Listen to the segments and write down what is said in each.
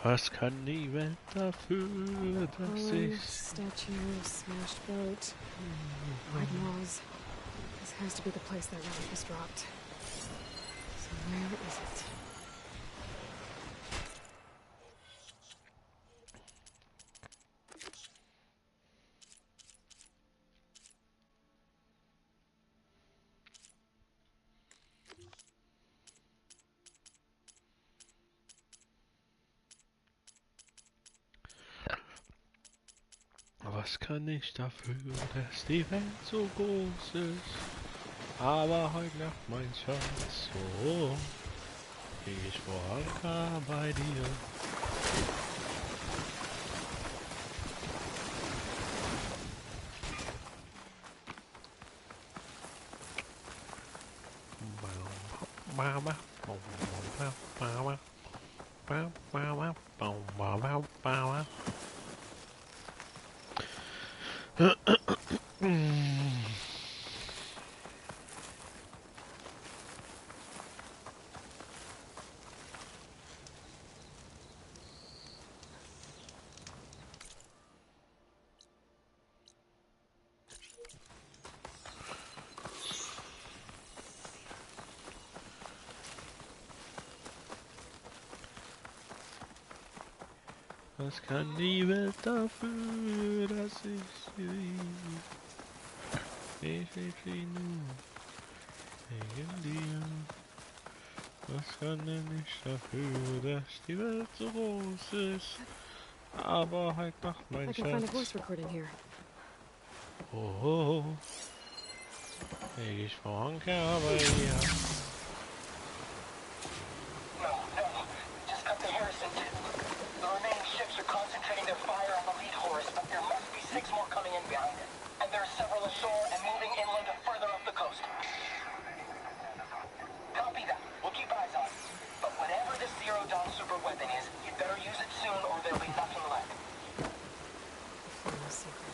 Was kann die Welt dafür, dass ich... Statue, smashed boat, white walls. This has to be the place that relic was dropped. So where is it? Was kann ich dafür, dass die Welt so groß ist? Aber heute Nacht, mein Schatz, so lieg ich vor Anker bei dir. Mama, was kann die Welt dafür, dass ich sie lieb? Ich lieb sie nur wegen dir. Was kann denn ich dafür, dass die Welt so groß ist? Aber halt doch, mein I can find a Schatz. voice recording here. Oh, ich vor Anker bei dir. Just cut the Harrison tip. The remaining ships are concentrating their fire on the lead horse, but there must be 6 more coming in behind it. And there are several ashore and moving inland further up the coast. Copy that. We'll keep eyes on it. But whatever this zero-dawn super weapon is, you better use it soon or there'll be nothing left. Faro secret.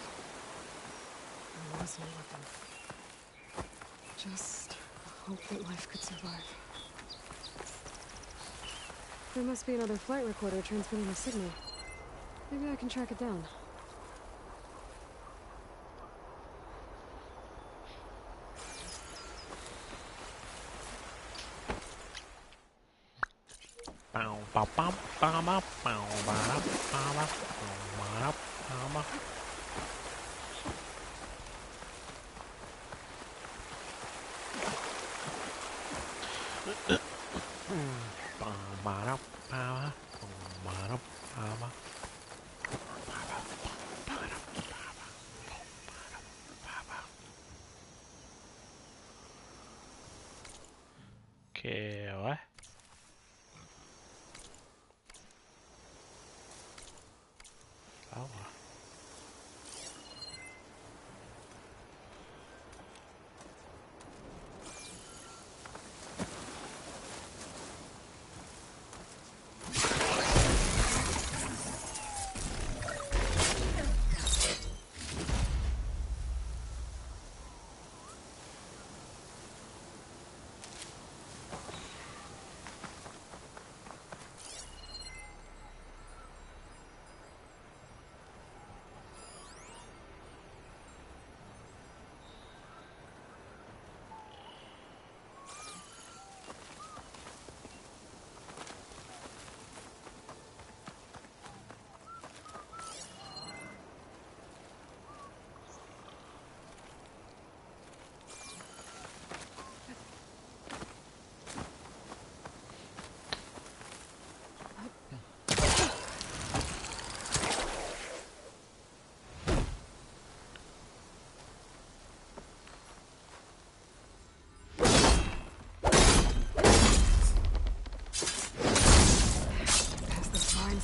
There was no weapon. Just hope that life could survive. There must be another flight recorder transmitting a signal. Maybe I can track it down. Okay, what? Flower.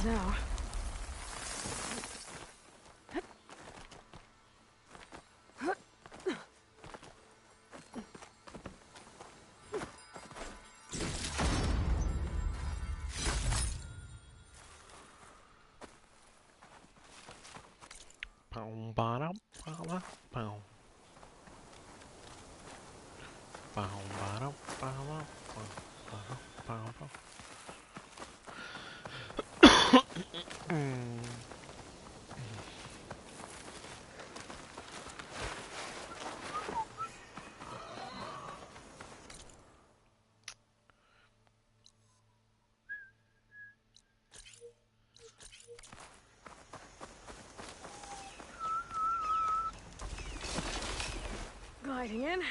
Now. hiding in.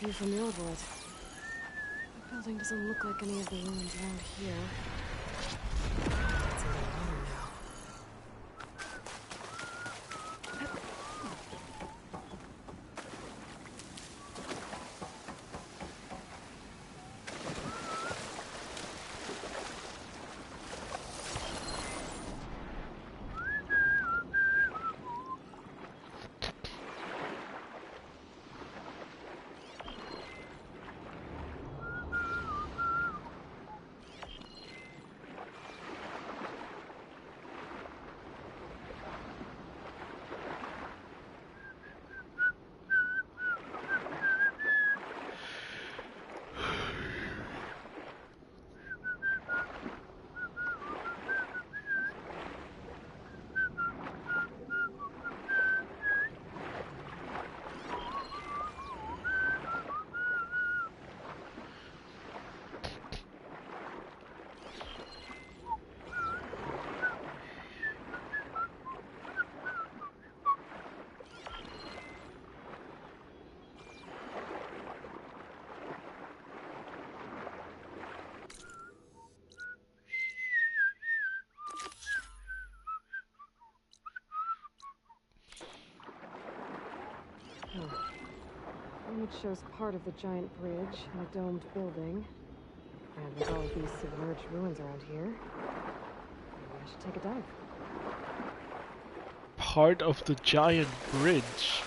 View from the old world. The building doesn't look like any of the ruins around here. It's underwater now. Image shows part of the giant bridge and a domed building. And with all these submerged ruins around here, maybe I should take a dive. Part of the giant bridge.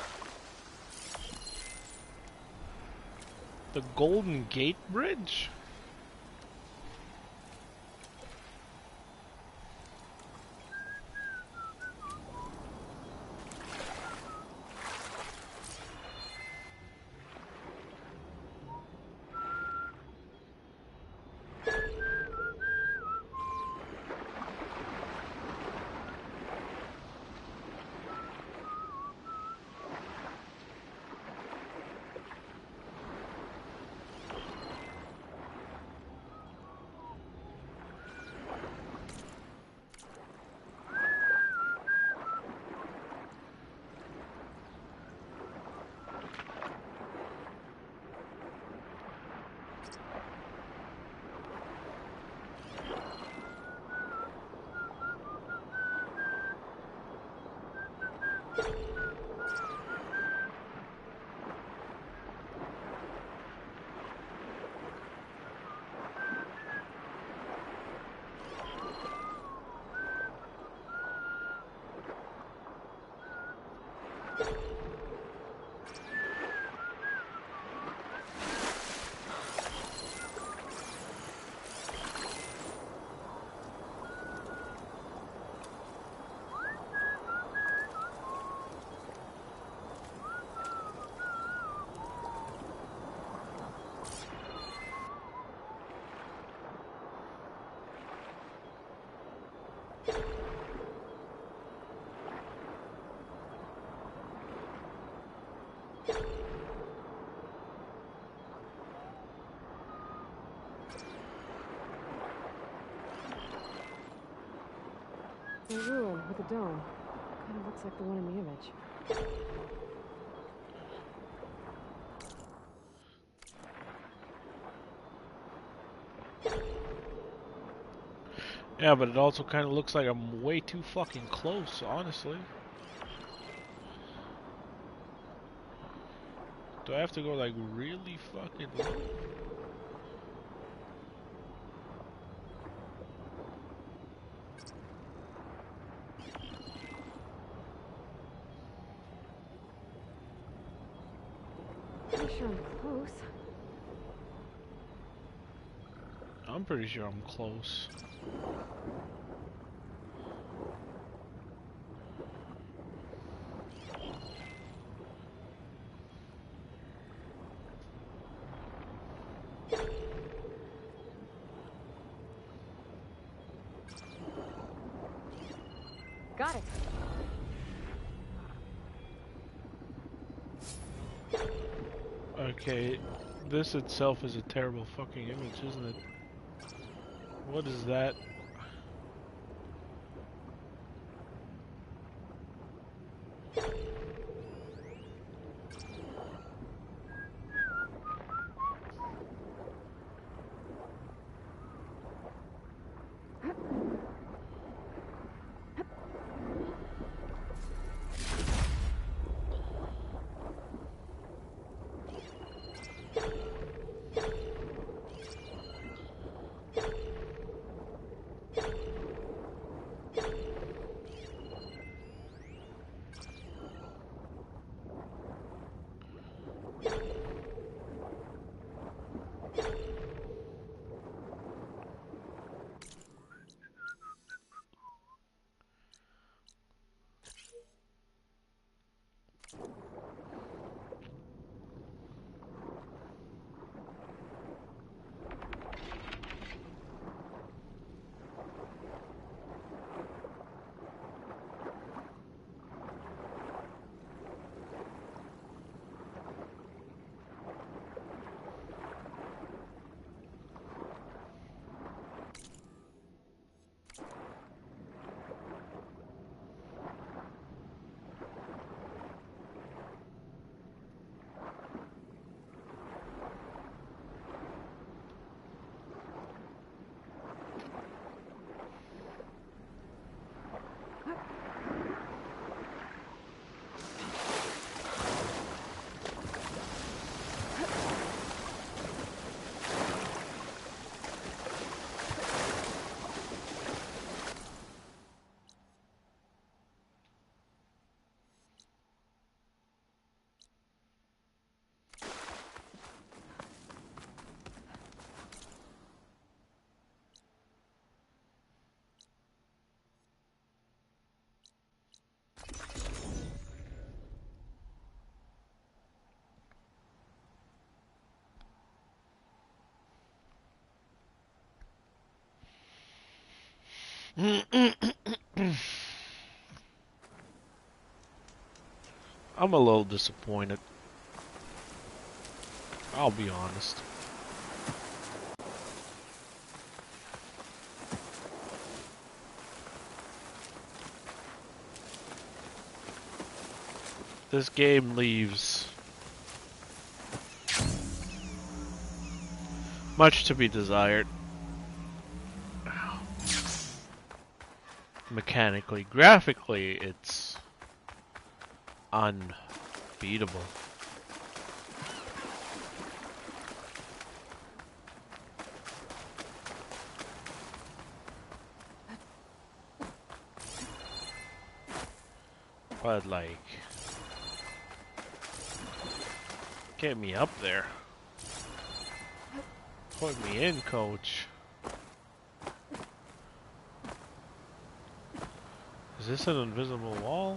The Golden Gate Bridge? A ruin with a dome. Kind of looks like the one in the image. Yeah, but it also kind of looks like I'm way too fucking close, honestly. Do I have to go like really fucking low? Pretty sure I'm close. I'm pretty sure I'm close. Got it. Okay, this itself is a terrible fucking image, isn't it? What is that? I'm a little disappointed. I'll be honest. This game leaves much to be desired. Mechanically, graphically, it's unbeatable. But like, get me up there. Put me in, coach. Is this an invisible wall?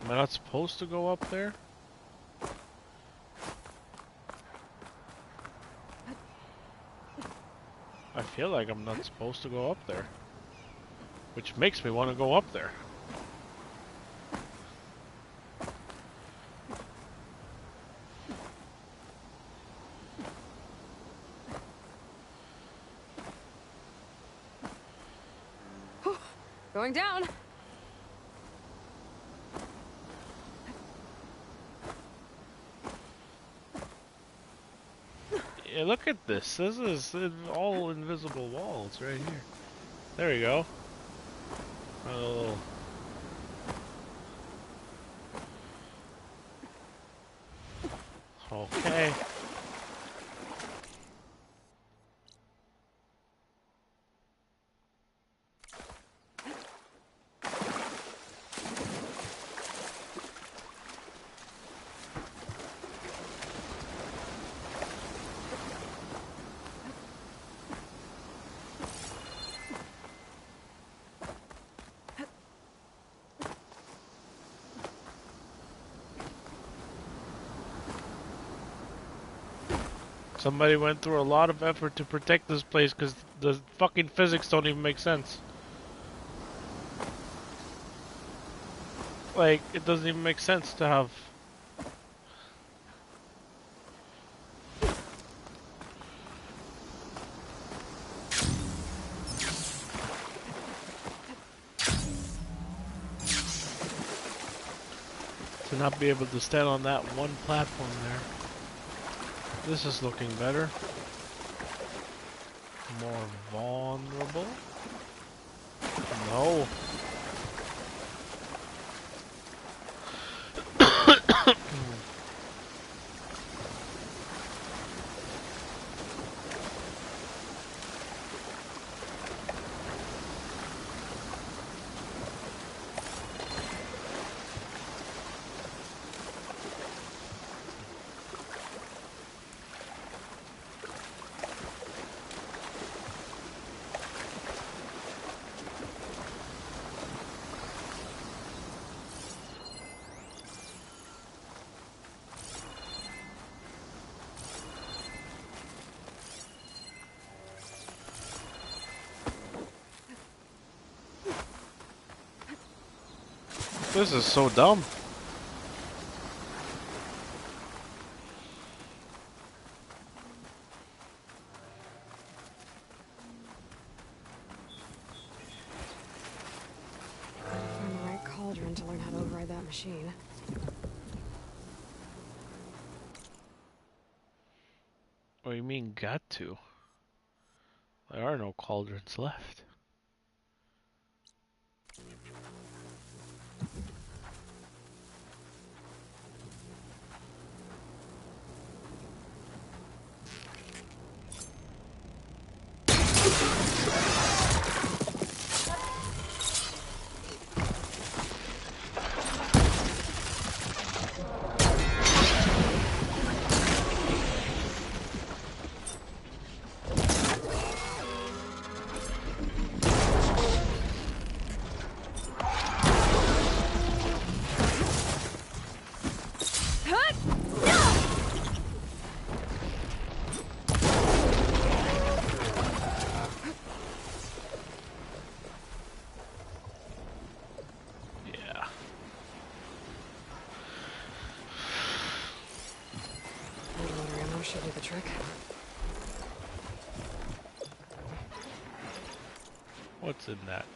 Am I not supposed to go up there? I feel like I'm not supposed to go up there. Which makes me want to go up there. Going down. Yeah, look at this. This is all invisible walls right here. There we go. Oh. Okay. Somebody went through a lot of effort to protect this place because the fucking physics don't even make sense. Like, it doesn't even make sense to have... to not be able to stand on that one platform there. This is looking better. More vulnerable? No. This is so dumb. Find the right cauldron to learn how to override that machine. What do you mean, got to? There are no cauldrons left. Should do the trick. What's in that?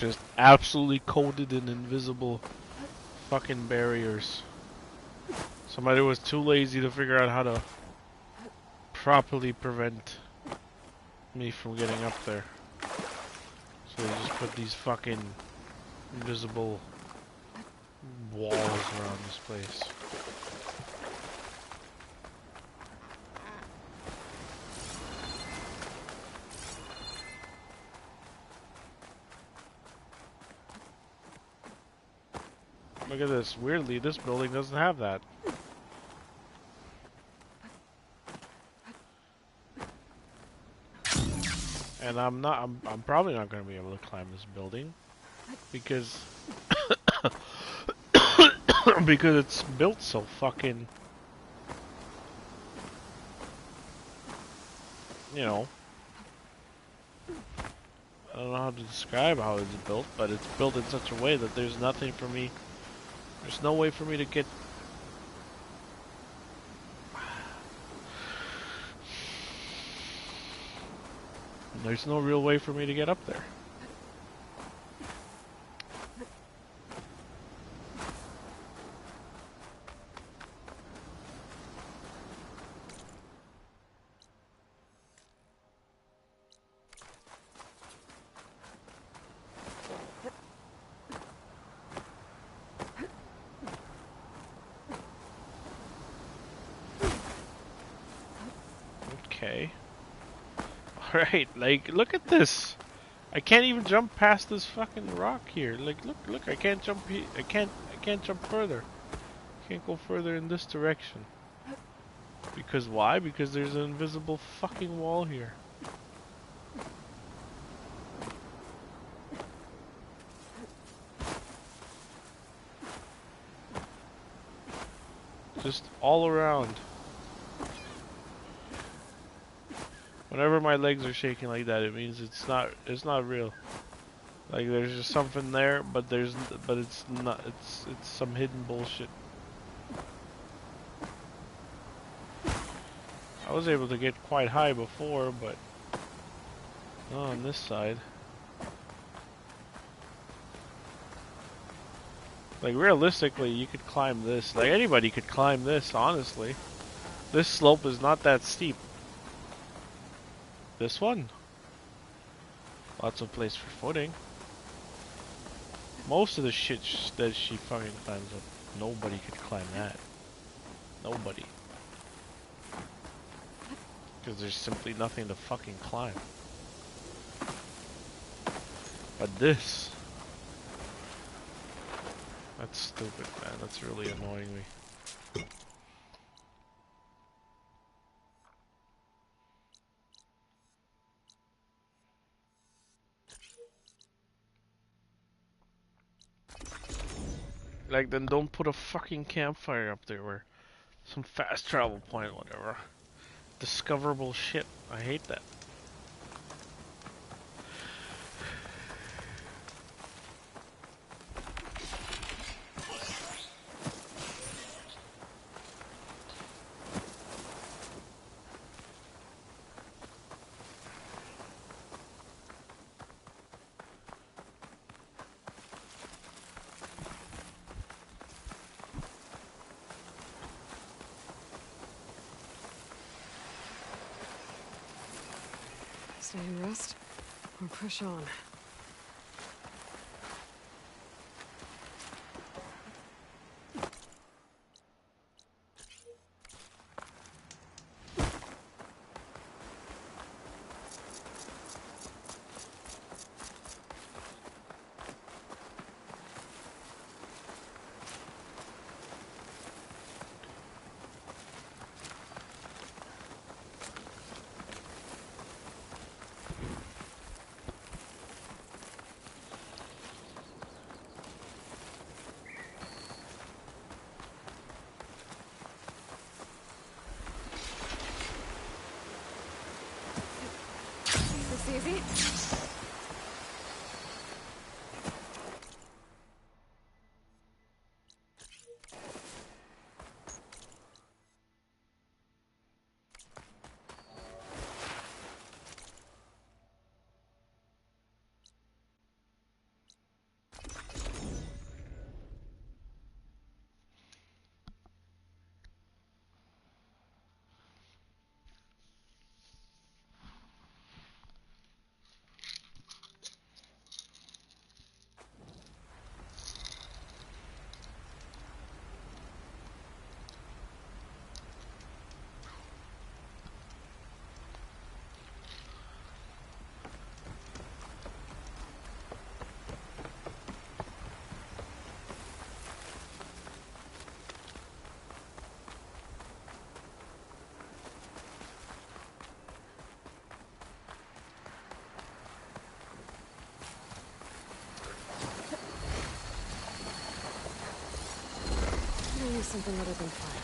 just absolutely coated in invisible fucking barriers. Somebody was too lazy to figure out how to properly prevent me from getting up there. So they just put these fucking invisible walls around this place. Look at this. Weirdly, this building doesn't have that. And I'm probably not going to be able to climb this building because because it's built so fucking, you know, I don't know how to describe how it's built, but it's built in such a way that there's nothing for me. There's no way for me to get. There's no real way for me to get up there. Okay. Alright, like, look at this. I can't even jump past this fucking rock here. Like, look, I can't jump I can't jump further. I can't go further in this direction. Because why? Because there's an invisible fucking wall here. Just all around. Whenever my legs are shaking like that, it means it's not real. Like there's just something there, but it's not. It's some hidden bullshit. I was able to get quite high before, but not on this side. Like realistically, you could climb this. Like anybody could climb this, honestly. This slope is not that steep. This one. Lots of place for footing. Most of the shit that she fucking climbs up, nobody could climb that. Nobody. Because there's simply nothing to fucking climb. But this... That's stupid, man. That's really annoying me. Like, then don't put a fucking campfire up there or some fast travel point, whatever. Discoverable shit. I hate that. Stay and rest, or push on. Easy. something other than fire.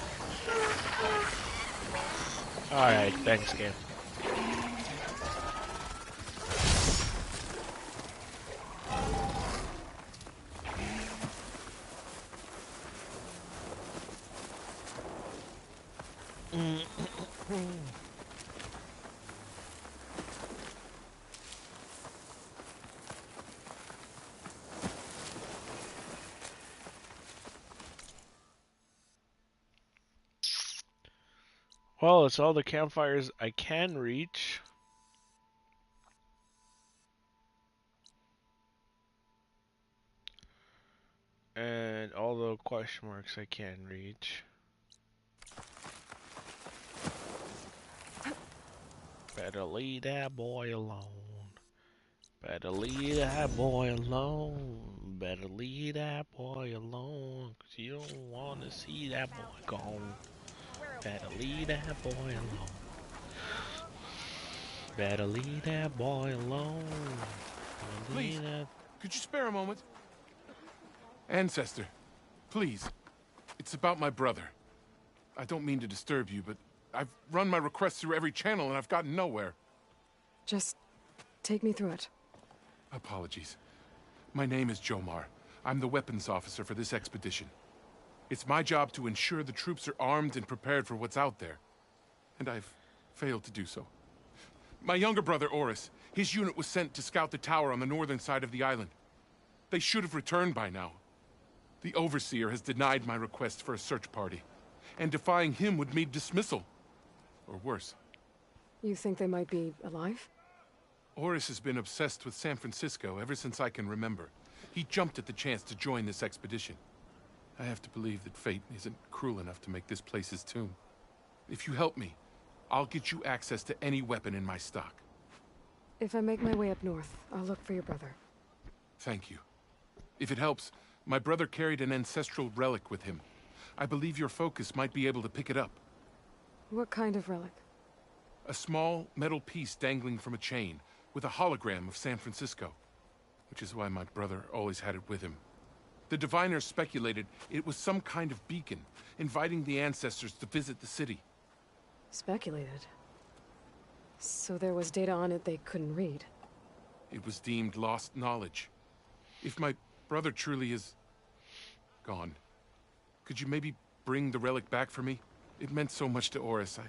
Alright, thanks, game. Well, it's all the campfires I can reach. And all the question marks I can reach. Better leave that boy alone. Better leave that boy alone. Better leave that boy alone. 'Cause you don't want to see that boy gone. Better leave that boy alone. Better leave that boy alone. Please, could you spare a moment? Ancestor, please. It's about my brother. I don't mean to disturb you, but I've run my requests through every channel and I've gotten nowhere. Just take me through it. Apologies. My name is Jomar. I'm the weapons officer for this expedition. It's my job to ensure the troops are armed and prepared for what's out there. And I've failed to do so. My younger brother, Oris, his unit was sent to scout the tower on the northern side of the island. They should have returned by now. The Overseer has denied my request for a search party, and defying him would mean dismissal. Or worse. You think they might be alive? Oris has been obsessed with San Francisco ever since I can remember. He jumped at the chance to join this expedition. I have to believe that fate isn't cruel enough to make this place his tomb. If you help me, I'll get you access to any weapon in my stock. If I make my way up north, I'll look for your brother. Thank you. If it helps, my brother carried an ancestral relic with him. I believe your focus might be able to pick it up. What kind of relic? A small metal piece dangling from a chain, with a hologram of San Francisco. Which is why my brother always had it with him. The diviners speculated it was some kind of beacon, inviting the ancestors to visit the city. Speculated? So there was data on it they couldn't read? It was deemed lost knowledge. If my brother truly is gone, could you maybe bring the relic back for me? It meant so much to Oris.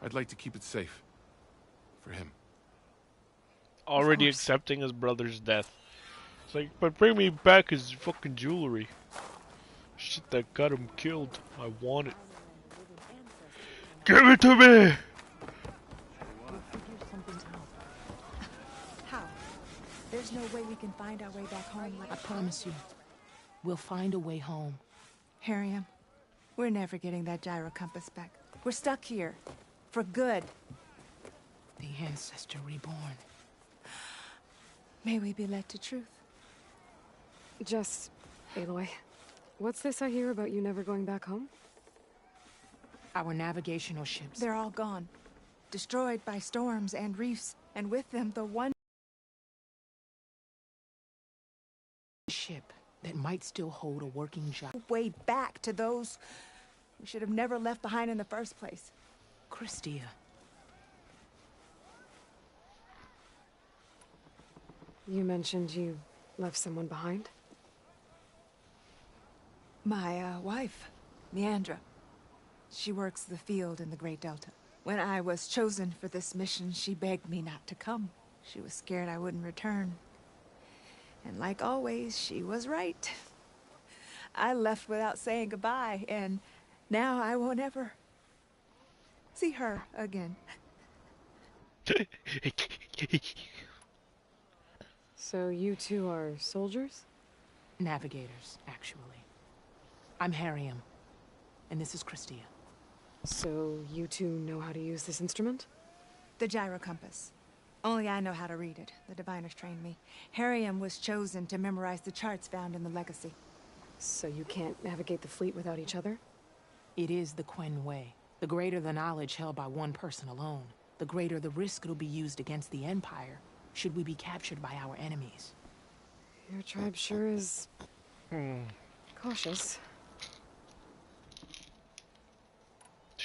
I'd like to keep it safe. For him. Already accepting his brother's death. It's like, but bring me back his fucking jewelry. Shit that got him killed. I want it. Give it to me! How? There's no way we can find our way back home. I promise you. We'll find a way home. Harriam, we're never getting that gyro compass back. We're stuck here. For good. The ancestor reborn. May we be led to truth. Just, Aloy, what's this I hear about you never going back home? Our navigational ships. They're all gone. Destroyed by storms and reefs, and with them the one ship that might still hold a working job. way back to those we should have never left behind in the first place. Christia. You mentioned you left someone behind? My wife, Leandra. She works the field in the Great Delta. When I was chosen for this mission, she begged me not to come. She was scared I wouldn't return. And like always, she was right. I left without saying goodbye, and now I won't ever see her again. So you two are soldiers? Navigators, actually. I'm Harriam, and this is Christia. So you two know how to use this instrument? The gyro compass. Only I know how to read it. The diviners trained me. Harriam was chosen to memorize the charts found in the legacy. So you can't navigate the fleet without each other? It is the Quen way. The greater the knowledge held by one person alone, the greater the risk it'll be used against the Empire, should we be captured by our enemies. Your tribe sure is... cautious.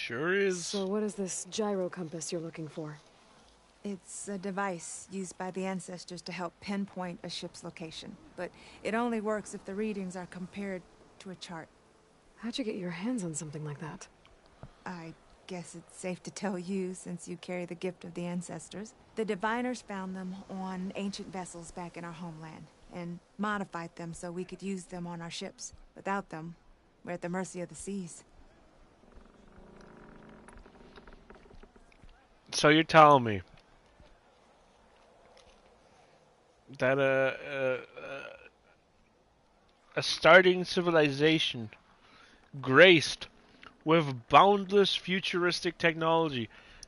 Sure is. So what is this gyro compass you're looking for? It's a device used by the ancestors to help pinpoint a ship's location, but it only works if the readings are compared to a chart. How'd you get your hands on something like that? I guess it's safe to tell you, since you carry the gift of the ancestors. The diviners found them on ancient vessels back in our homeland, and modified them so we could use them on our ships. Without them, we're at the mercy of the seas. So you're telling me that a starting civilization graced with boundless futuristic technology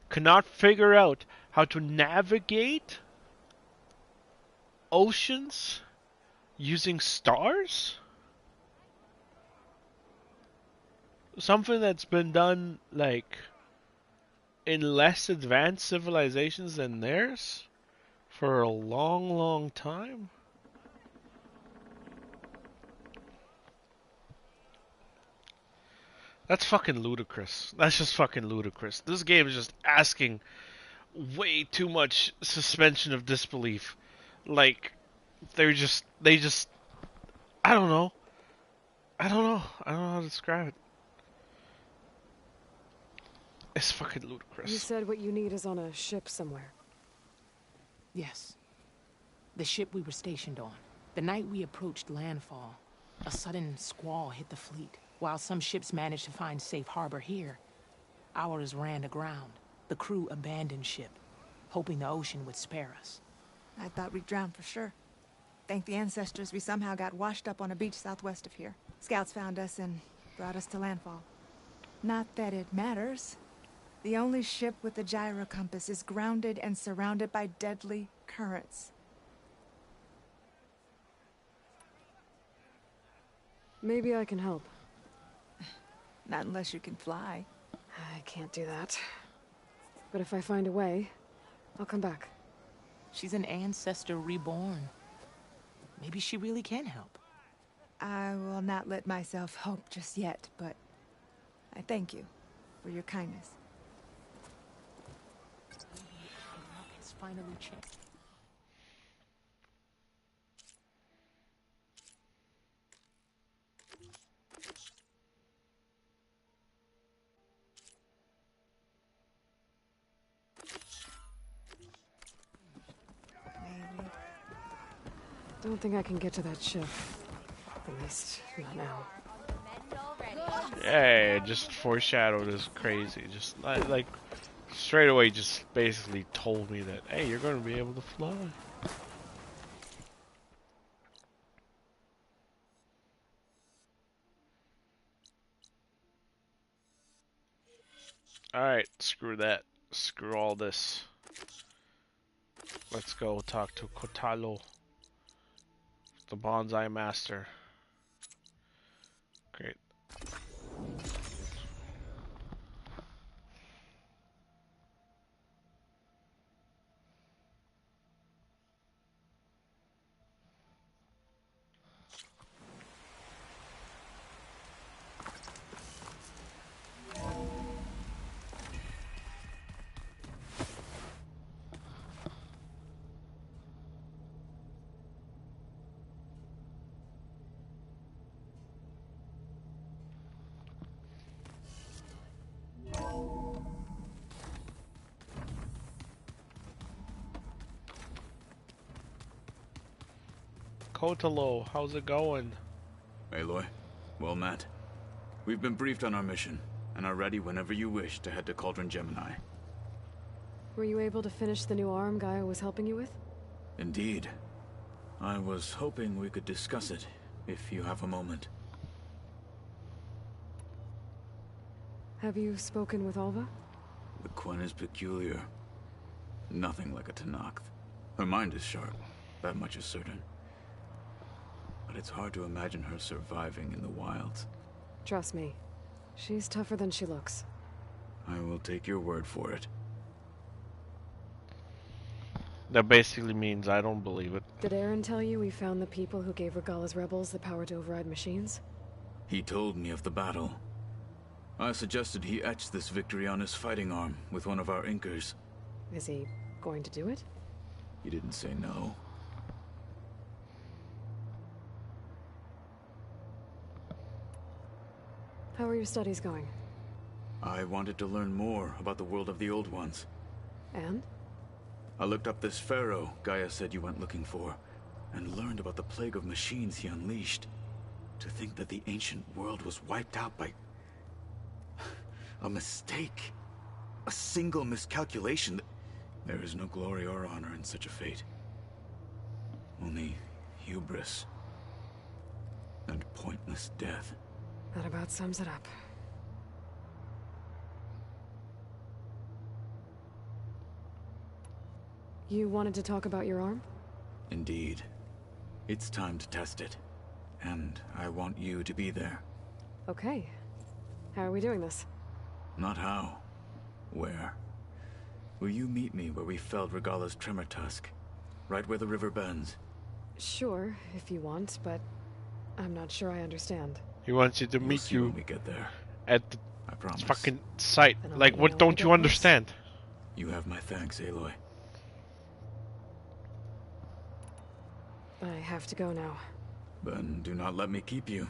cannot figure out how to navigate oceans using stars? Something that's been done, like, in less advanced civilizations than theirs for a long, long time? That's fucking ludicrous. That's just fucking ludicrous. This game is just asking way too much suspension of disbelief. Like, they just, I don't know. I don't know how to describe it. It's fucking ludicrous. You said what you need is on a ship somewhere. Yes. The ship we were stationed on. The night we approached landfall, a sudden squall hit the fleet. While some ships managed to find safe harbor here, ours ran aground. The crew abandoned ship, hoping the ocean would spare us. I thought we'd drown for sure. Thank the ancestors, we somehow got washed up on a beach southwest of here. Scouts found us and brought us to landfall. Not that it matters. The only ship with the gyro compass is grounded and surrounded by deadly currents. Maybe I can help. Not unless you can fly. I can't do that. But if I find a way, I'll come back. She's an ancestor reborn. Maybe she really can help. I will not let myself hope just yet, but I thank you for your kindness. Luck has finally changed. Maybe. Don't think I can get to that ship. At least, not now. Yeah, just foreshadowed is crazy. Just like straight away, just basically told me that, hey, you're going to be able to fly. Alright, screw that. Screw all this. Let's go talk to Kotalo, the bonsai master. Great. Kotalo, how's it going? Aloy, well met. We've been briefed on our mission, and are ready whenever you wish to head to Cauldron Gemini. Were you able to finish the new arm Gaia was helping you with? Indeed. I was hoping we could discuss it, if you have a moment. Have you spoken with Alva? The Quen is peculiar. Nothing like a Tenakth. Her mind is sharp, that much is certain. But it's hard to imagine her surviving in the wilds. Trust me, she's tougher than she looks. I will take your word for it. That basically means I don't believe it. Did Aaron tell you we found the people who gave Regala's rebels the power to override machines? He told me of the battle. I suggested he etch this victory on his fighting arm with one of our inkers. Is he going to do it? He didn't say no. How are your studies going? I wanted to learn more about the world of the Old Ones. And? I looked up this Faro Gaia said you went looking for, and learned about the plague of machines he unleashed. To think that the ancient world was wiped out by a mistake. A single miscalculation. There is no glory or honor in such a fate. Only hubris and pointless death. That about sums it up. You wanted to talk about your arm? Indeed. It's time to test it. And I want you to be there. Okay. How are we doing this? Not how. Where? Will you meet me where we felled Regala's tremor tusk? Right where the river bends? Sure, if you want, but I'm not sure I understand. He wants you to We'll meet see you when we get there. at the I promise. fucking site. Then I'll Like, let you what know when don't we you get close. understand? You have my thanks, Aloy. I have to go now. Then do not let me keep you.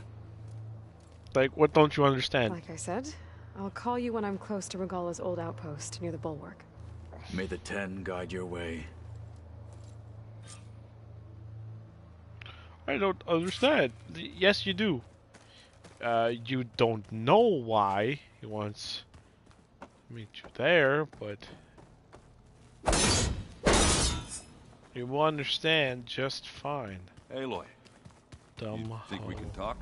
Like, what don't you understand? Like I said, I'll call you when I'm close to Regala's old outpost near the bulwark. May the Ten guide your way. I don't understand. Yes, you do. You don't know why he wants to meet you there, but you will understand just fine. Aloy, Dumb you think we hoe. can talk?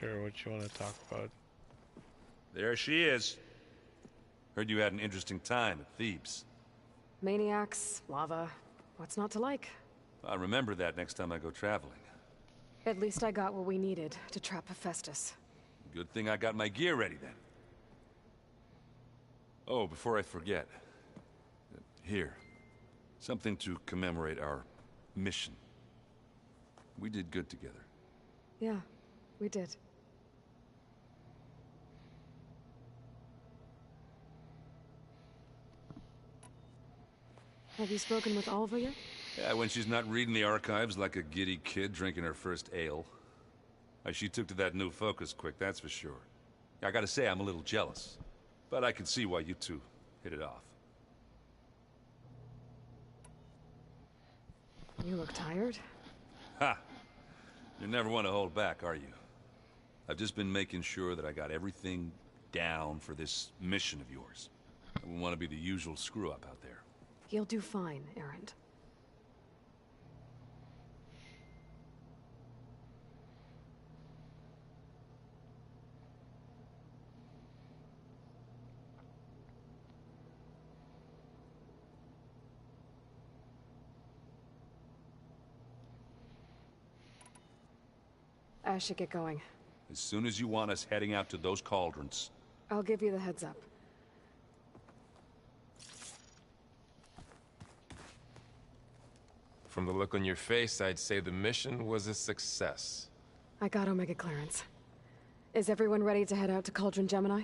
Sure, what you want to talk about? There she is. Heard you had an interesting time at Thebes. Maniacs, lava, what's not to like? I'll remember that next time I go traveling. At least I got what we needed to trap Hephaestus. Good thing I got my gear ready then. Oh, before I forget. Here. Something to commemorate our mission. We did good together. Yeah, we did. Have you spoken with Alva yet? Yeah, when she's not reading the archives like a giddy kid drinking her first ale. She took to that new focus quick, that's for sure. I gotta say, I'm a little jealous. But I can see why you two hit it off. You look tired. Ha! You never want to hold back, are you? I've just been making sure that I got everything down for this mission of yours. I wouldn't want to be the usual screw-up out there. You'll do fine, Errant. I should get going. As soon as you want us heading out to those cauldrons. I'll give you the heads up. From the look on your face, I'd say the mission was a success. I got Omega clearance. Is everyone ready to head out to Cauldron Gemini?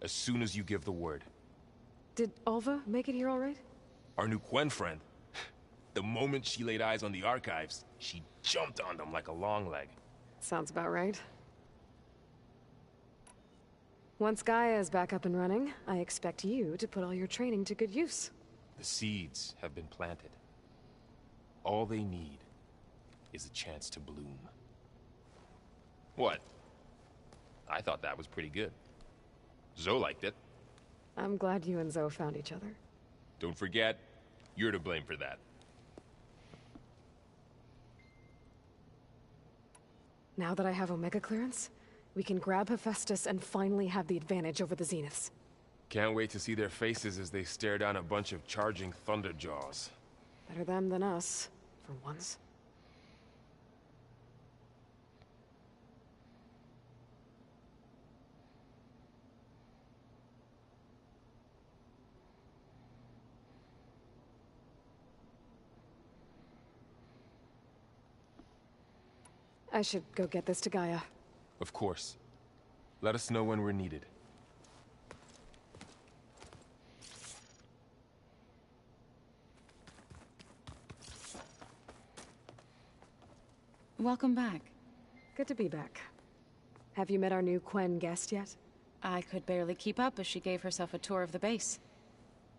As soon as you give the word. Did Alva make it here all right? Our new Quen friend. The moment she laid eyes on the archives, she jumped on them like a long leg. Sounds about right. Once Gaia is back up and running, I expect you to put all your training to good use. The seeds have been planted. All they need is a chance to bloom. What? I thought that was pretty good. Zoe liked it. I'm glad you and Zoe found each other. Don't forget, you're to blame for that. Now that I have Omega clearance, we can grab Hephaestus and finally have the advantage over the Zeniths. Can't wait to see their faces as they stare down a bunch of charging Thunderjaws. Better them than us, for once. I should go get this to Gaia. Of course. Let us know when we're needed. Welcome back. Good to be back. Have you met our new Quen guest yet? I could barely keep up as she gave herself a tour of the base.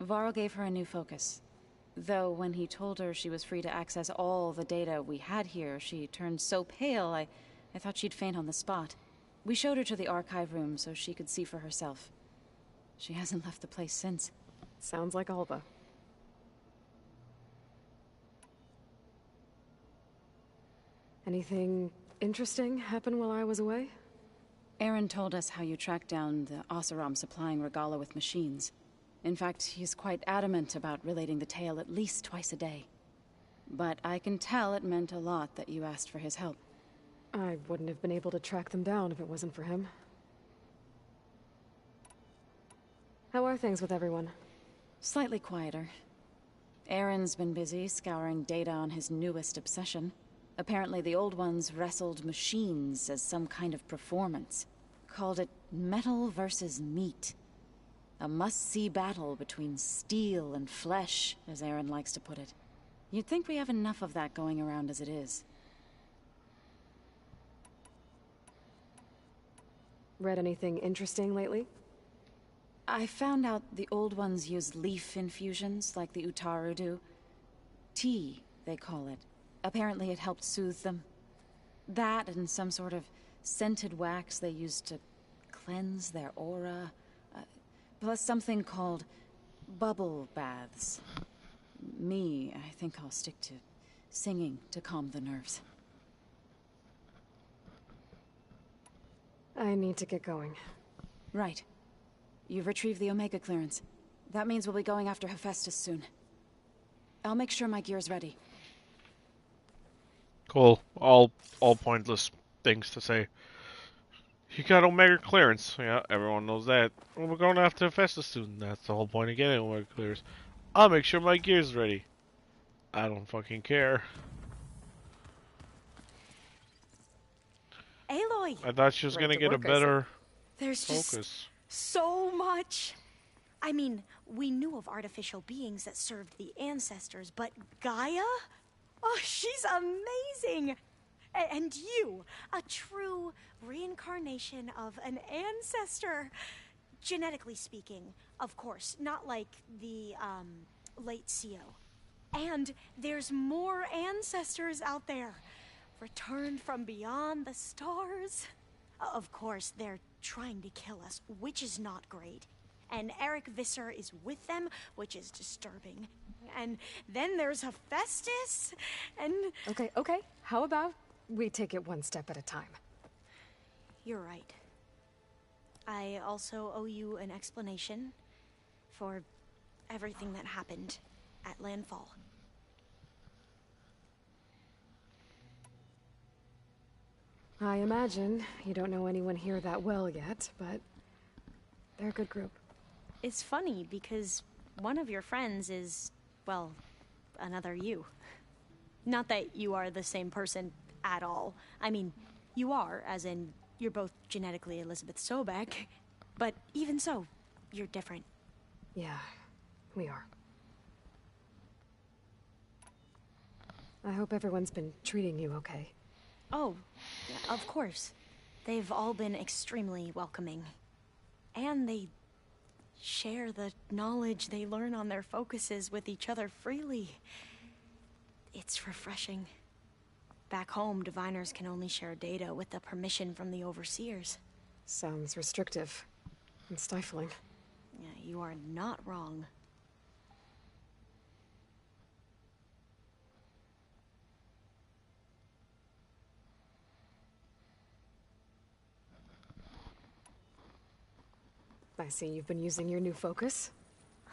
Faro gave her a new focus. Though when he told her she was free to access all the data we had here, she turned so pale I thought she'd faint on the spot. We showed her to the archive room so she could see for herself. She hasn't left the place since. Sounds like Alva. Anything interesting happen while I was away? Aaron told us how you tracked down the Oseram supplying Regala with machines. In fact, he's quite adamant about relating the tale at least twice a day. But I can tell it meant a lot that you asked for his help. I wouldn't have been able to track them down if it wasn't for him. How are things with everyone? Slightly quieter. Aaron's been busy scouring data on his newest obsession. Apparently the old ones wrestled machines as some kind of performance. Called it metal versus meat. A must-see battle between steel and flesh, as Aaron likes to put it. You'd think we have enough of that going around as it is. Read anything interesting lately? I found out the old ones use leaf infusions like the Utaru do. Tea, they call it. Apparently it helped soothe them. That and some sort of scented wax they used to cleanse their aura. Plus something called bubble baths. I think I'll stick to singing to calm the nerves. I need to get going. Right. You've retrieved the Omega clearance. That means we'll be going after Hephaestus soon. I'll make sure my gear's ready. Cool. All pointless things to say. You got Omega clearance. Yeah, everyone knows that. Well, we're going after Hephaestus soon. That's the whole point of getting Omega clearance. I'll make sure my gear's ready. I don't fucking care. Aloy! I thought she was gonna get a better There's focus. Just so much. I mean, we knew of artificial beings that served the ancestors, but Gaia? Oh, she's amazing! And you, a true reincarnation of an ancestor. Genetically speaking, of course, not like the, late CO. And there's more ancestors out there, returned from beyond the stars. Of course, they're trying to kill us, which is not great. And Eric Visser is with them, which is disturbing. And then there's Hephaestus, and... Okay. How about we take it one step at a time? You're right. I also owe you an explanation for everything that happened at Landfall. I imagine you don't know anyone here that well yet, but they're a good group. It's funny because one of your friends is, well, another you. Not that you are the same person at all. I mean, you are, as in, you're both genetically Elizabeth Sobek, but even so, you're different. Yeah, we are. I hope everyone's been treating you okay. Oh, yeah, of course. They've all been extremely welcoming. And they share the knowledge they learn on their focuses with each other freely. It's refreshing. Back home, diviners can only share data with the permission from the overseers. Sounds restrictive and stifling. Yeah, you are not wrong. I see you've been using your new focus.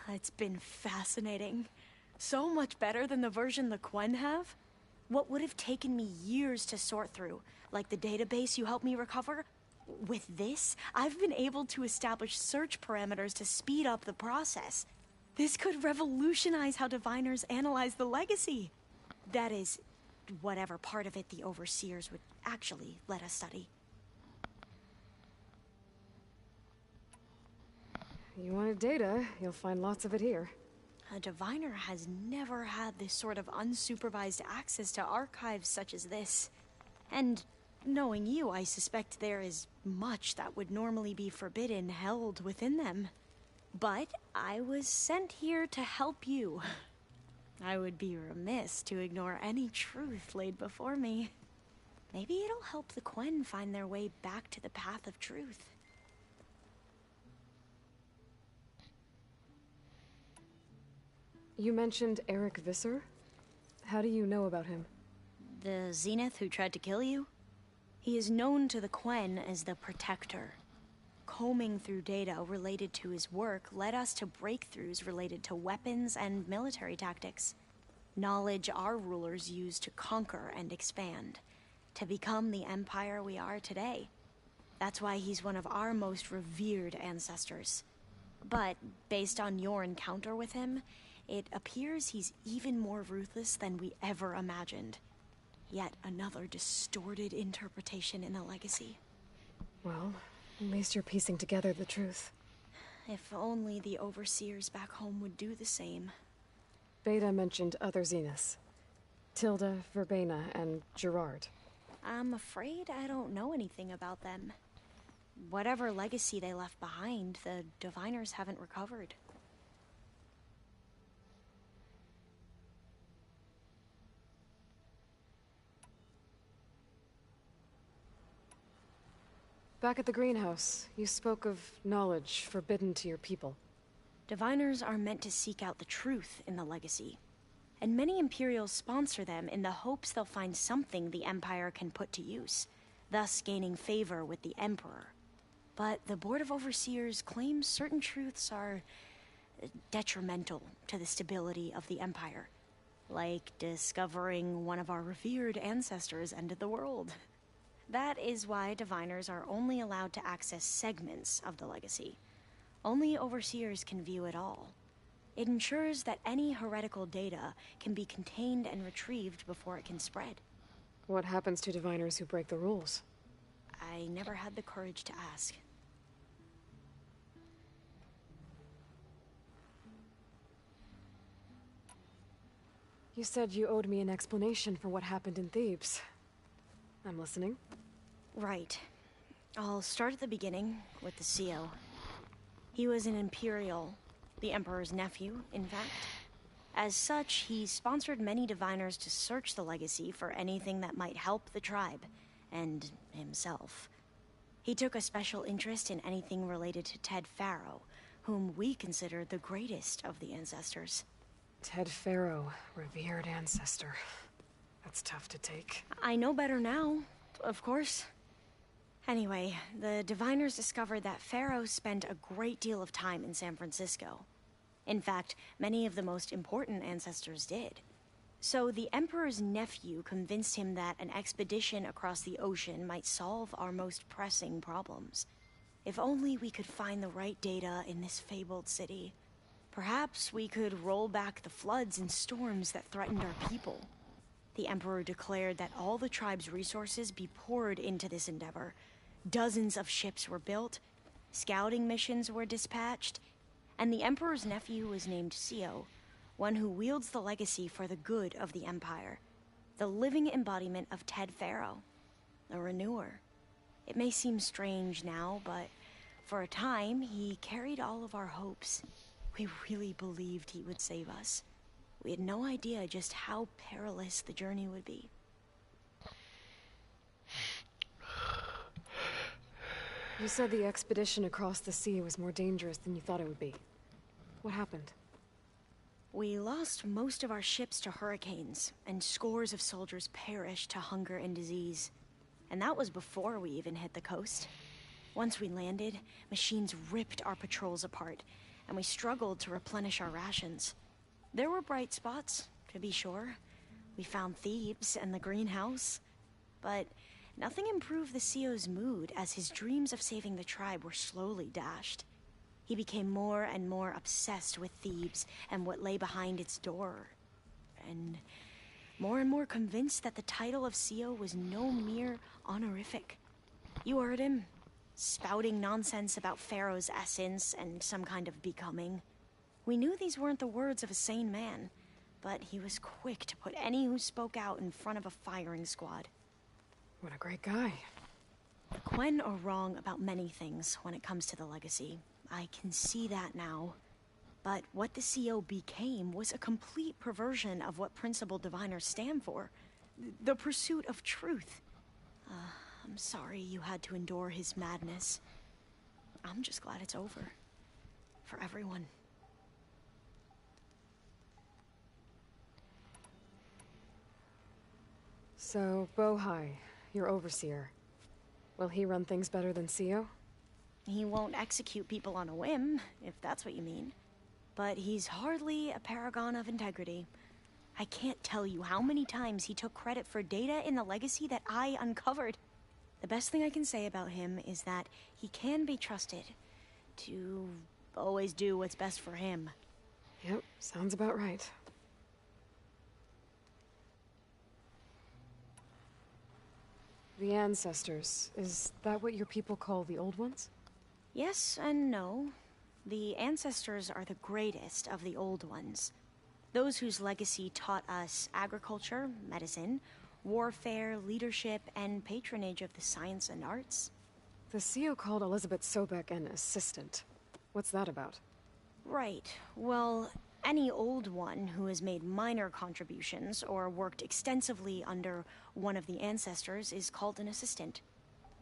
It's been fascinating. So much better than the version the Quen have. What would have taken me years to sort through, like the database you helped me recover, with this, I've been able to establish search parameters to speed up the process. This could revolutionize how diviners analyze the legacy. That is, whatever part of it the Overseers would actually let us study. You wanted data, you'll find lots of it here. A diviner has never had this sort of unsupervised access to archives such as this. And knowing you, I suspect there is much that would normally be forbidden held within them. But I was sent here to help you. I would be remiss to ignore any truth laid before me. Maybe it'll help the Quen find their way back to the path of truth. You mentioned Eric Visser? How do you know about him? The Zenith who tried to kill you? He is known to the Quen as the Protector. Combing through data related to his work led us to breakthroughs related to weapons and military tactics. Knowledge our rulers used to conquer and expand, to become the empire we are today. That's why he's one of our most revered ancestors. But based on your encounter with him, it appears he's even more ruthless than we ever imagined. Yet another distorted interpretation in the legacy. Well, at least you're piecing together the truth. If only the Overseers back home would do the same. Beta mentioned other Zeniths. Tilda, Verbena, and Gerard. I'm afraid I don't know anything about them. Whatever legacy they left behind, the Diviners haven't recovered. Back at the greenhouse, you spoke of knowledge forbidden to your people. Diviners are meant to seek out the truth in the legacy, and many Imperials sponsor them in the hopes they'll find something the Empire can put to use, thus gaining favor with the Emperor. But the Board of Overseers claims certain truths are detrimental to the stability of the Empire, like discovering one of our revered ancestors ended the world. That is why Diviners are only allowed to access segments of the legacy. Only Overseers can view it all. It ensures that any heretical data can be contained and retrieved before it can spread. What happens to Diviners who break the rules? I never had the courage to ask. You said you owed me an explanation for what happened in Thebes. I'm listening. Right. I'll start at the beginning with the CO. He was an Imperial, the Emperor's nephew, in fact. As such, he sponsored many Diviners to search the legacy for anything that might help the tribe, and himself. He took a special interest in anything related to Ted Faro, whom we consider the greatest of the ancestors. Ted Faro, revered ancestor. That's tough to take. I know better now, of course. Anyway, the Diviners discovered that Faro spent a great deal of time in San Francisco. In fact, many of the most important ancestors did. So the Emperor's nephew convinced him that an expedition across the ocean might solve our most pressing problems. If only we could find the right data in this fabled city. Perhaps we could roll back the floods and storms that threatened our people. The Emperor declared that all the tribe's resources be poured into this endeavor. Dozens of ships were built, scouting missions were dispatched, and the Emperor's nephew was named CO, one who wields the legacy for the good of the Empire. The living embodiment of Ted Faro, the Renewer. It may seem strange now, but for a time, he carried all of our hopes. We really believed he would save us. We had no idea just how perilous the journey would be. You said the expedition across the sea was more dangerous than you thought it would be. What happened? We lost most of our ships to hurricanes, and scores of soldiers perished to hunger and disease. And that was before we even hit the coast. Once we landed, machines ripped our patrols apart, and we struggled to replenish our rations. There were bright spots, to be sure. We found Thebes and the greenhouse. But nothing improved the CO's mood as his dreams of saving the tribe were slowly dashed. He became more and more obsessed with Thebes and what lay behind its door. And more and more convinced that the title of CO was no mere honorific. You heard him, spouting nonsense about Faro's essence and some kind of becoming. We knew these weren't the words of a sane man, but he was quick to put any who spoke out in front of a firing squad. What a great guy. The Quen are wrong about many things when it comes to the legacy. I can see that now. But what the CO became was a complete perversion of what principled diviners stand for. The pursuit of truth. I'm sorry you had to endure his madness. I'm just glad it's over. For everyone. So, Bohai, your overseer. Will he run things better than CO? He won't execute people on a whim, if that's what you mean. But he's hardly a paragon of integrity. I can't tell you how many times he took credit for data in the legacy that I uncovered. The best thing I can say about him is that he can be trusted to always do what's best for him. Yep, sounds about right. The ancestors, is that what your people call the old ones? Yes and no. The ancestors are the greatest of the old ones. Those whose legacy taught us agriculture, medicine, warfare, leadership, and patronage of the science and arts. The CO called Elizabeth Sobek an assistant. What's that about? Right. Well, any old one who has made minor contributions or worked extensively under one of the ancestors is called an assistant.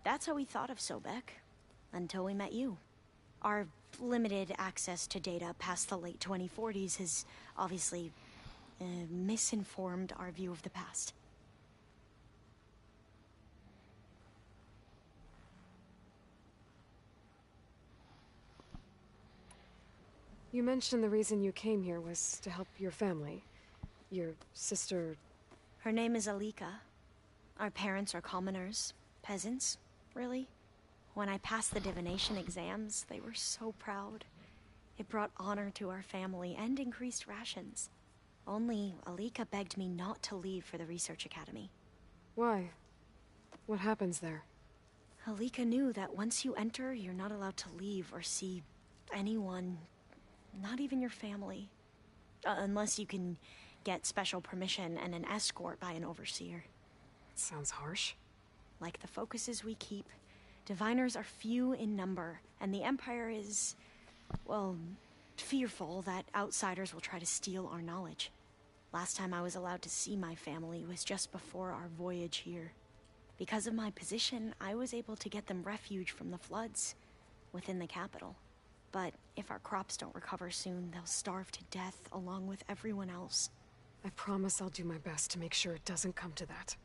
That's how we thought of Sobek, until we met you. Our limited access to data past the late 2040s has obviously misinformed our view of the past. You mentioned the reason you came here was to help your family. Your sister... Her name is Alika. Our parents are commoners. Peasants, really. When I passed the divination exams, they were so proud. It brought honor to our family and increased rations. Only Alika begged me not to leave for the research academy. Why? What happens there? Alika knew that once you enter, you're not allowed to leave or see anyone, not even your family. Unless you can get special permission and an escort by an overseer. Sounds harsh. Like the focuses we keep, diviners are few in number, and the Empire is, well, fearful that outsiders will try to steal our knowledge. Last time I was allowed to see my family was just before our voyage here. Because of my position, I was able to get them refuge from the floods within the capital. But if our crops don't recover soon, they'll starve to death along with everyone else. I promise I'll do my best to make sure it doesn't come to that.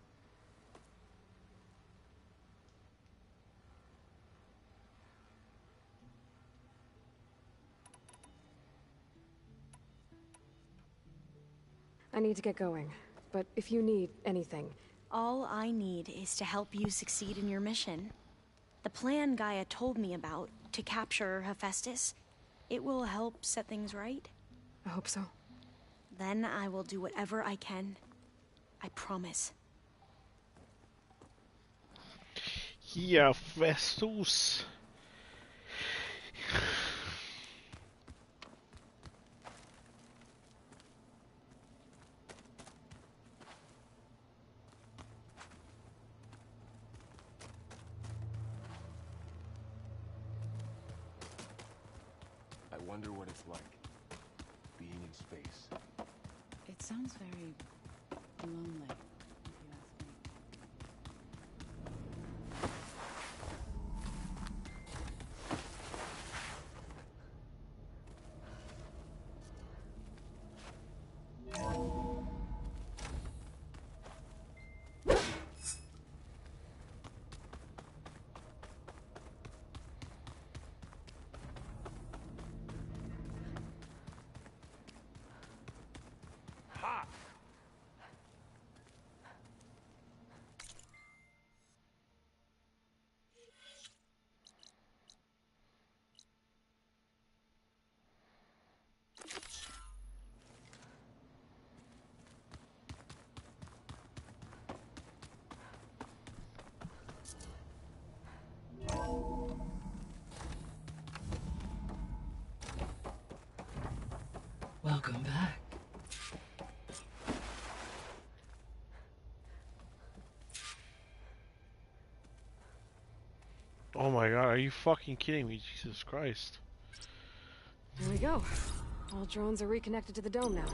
I need to get going, but if you need anything... All I need is to help you succeed in your mission. The plan Gaia told me about, to capture Hephaestus, it will help set things right. I hope so. Then I will do whatever I can. I promise. Ja, Festus. I wonder what it's like, being in space. It sounds very lonely, if you ask me. Welcome back. Oh my god, are you fucking kidding me? Jesus Christ. Here we go. All drones are reconnected to the dome now.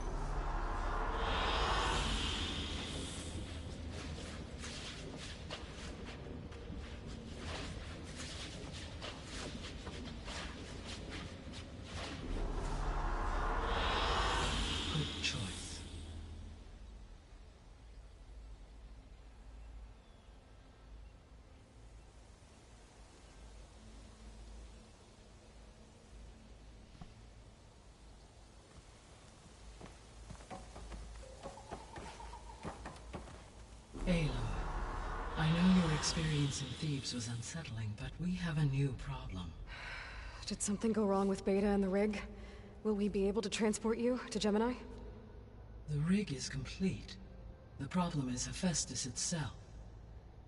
Good choice. Aloy, I know your experience in Thebes was unsettling, but we have a new problem. Did something go wrong with Beta and the rig? Will we be able to transport you to Gemini? The rig is complete. The problem is Hephaestus itself.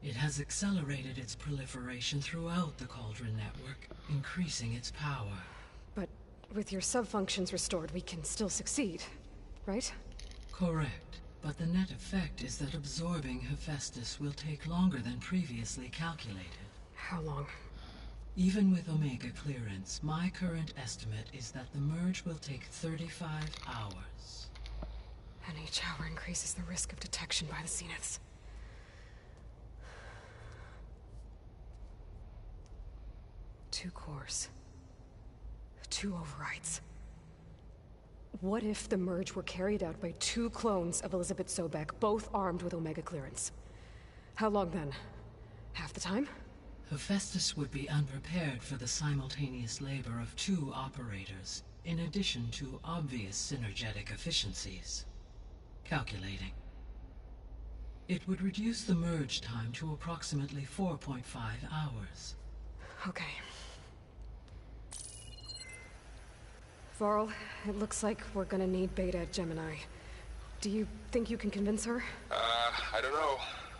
It has accelerated its proliferation throughout the Cauldron network, increasing its power. But with your sub-functions restored, we can still succeed, right? Correct. But the net effect is that absorbing Hephaestus will take longer than previously calculated. How long? Even with Omega clearance, my current estimate is that the merge will take 35 hours. And each hour increases the risk of detection by the Zeniths. Two cores. Two overrides. What if the merge were carried out by two clones of Elizabeth Sobek, both armed with Omega clearance? How long then? Half the time? Hephaestus would be unprepared for the simultaneous labor of two operators, in addition to obvious synergetic efficiencies. Calculating. It would reduce the merge time to approximately 4.5 hours. Okay. Varl, it looks like we're gonna need Beta at Gemini. Do you think you can convince her? I don't know,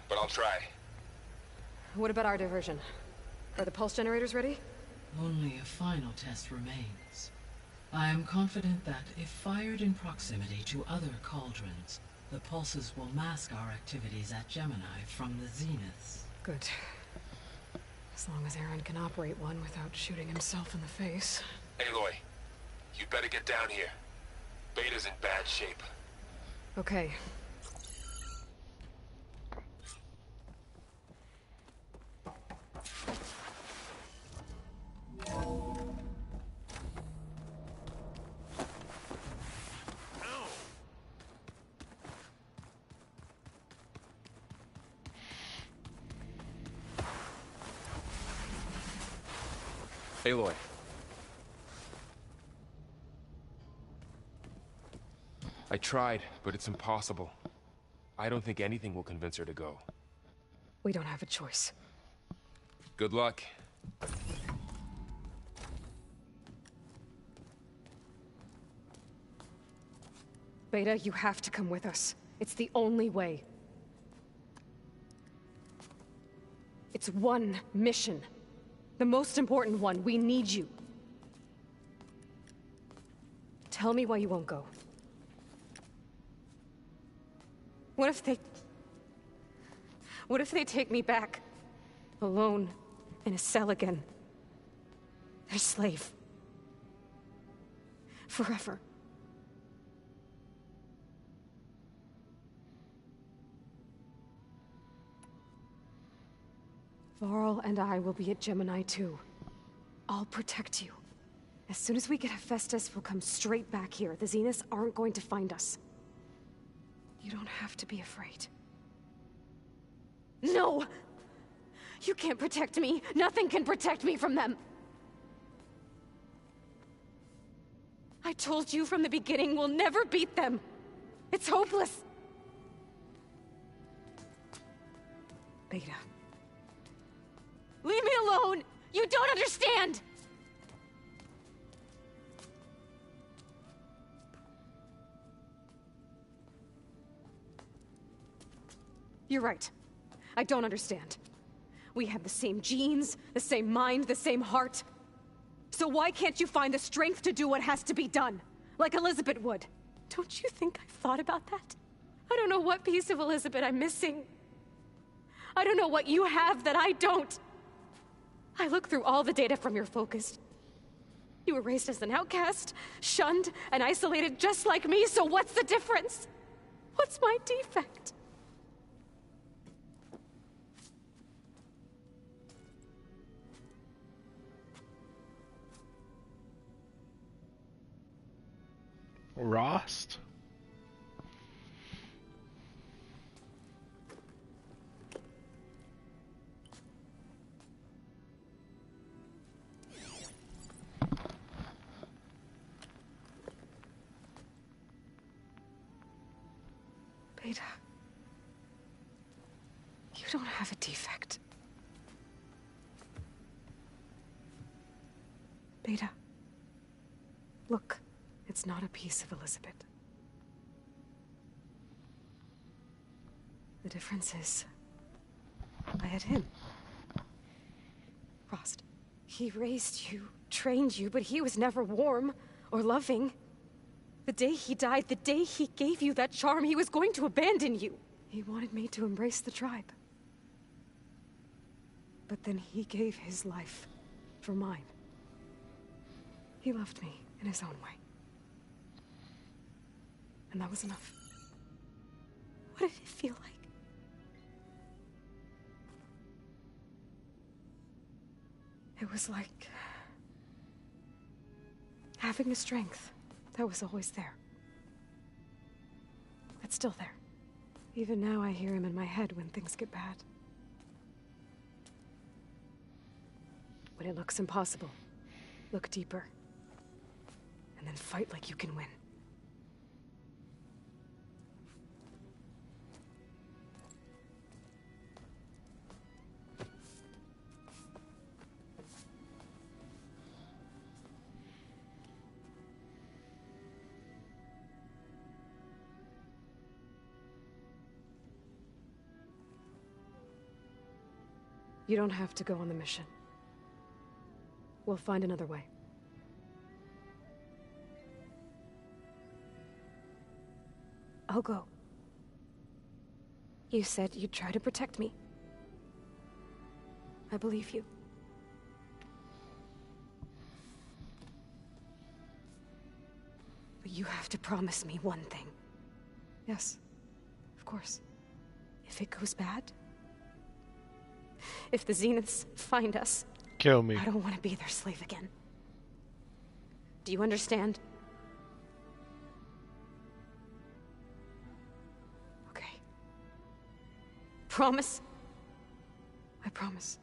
but I'll try. What about our diversion? Are the pulse generators ready? Only a final test remains. I am confident that if fired in proximity to other cauldrons, the pulses will mask our activities at Gemini from the Zeniths. Good. As long as Aaron can operate one without shooting himself in the face. Aloy, you better get down here. Beta's in bad shape. Okay. Aloy. I tried, but it's impossible. I don't think anything will convince her to go. We don't have a choice. Good luck. Beta, you have to come with us. It's the only way. It's one mission. The most important one. We need you. Tell me why you won't go. What if they take me back? Alone, in a cell again. Their slave. Forever. Varl and I will be at Gemini too. I'll protect you. As soon as we get Hephaestus, we'll come straight back here. The Zeniths aren't going to find us. You don't have to be afraid. No! You can't protect me. Nothing can protect me from them. I told you from the beginning, we'll never beat them. It's hopeless. Beta. Leave me alone! You don't understand! You're right. I don't understand. We have the same genes, the same mind, the same heart. So why can't you find the strength to do what has to be done? Like Elizabeth would? Don't you think I've thought about that? I don't know what piece of Elizabeth I'm missing. I don't know what you have that I don't. I look through all the data from your focus. You were raised as an outcast, shunned, and isolated just like me, so what's the difference? What's my defect? Rost? Beta, you don't have a defect. Beta, look, it's not a piece of Elizabeth. The difference is, I had him. Rost, he raised you, trained you, but he was never warm or loving. The day he died, the day he gave you that charm, he was going to abandon you. He wanted me to embrace the tribe. But then he gave his life for mine. He loved me in his own way. And that was enough. What did it feel like? It was like having the strength that was always there. It's still there. Even now I hear him in my head when things get bad. When it looks impossible, look deeper. And then fight like you can win. You don't have to go on the mission. We'll find another way. I'll go. You said you'd try to protect me. I believe you. But you have to promise me one thing. Yes, of course. If it goes bad, if the Zeniths find us, kill me. I don't want to be their slave again. Do you understand? Okay. Promise? I promise.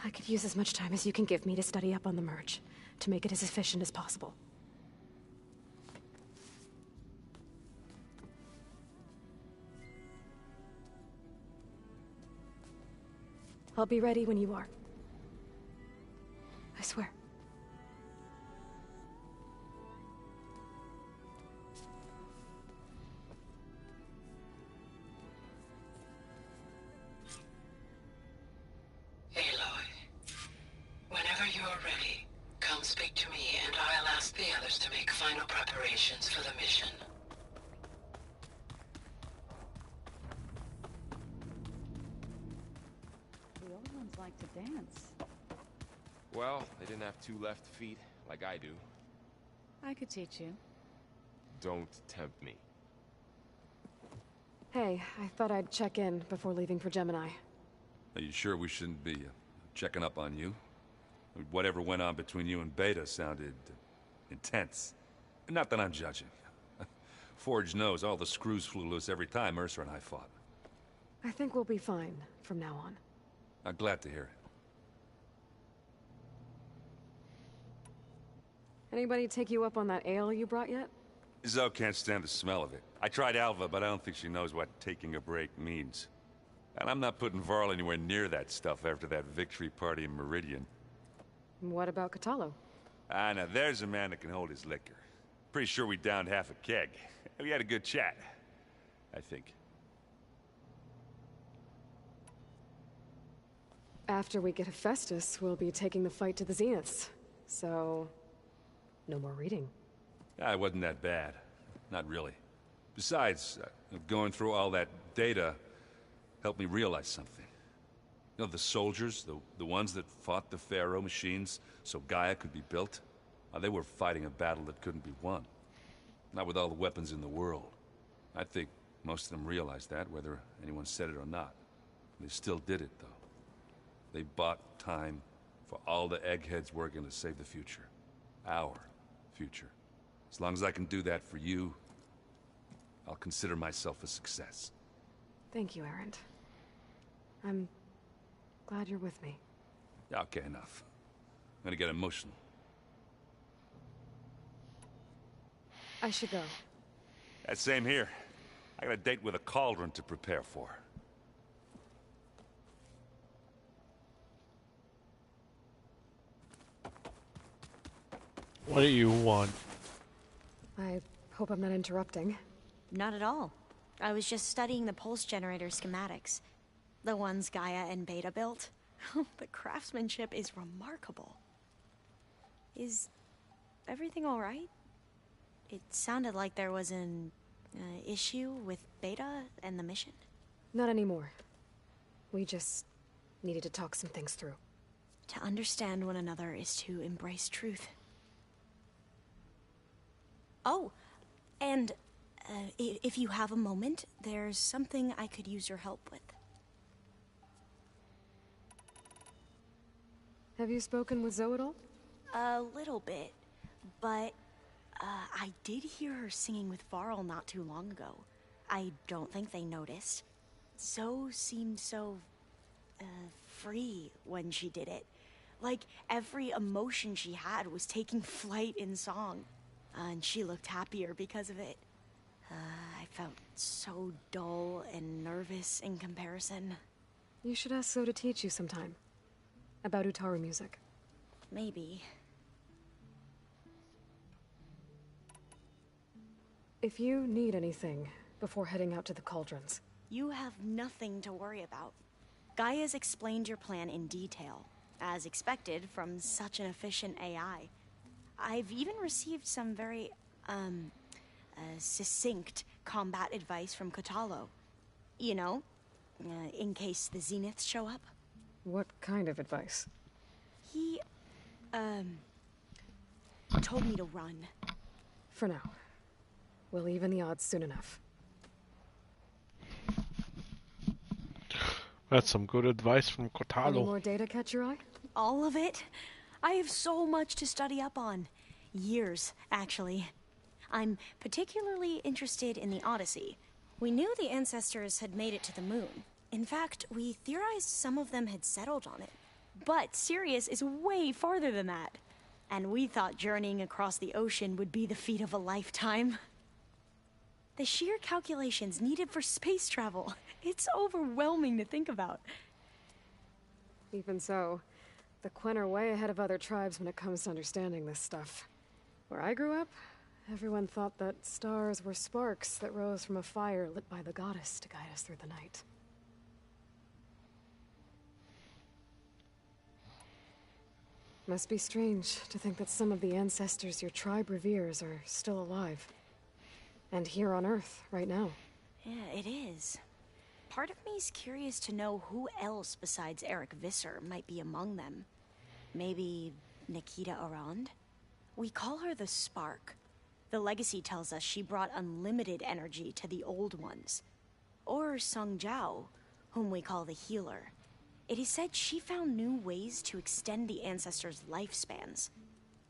I could use as much time as you can give me to study up on the merge, to make it as efficient as possible. I'll be ready when you are. I swear. Aloy, whenever you're ready, come speak to me and I'll ask the others to make final preparations for the mission. The old ones like to dance. Well, they didn't have two left feet like I do. I could teach you. Don't tempt me. Hey, I thought I'd check in before leaving for Gemini. Are you sure we shouldn't be checking up on you? Whatever went on between you and Beta sounded intense. Not that I'm judging. Forge knows all the screws flew loose every time Mercer and I fought. I think we'll be fine from now on. I'm glad to hear it. Anybody take you up on that ale you brought yet? Zoe can't stand the smell of it. I tried Alva, but I don't think she knows what taking a break means. And I'm not putting Varl anywhere near that stuff after that victory party in Meridian. What about Catallo? Ah, now there's a man that can hold his liquor. Pretty sure we downed half a keg. We had a good chat, I think. After we get Hephaestus, we'll be taking the fight to the Zeniths. So, no more reading. It wasn't that bad. Not really. Besides, going through all that data helped me realize something. You know, the soldiers, the ones that fought the Faro machines so Gaia could be built, they were fighting a battle that couldn't be won. Not with all the weapons in the world. I think most of them realized that, whether anyone said it or not. They still did it, though. They bought time for all the eggheads working to save the future. Our future. As long as I can do that for you, I'll consider myself a success. Thank you, Erend. I'm glad you're with me. Okay, enough. I'm gonna get emotional. I should go. That same here. I got a date with a cauldron to prepare for. What do you want? I hope I'm not interrupting. Not at all. I was just studying the pulse generator schematics. The ones Gaia and Beta built. The craftsmanship is remarkable. Is everything all right? It sounded like there was an issue with Beta and the mission. Not anymore. We just needed to talk some things through. To understand one another is to embrace truth. Oh, and if you have a moment, there's something I could use your help with. Have you spoken with Zoe at all? A little bit, but I did hear her singing with Faro not too long ago. I don't think they noticed. Zoe seemed so free when she did it. Like every emotion she had was taking flight in song. And she looked happier because of it. I felt so dull and nervous in comparison. You should ask Zoe to teach you sometime. About Utaru music. Maybe. If you need anything before heading out to the cauldrons. You have nothing to worry about. Gaia's explained your plan in detail, as expected from such an efficient AI. I've even received some very, succinct combat advice from Kotalo. You know, in case the Zeniths show up. What kind of advice? He, told me to run. For now. We'll even the odds soon enough. That's some good advice from Any Kotalo. more data catch your eye? All of it? I have so much to study up on. Years, actually. I'm particularly interested in the Odyssey. We knew the ancestors had made it to the moon. In fact, we theorized some of them had settled on it. But Sirius is way farther than that. And we thought journeying across the ocean would be the feat of a lifetime. The sheer calculations needed for space travel. It's overwhelming to think about. Even so, the Quen are way ahead of other tribes when it comes to understanding this stuff. Where I grew up, everyone thought that stars were sparks that rose from a fire lit by the goddess to guide us through the night. Must be strange to think that some of the ancestors your tribe reveres are still alive. And here on Earth, right now. Yeah, it is. Part of me's curious to know who else besides Eric Visser might be among them. Maybe Nikita Arand? We call her the Spark. The legacy tells us she brought unlimited energy to the old ones. Or Sung Jiao, whom we call the Healer. It is said she found new ways to extend the ancestors' lifespans.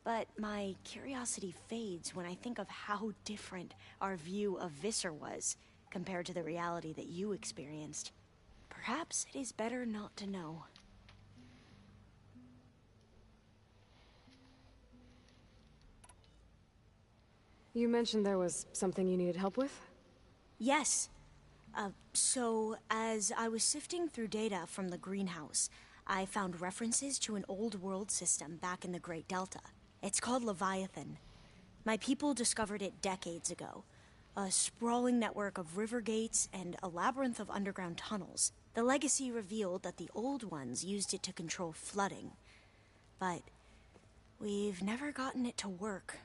But my curiosity fades when I think of how different our view of Visser was compared to the reality that you experienced. Perhaps it is better not to know. You mentioned there was something you needed help with? Yes. So, as I was sifting through data from the greenhouse, I found references to an old world system back in the Great Delta. It's called Leviathan. My people discovered it decades ago. A sprawling network of river gates and a labyrinth of underground tunnels. The legacy revealed that the old ones used it to control flooding. But We've never gotten it to work.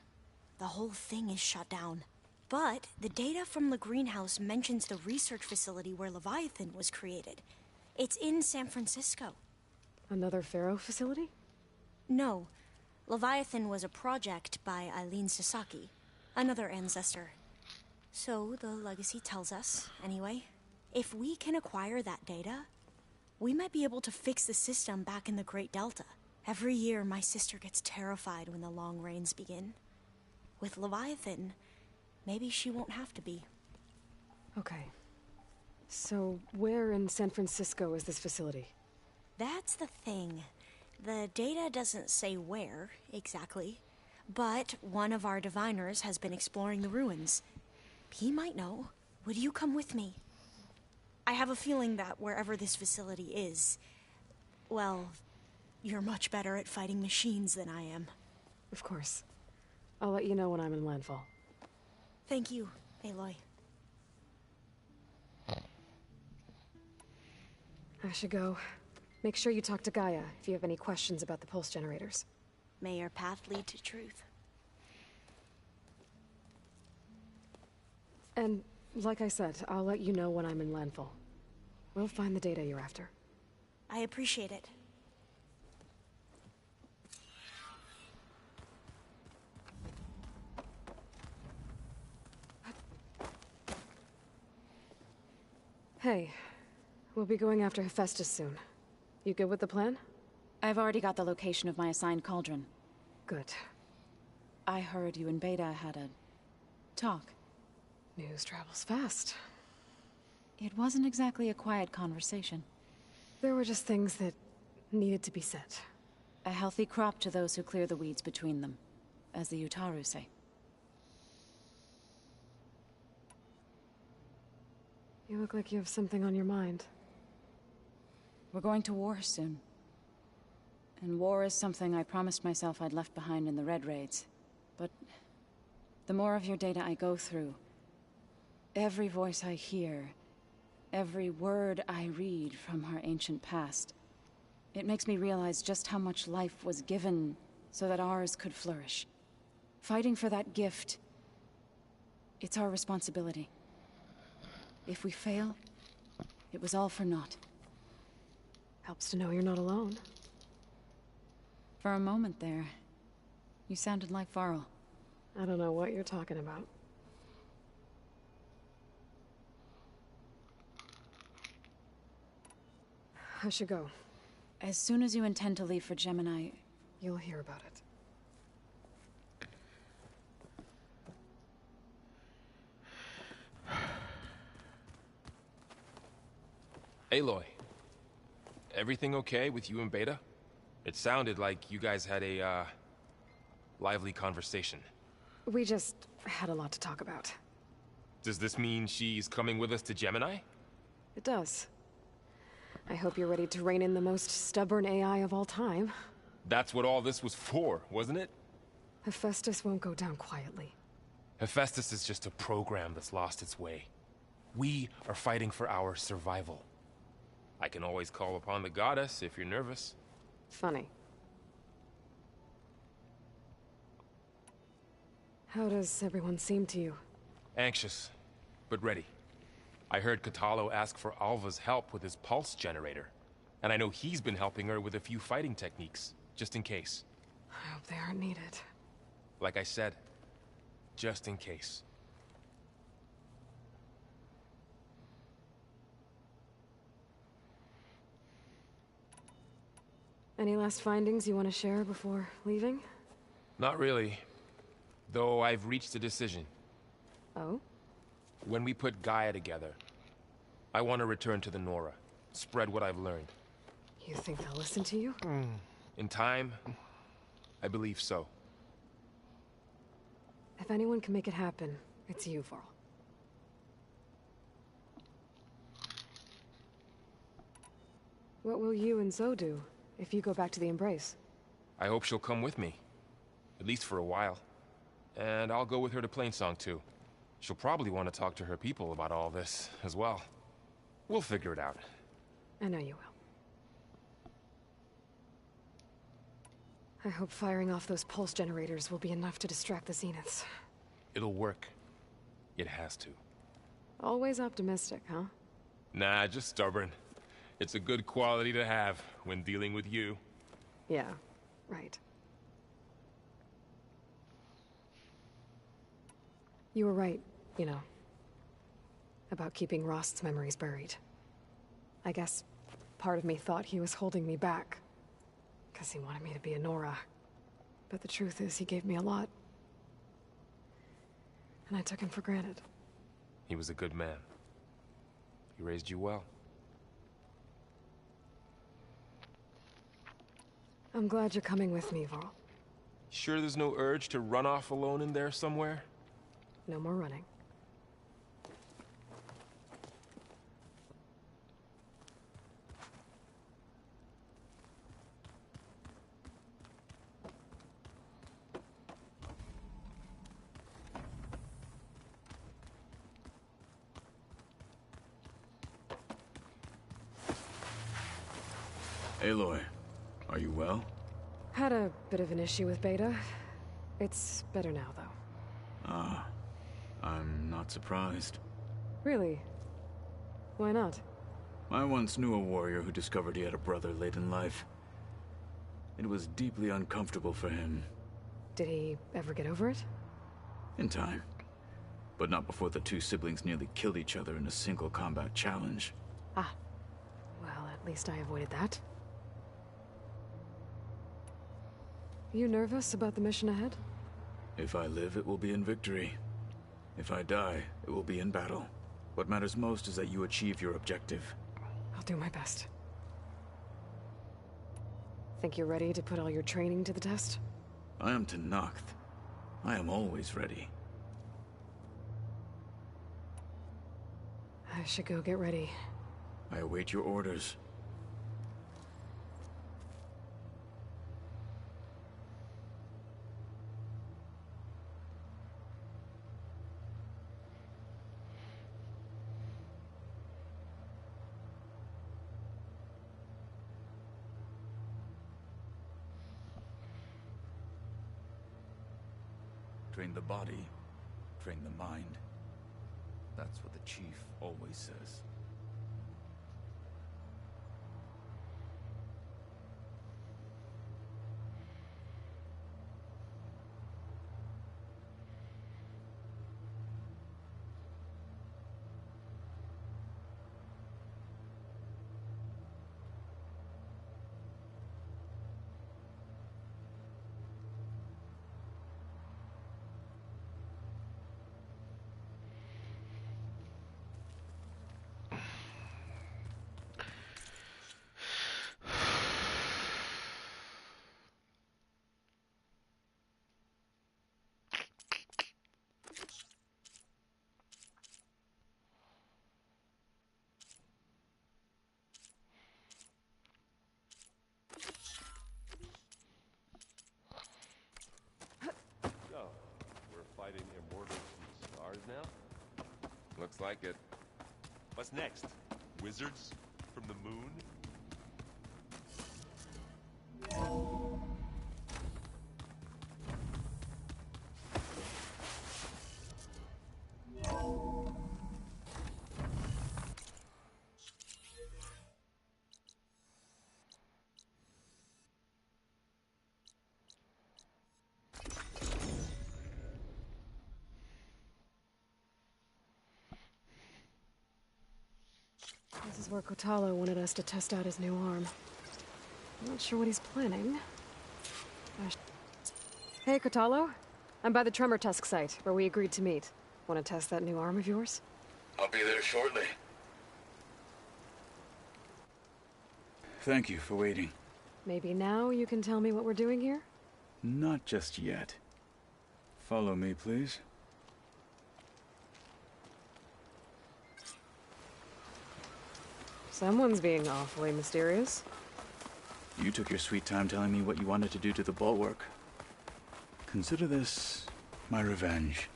The whole thing is shut down. But the data from the greenhouse mentions the research facility where Leviathan was created. It's in San Francisco. Another Faro facility? No. Leviathan was a project by Eileen Sasaki, another ancestor. So the legacy tells us, anyway, if we can acquire that data, we might be able to fix the system back in the Great Delta. Every year, my sister gets terrified when the long rains begin. With Leviathan, maybe she won't have to be. Okay. So, where in San Francisco is this facility? That's the thing. The data doesn't say where, exactly. But one of our diviners has been exploring the ruins. He might know. Would you come with me? I have a feeling that wherever this facility is, well, you're much better at fighting machines than I am. Of course. I'll let you know when I'm in landfall. Thank you, Aloy. I should go. Make sure you talk to Gaia if you have any questions about the pulse generators. May your path lead to truth. And, like I said, I'll let you know when I'm in landfall. We'll find the data you're after. I appreciate it. Hey, we'll be going after Hephaestus soon. You good with the plan? I've already got the location of my assigned cauldron. Good. I heard you and Beta had a talk. News travels fast. It wasn't exactly a quiet conversation. There were just things that needed to be said. A healthy crop to those who clear the weeds between them, as the Utaru say. You look like you have something on your mind. We're going to war soon. And war is something I promised myself I'd left behind in the Red Raids. But the more of your data I go through, every voice I hear, every word I read from our ancient past, it makes me realize just how much life was given so that ours could flourish. Fighting for that gift, it's our responsibility. If we fail, it was all for naught. Helps to know you're not alone. For a moment there, you sounded like Faro. I don't know what you're talking about. I should go. As soon as you intend to leave for Gemini, you'll hear about it. Aloy, everything okay with you and Beta? It sounded like you guys had a, lively conversation. We just had a lot to talk about. Does this mean she's coming with us to Gemini? It does. I hope you're ready to rein in the most stubborn AI of all time. That's what all this was for, wasn't it? Hephaestus won't go down quietly. Hephaestus is just a program that's lost its way. We are fighting for our survival. I can always call upon the goddess if you're nervous. Funny. How does everyone seem to you? Anxious, but ready. I heard Katalo ask for Alva's help with his pulse generator. And I know he's been helping her with a few fighting techniques, just in case. I hope they aren't needed. Like I said, just in case. Any last findings you want to share before leaving? Not really. Though I've reached a decision. Oh? When we put Gaia together, I want to return to the Nora. Spread what I've learned. You think they'll listen to you? In time, I believe so. If anyone can make it happen, it's you, Faro. What will you and Zoe do if you go back to the Embrace? I hope she'll come with me. At least for a while. And I'll go with her to Plainsong too. She'll probably want to talk to her people about all this as well. We'll figure it out. I know you will. I hope firing off those pulse generators will be enough to distract the Zeniths. It'll work. It has to. Always optimistic, huh? Nah, just stubborn. It's a good quality to have when dealing with you. Yeah, right. You were right, you know, about keeping Rost's memories buried. I guess part of me thought he was holding me back, because he wanted me to be a Nora. But the truth is, he gave me a lot. And I took him for granted. He was a good man. He raised you well. I'm glad you're coming with me, Varl. Sure there's no urge to run off alone in there somewhere? No more running. Aloy, are you well? Had a bit of an issue with Beta. It's better now, though. Ah, I'm not surprised. Really? Why not? I once knew a warrior who discovered he had a brother late in life. It was deeply uncomfortable for him. Did he ever get over it? In time. But not before the two siblings nearly killed each other in a single combat challenge. Ah. Well, at least I avoided that. You nervous about the mission ahead? If I live, it will be in victory. If I die, it will be in battle. What matters most is that you achieve your objective. I'll do my best. Think you're ready to put all your training to the test? I am Tenakth. I am always ready. I should go get ready. I await your orders. Train the body, train the mind. That's what the chief always says. Fighting immortals from stars now? Looks like it. What's next? Wizards from the moon? This is where Kotalo wanted us to test out his new arm. I'm not sure what he's planning. Hey, Kotalo. I'm by the Tremor Tusk site, where we agreed to meet. Want to test that new arm of yours? I'll be there shortly. Thank you for waiting. Maybe now you can tell me what we're doing here? Not just yet. Follow me, please. Someone's being awfully mysterious. You took your sweet time telling me what you wanted to do to the bulwark. Consider this my revenge.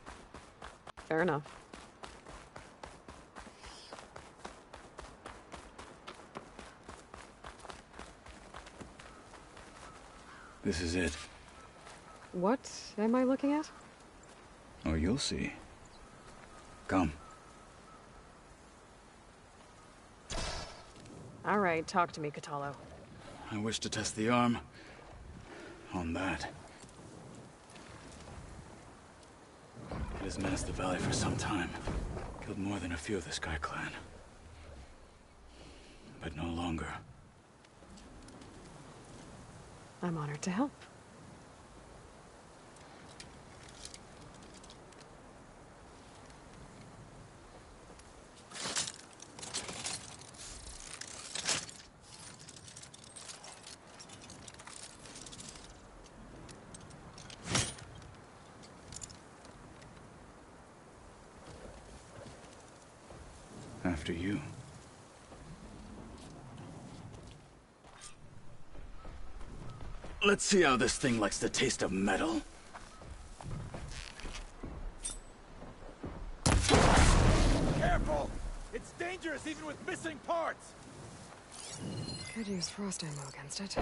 Fair enough. This is it. What am I looking at? Oh, you'll see. Come. All right, talk to me, Catalo. I wish to test the arm on that. It has menaced the valley for some time. Killed more than a few of the Sky Clan. But no longer. I'm honored to help. After you. Let's see how this thing likes the taste of metal. Careful! It's dangerous even with missing parts! Could use frost ammo against it.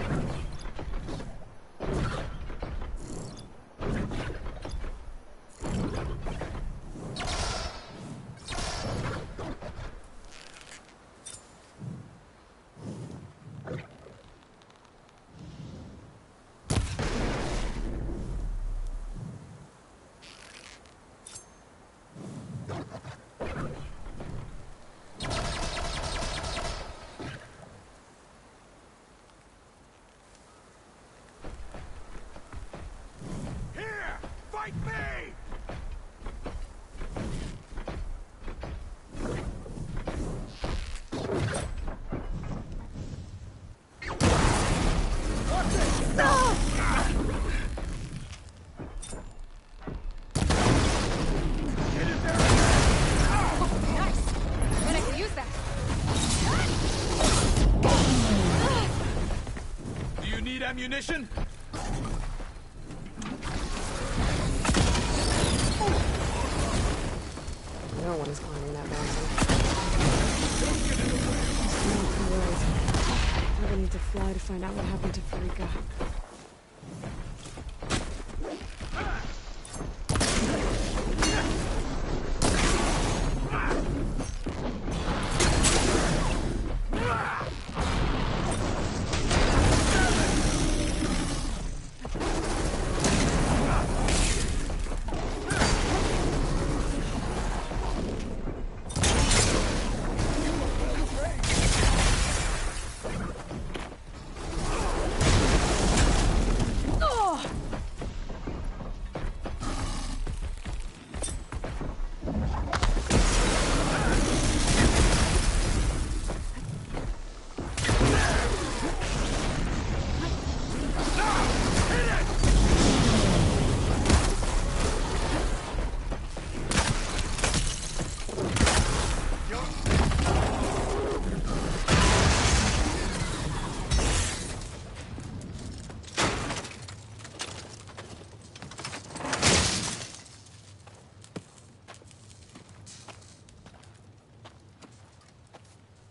Ammunition? No one is climbing that mountain. I will need to fly to find out what happened to Farika.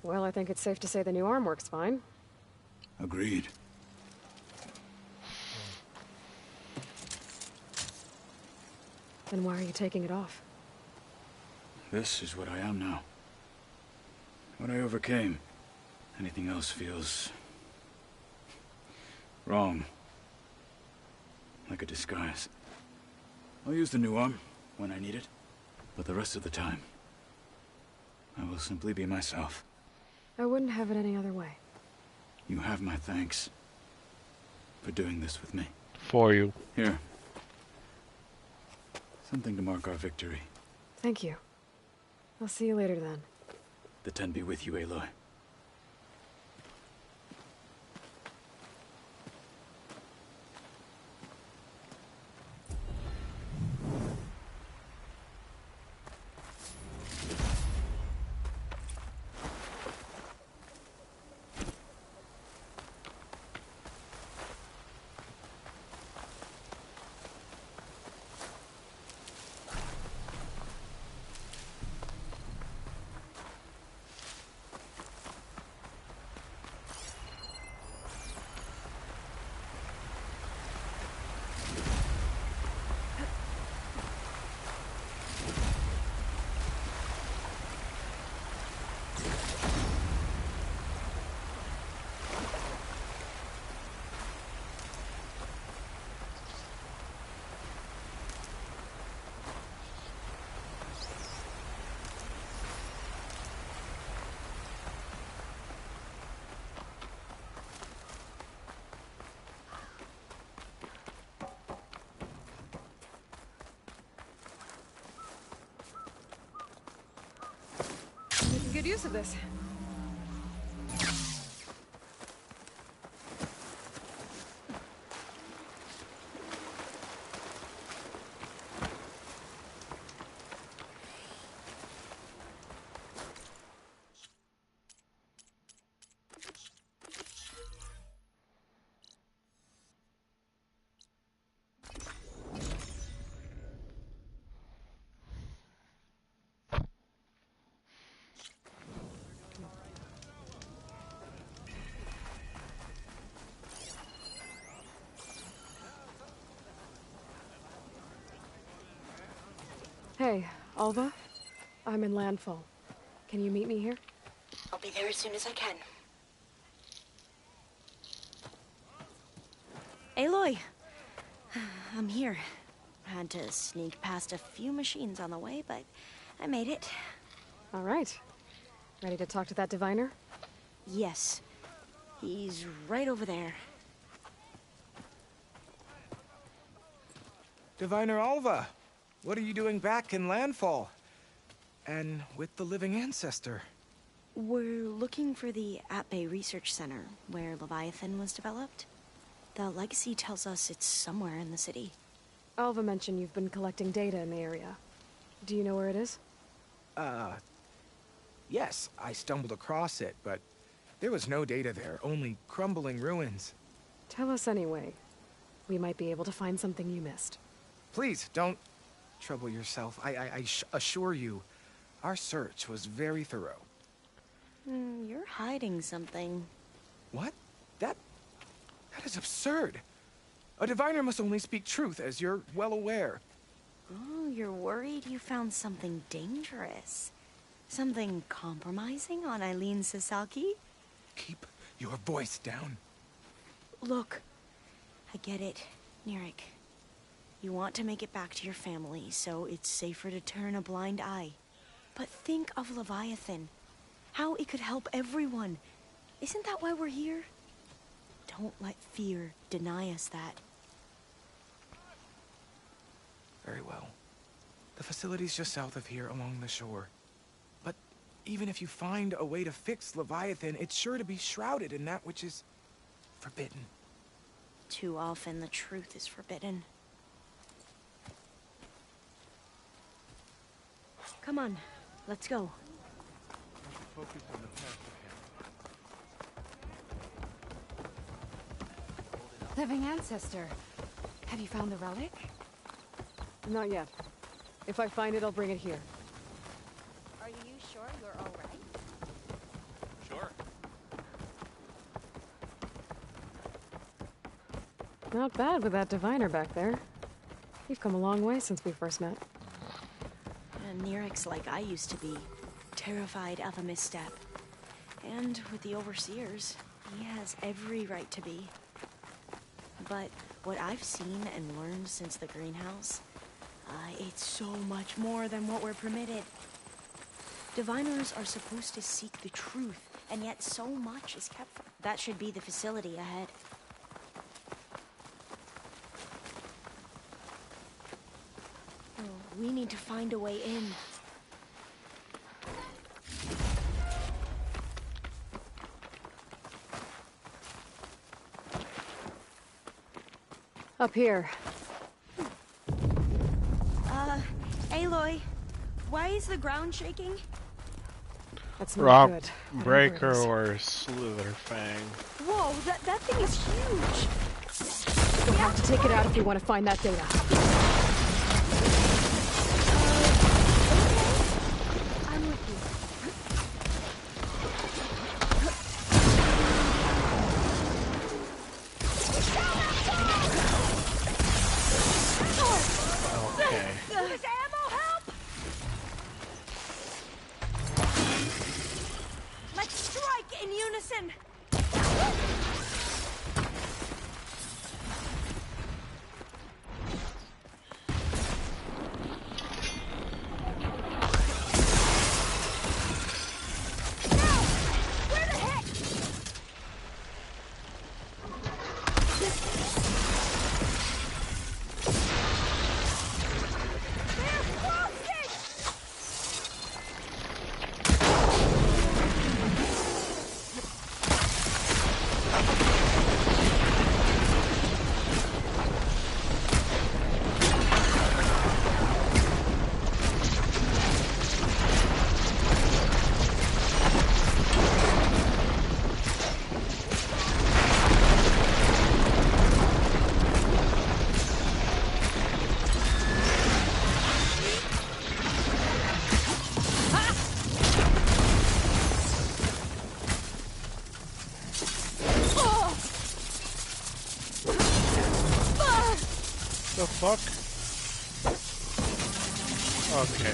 Well, I think it's safe to say the new arm works fine. Agreed. Then why are you taking it off? This is what I am now. What I overcame. Anything else feels... wrong. Like a disguise. I'll use the new arm when I need it. But the rest of the time, I will simply be myself. I wouldn't have it any other way. You have my thanks for doing this with me. For you. Here. Something to mark our victory. Thank you. I'll see you later then. The Ten be with you, Aloy. good use of this. Hey, Alva. I'm in landfall. Can you meet me here? I'll be there as soon as I can. Aloy! I'm here. Had to sneak past a few machines on the way, but I made it. All right. Ready to talk to that diviner? Yes. He's right over there. Diviner Alva, what are you doing back in Landfall? And with the living ancestor? We're looking for the At-Bay Research Center, where Leviathan was developed. The legacy tells us it's somewhere in the city. Alva mentioned you've been collecting data in the area. Do you know where it is? Yes, I stumbled across it, but there was no data there, only crumbling ruins. Tell us anyway. We might be able to find something you missed. Please, don't trouble yourself. I assure you, our search was very thorough. You're hiding something. What? That is absurd. A diviner must only speak truth, as you're well aware. Oh, you're worried you found something dangerous. Something compromising on Eileen Sasaki? Keep your voice down. Look, I get it, Nirek. You want to make it back to your family, so it's safer to turn a blind eye. But think of Leviathan. How it could help everyone. Isn't that why we're here? Don't let fear deny us that. Very well. The facility's just south of here, along the shore. But even if you find a way to fix Leviathan, it's sure to be shrouded in that which is forbidden. Too often the truth is forbidden. Come on, let's go. Focus on the path ahead. Living ancestor. Have you found the relic? Not yet. If I find it, I'll bring it here. Are you sure you're all right? Sure. Not bad with that diviner back there. You've come a long way since we first met. And Nirek's like I used to be. Terrified of a misstep. And with the Overseers, he has every right to be. But what I've seen and learned since the greenhouse, it's so much more than what we're permitted. Diviners are supposed to seek the truth, and yet so much is kept from. That should be the facility ahead. Oh, we need to find a way in. Up here. Aloy, why is the ground shaking? That's not Rock good. Breaker or Slither Fang. Whoa, that thing is huge! We'll have to take it out if we want to find that data. I'm with you. Okay. Does ammo help? Let's strike in unison. There! The fuck? Okay.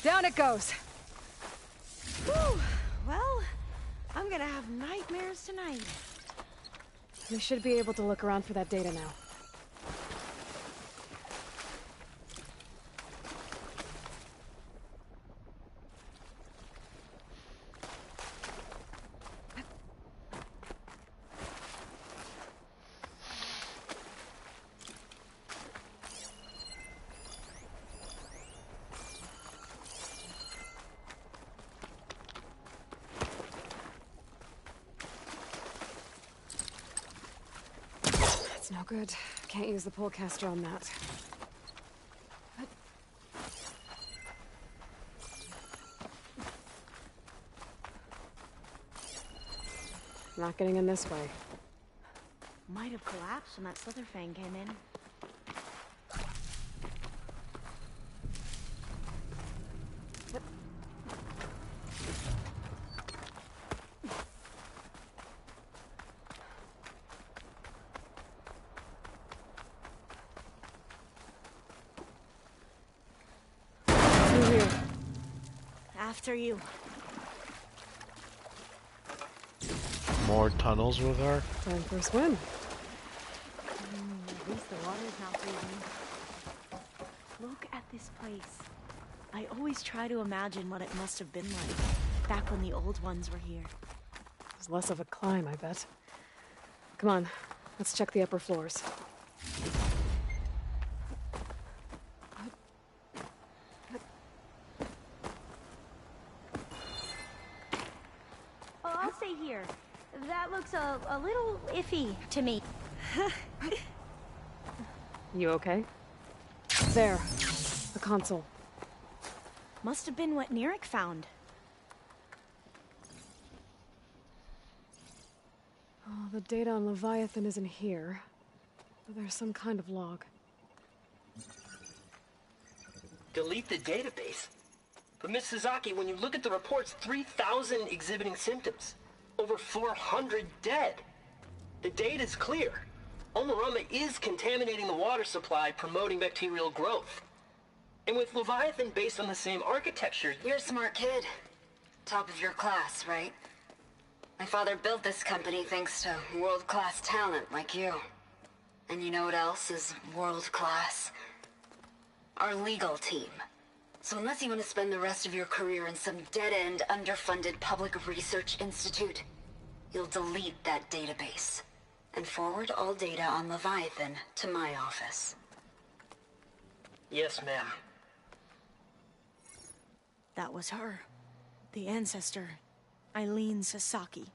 Down it goes. Whew. Well, I'm gonna have nightmares tonight. We should be able to look around for that data now. That's no good. Can't use the polecaster on that. Not getting in this way. Might have collapsed when that Slitherfang came in. Through here. After you. More tunnels with her? Time for a swim. At least the water's not freezing. Look at this place. I always try to imagine what it must have been like back when the old ones were here. It was less of a climb, I bet. Come on, let's check the upper floors. Oh, I'll stay here. That looks a little iffy to me. You okay? There. The console. Must have been what Neric found. Oh, the data on Leviathan isn't here. But there's some kind of log. Delete the database? But Miss Sasaki, when you look at the reports, 3,000 exhibiting symptoms. Over 400 dead. The data's clear. Omarama is contaminating the water supply, promoting bacterial growth. And with Leviathan based on the same architecture... You're a smart kid. Top of your class, right? My father built this company thanks to world-class talent like you. And you know what else is world-class? Our legal team. So unless you want to spend the rest of your career in some dead-end, underfunded public research institute, you'll delete that database and forward all data on Leviathan to my office. Yes, ma'am. That was her. The ancestor, Eileen Sasaki.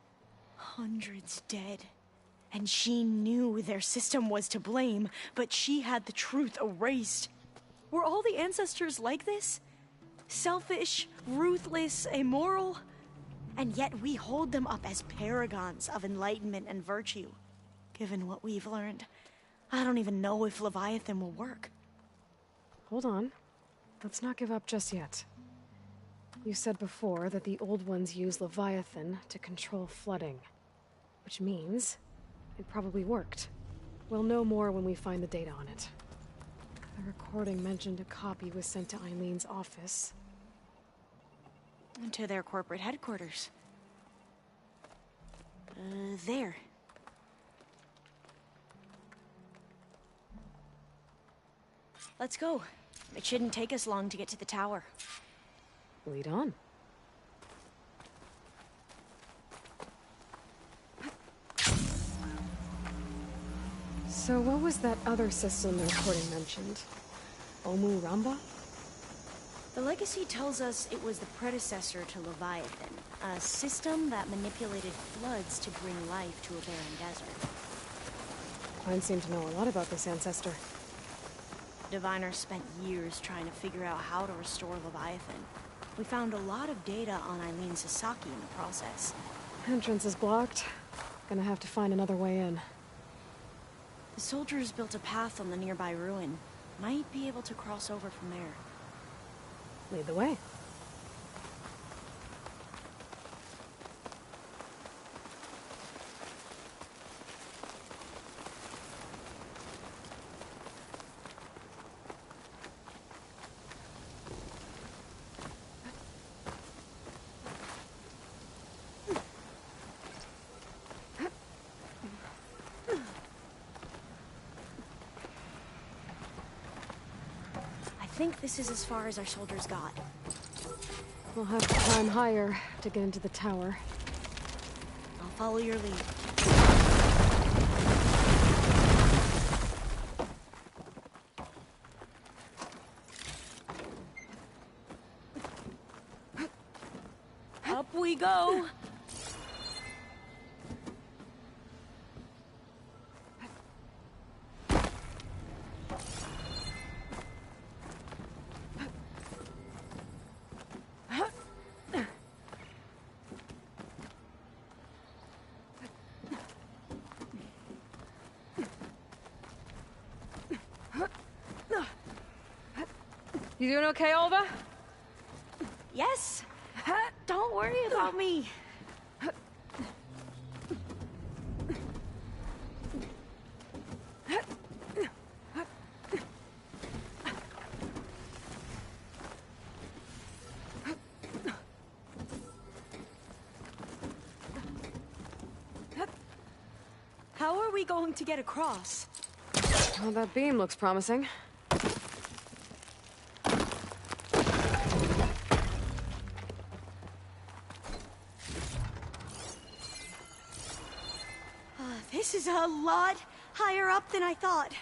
Hundreds dead. And she knew their system was to blame, but she had the truth erased. Were all the ancestors like this? Selfish, ruthless, immoral? And yet we hold them up as paragons of enlightenment and virtue. Given what we've learned, I don't even know if Leviathan will work. Hold on. Let's not give up just yet. You said before that the old ones use Leviathan to control flooding. Which means it probably worked. We'll know more when we find the data on it. The recording mentioned a copy was sent to Eileen's office. To their corporate headquarters. There. Let's go. It shouldn't take us long to get to the tower. Lead on. So what was that other system the recording mentioned? Omu Ramba? The legacy tells us it was the predecessor to Leviathan, a system that manipulated floods to bring life to a barren desert. Klein seemed to know a lot about this ancestor. Diviners spent years trying to figure out how to restore Leviathan. We found a lot of data on Eileen Sasaki in the process. Entrance is blocked. Gonna have to find another way in. The soldiers built a path on the nearby ruin. Might be able to cross over from there. Lead the way. I think this is as far as our soldiers got. We'll have to climb higher to get into the tower. I'll follow your lead. Up we go! You doing okay, Olva? Yes! Don't worry about me. How are we going to get across? Well, that beam looks promising. This is a lot higher up than I thought.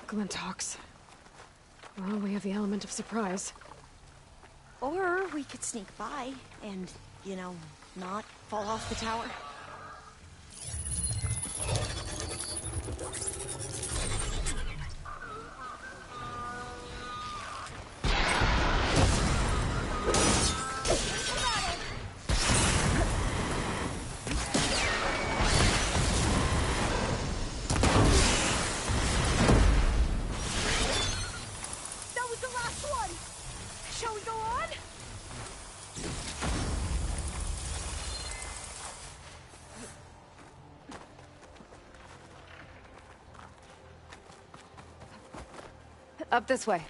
Glintox. Well, we have the element of surprise. Or we could sneak by and, you know, not fall off the tower. Up this way.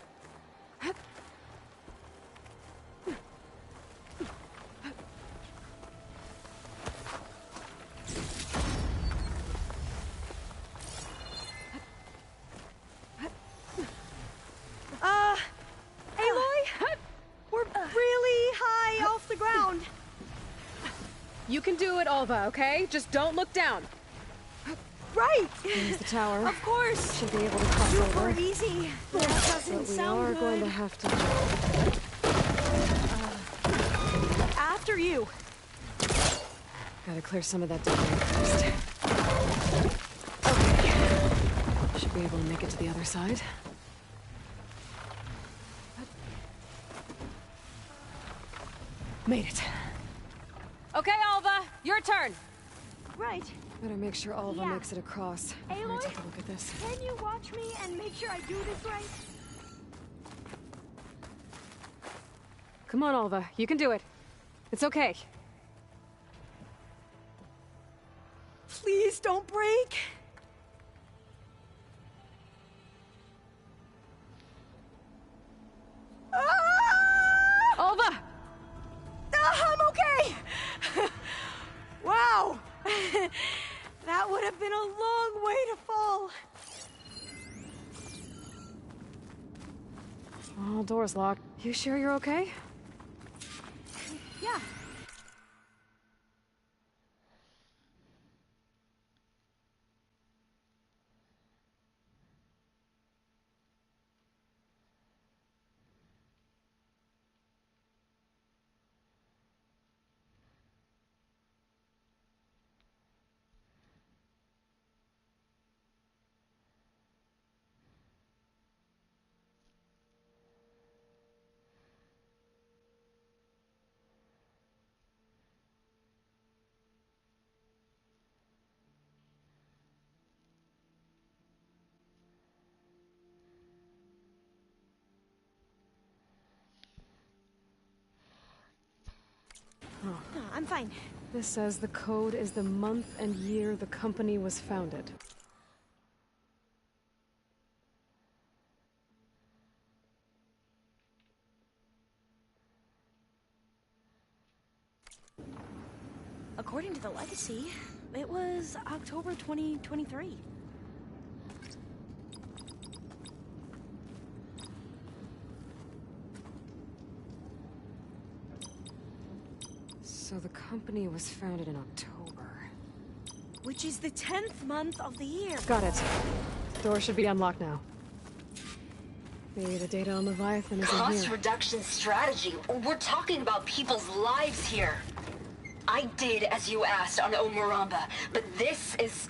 Aloy? We're really high off the ground. You can do it, Olva, okay? Just don't look down. Right! There's the tower. Of course! Should be able to cross Super over. easy. That doesn't But we sound are good. going to have to... After you. Gotta clear some of that debris first. Okay. Should be able to make it to the other side. Made it. Okay, Alva, your turn. Right. Better make sure Alva Yeah. makes it across before I Aloy? take a look at this. Can you watch me and make sure I do this right? Come on, Alva. You can do it. It's okay. Please don't break. Alva! I'm okay! Wow! That would have been a long way to fall. All doors locked. You sure you're okay? Yeah. Oh. I'm fine. This says the code is the month and year the company was founded. According to the legacy, it was October 2023. So the company was founded in October. Which is the 10th month of the year. Got it. Door should be unlocked now. Maybe the data on Leviathan is in here. Cost reduction strategy. We're talking about people's lives here. I did as you asked on Omuramba, but this is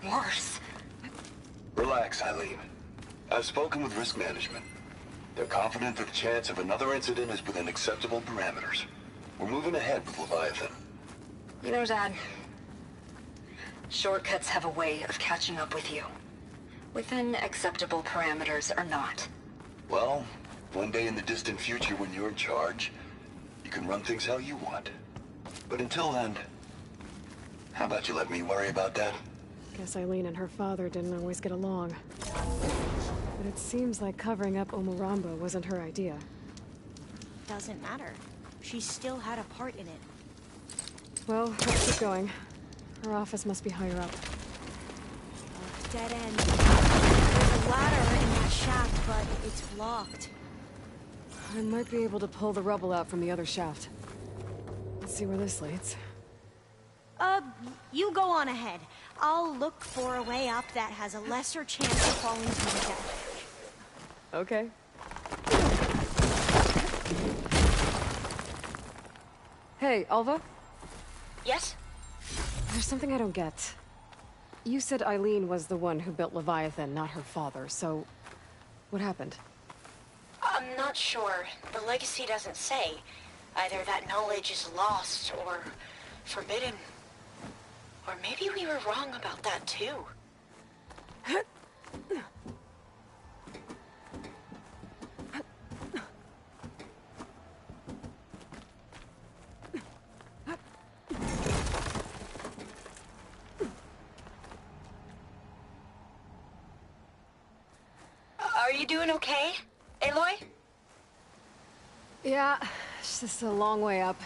worse. Relax, Eileen. I've spoken with risk management. They're confident that the chance of another incident is within acceptable parameters. We're moving ahead with Leviathan. You know, Dad, shortcuts have a way of catching up with you. Within acceptable parameters or not. Well, one day in the distant future when you're in charge, you can run things how you want. But until then, how about you let me worry about that? Guess Eileen and her father didn't always get along. But it seems like covering up Omuramba wasn't her idea. Doesn't matter. She still had a part in it. Well, let's keep going. Her office must be higher up. Dead end. There's a ladder in that shaft, but it's blocked. I might be able to pull the rubble out from the other shaft. Let's see where this leads. You go on ahead. I'll look for a way up that has a lesser chance of falling to my death. Okay. Hey, Alva? Yes? There's something I don't get. You said Eileen was the one who built Leviathan, not her father, so... what happened? I'm not sure. The legacy doesn't say. Either that knowledge is lost or forbidden. Or maybe we were wrong about that too. Are you doing okay, Aloy? Yeah, it's just a long way up.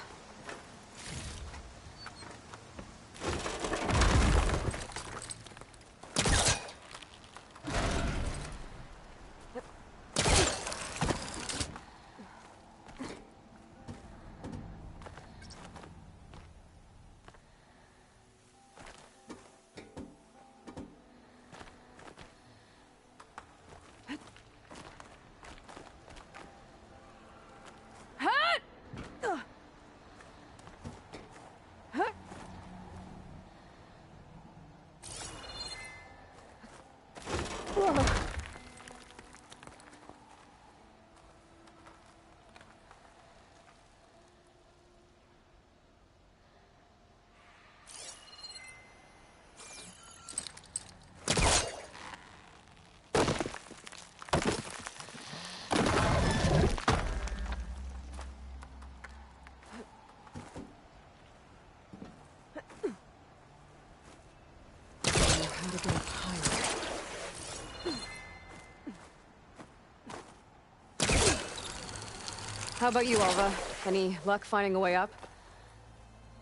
How about you, Alva? Any luck finding a way up?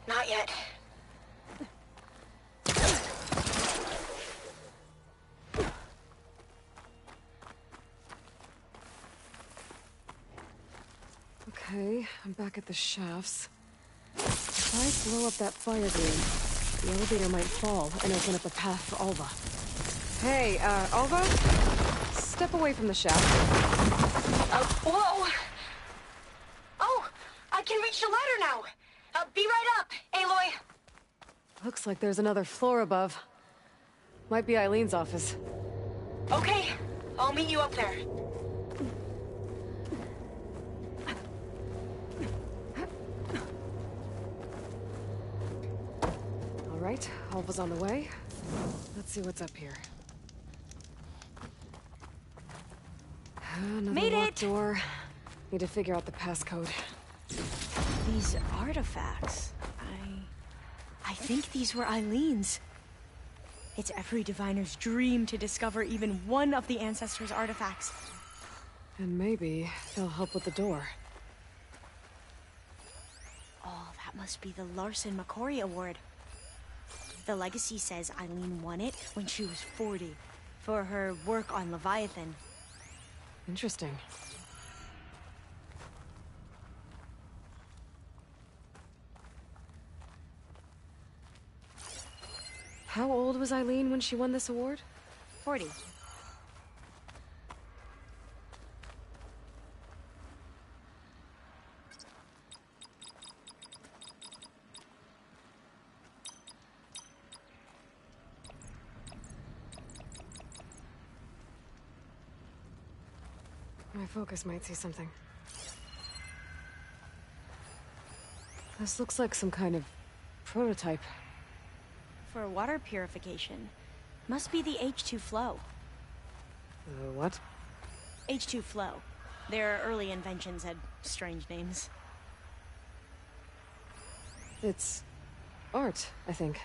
Not yet. Okay, I'm back at the shafts. If I blow up that fire gate, the elevator might fall and open up a path for Alva. Hey, Alva? Step away from the shaft. Whoa! Oh, I can reach the ladder now. Be right up, Aloy. Looks like there's another floor above. Might be Eileen's office. Okay, I'll meet you up there. All right, Alva's on the way. Let's see what's up here. Another Made locked it! door. Need to figure out the passcode. These artifacts, I think these were Eileen's. It's every diviner's dream to discover even one of the Ancestors' artifacts. And maybe they'll help with the door. Oh, that must be the Larson McCory Award. The legacy says Eileen won it when she was 40 for her work on Leviathan. Interesting. How old was Eileen when she won this award? 40. My focus might see something. This looks like some kind of prototype. For water purification. Must be the H2 flow. What? H2 flow. Their early inventions had strange names. It's art, I think.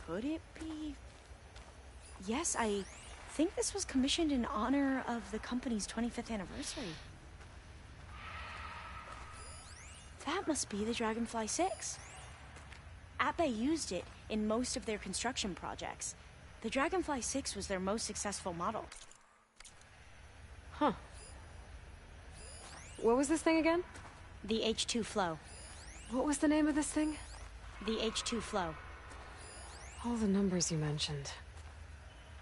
Could it be? Yes, I think this was commissioned in honor of the company's 25th anniversary. That must be the Dragonfly 6. Ape used it in most of their construction projects. The Dragonfly 6 was their most successful model. Huh. What was this thing again? The H2 flow. What was the name of this thing? The H2 flow. All the numbers you mentioned.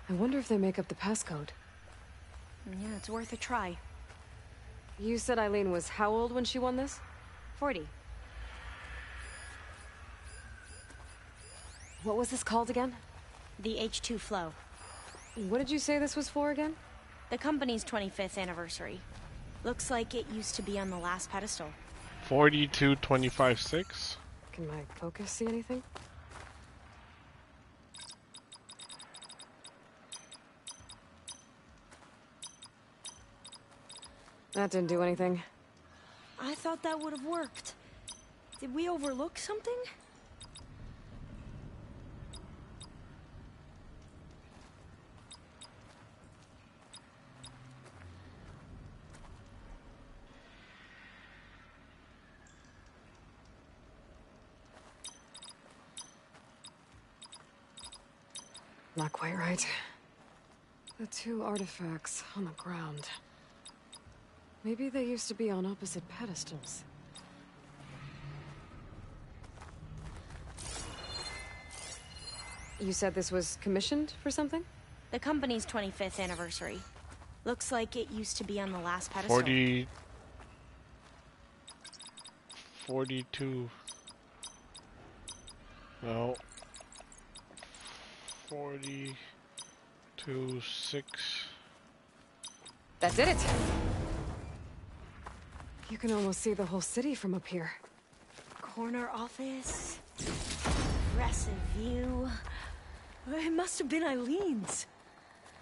I wonder if they make up the passcode. Yeah, it's worth a try. You said Eileen was how old when she won this? 40. What was this called again? The H2 flow. What did you say this was for again? The company's 25th anniversary. Looks like it used to be on the last pedestal. 4225-6. Can my focus see anything? That didn't do anything. I thought that would have worked. Did we overlook something? Not quite right. The two artifacts on the ground. Maybe they used to be on opposite pedestals. You said this was commissioned for something? The company's 25th anniversary. Looks like it used to be on the last pedestal. 42. No. 42-6. That did it! You can almost see the whole city from up here. Corner office. Impressive view. It must have been Eileen's.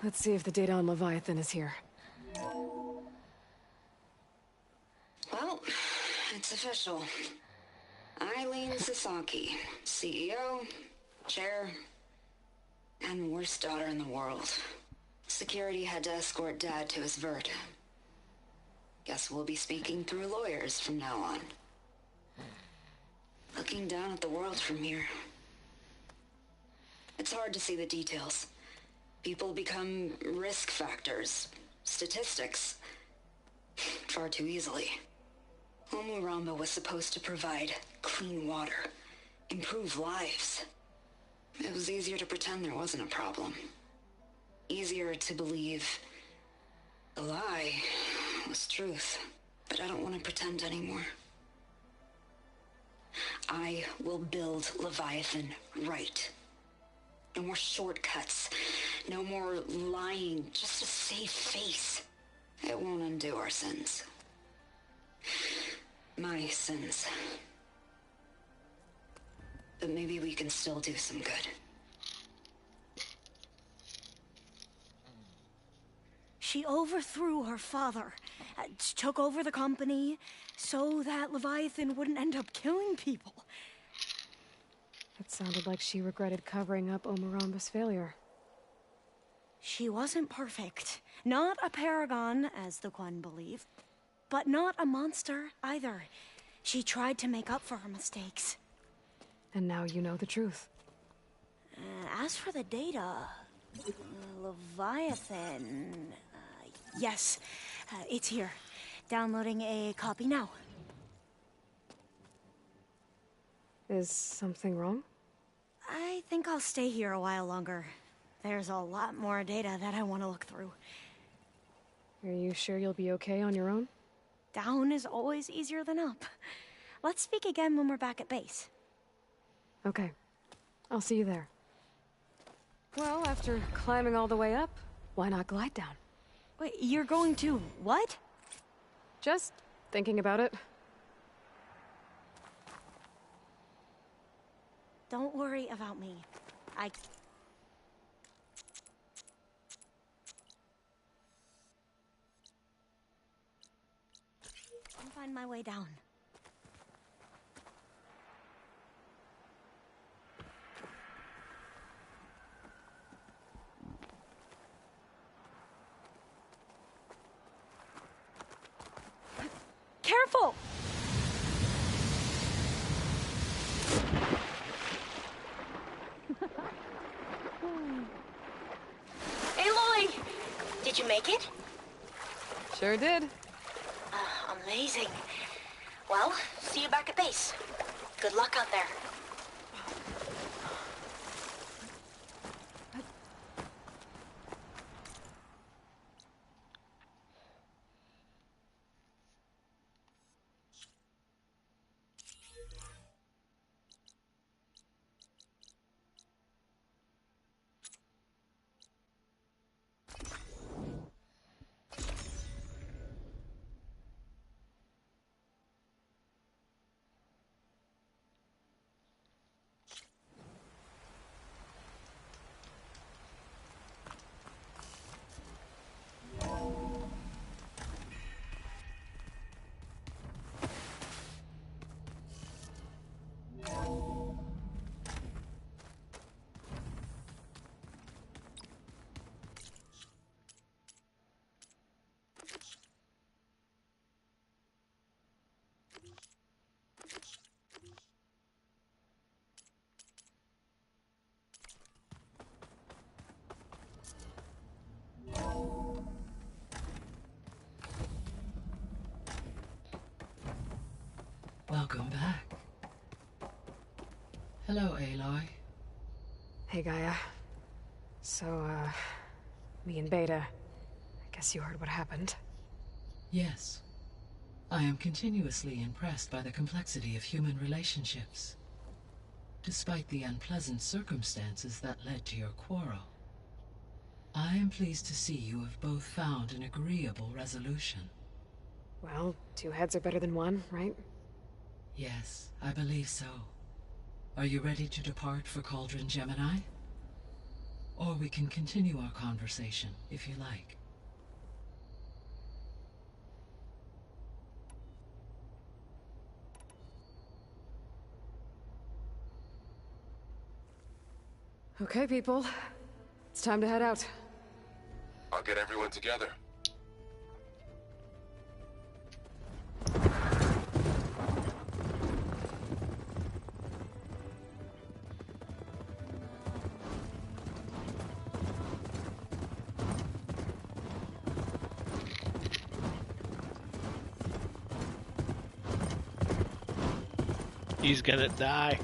Let's see if the data on Leviathan is here. Well, it's official. Eileen Sasaki, CEO, chair, and worst daughter in the world. Security had to escort Dad to his vert. Guess we'll be speaking through lawyers from now on. Looking down at the world from here. It's hard to see the details. People become risk factors, statistics, far too easily. Omuramba was supposed to provide clean water, improve lives. It was easier to pretend there wasn't a problem. Easier to believe the lie was truth. But I don't want to pretend anymore. I will build Leviathan right. No more shortcuts. No more lying just to save face. It won't undo our sins. My sins. But maybe we can still do some good. She overthrew her father, took over the company, so that Leviathan wouldn't end up killing people. It sounded like she regretted covering up Omuramba's failure. She wasn't perfect. Not a paragon, as the Quan believe, but not a monster either. She tried to make up for her mistakes. And now you know the truth. As for the data, Leviathan... yes, it's here. Downloading a copy now. Is something wrong? I think I'll stay here a while longer. There's a lot more data that I want to look through. Are you sure you'll be okay on your own? Down is always easier than up. Let's speak again when we're back at base. Okay. I'll see you there. Well, after climbing all the way up, why not glide down? Wait, you're going to what? Just thinking about it. Don't worry about me. I'll find my way down. Careful! Aloy! Did you make it? Sure did. Amazing. Well, see you back at base. Good luck out there. Welcome back. Hello, Aloy. Hey, Gaia. So, me and Beta, I guess you heard what happened. Yes. I am continuously impressed by the complexity of human relationships. Despite the unpleasant circumstances that led to your quarrel, I am pleased to see you have both found an agreeable resolution. Well, two heads are better than one, right? Yes, I believe so. Are you ready to depart for Cauldron Gemini? Or we can continue our conversation, if you like. Okay, people. It's time to head out. I'll get everyone together. He's gonna die.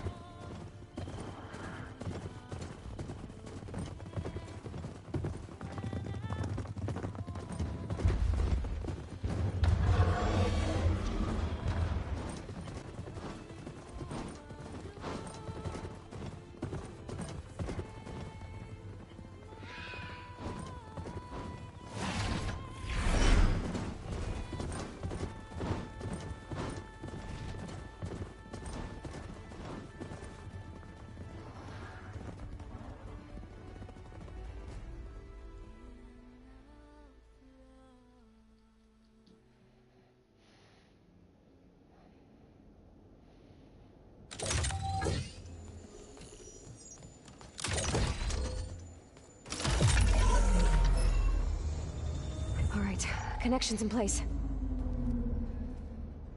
Connections in place.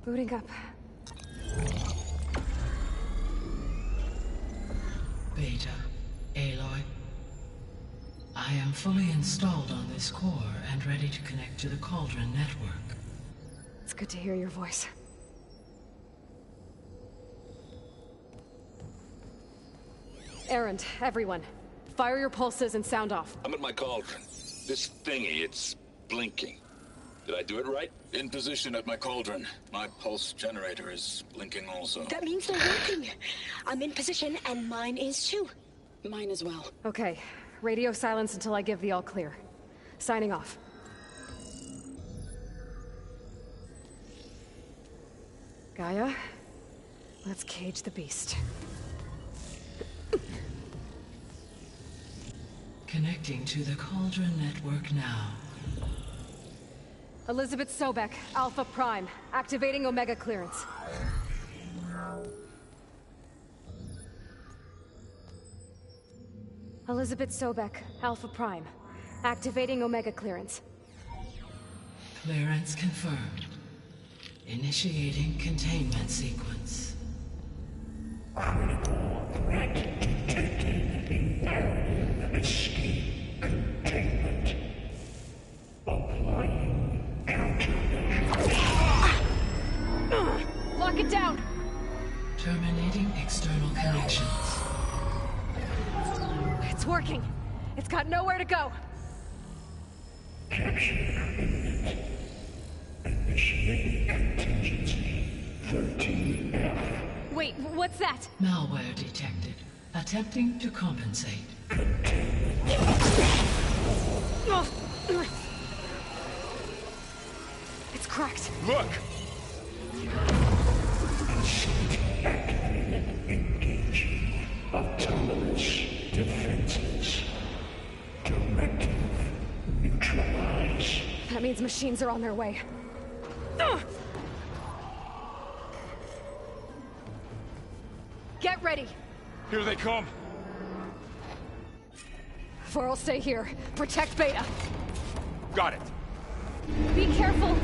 Booting up. Beta, Aloy. I am fully installed on this core and ready to connect to the Cauldron network. It's good to hear your voice. Errand, everyone. Fire your pulses and sound off. I'm at my cauldron. This thingy, it's blinking. Did I do it right? In position at my cauldron. My pulse generator is blinking also. That means they're working. I'm in position, and mine is too. Mine as well. Okay. Radio silence until I give the all clear. Signing off. Gaia, let's cage the beast. Connecting to the Cauldron network now. Elizabeth Sobek, Alpha Prime, activating Omega clearance. Elizabeth Sobek, Alpha Prime, activating Omega clearance. Clearance confirmed. Initiating containment sequence. Critical threat detected. Imperative escape containment. Applying countermeasures. Lock it down! Terminating external connections. It's working. It's got nowhere to go. Capture imminent. Initiating contingency 13F. Wait, what's that? Malware detected. Attempting to compensate. It's cracked. Look! Engaging autonomous defenses. Directive neutralize. That means machines are on their way. Get ready! Here they come! Faro, stay here. Protect Beta. Got it. Be careful!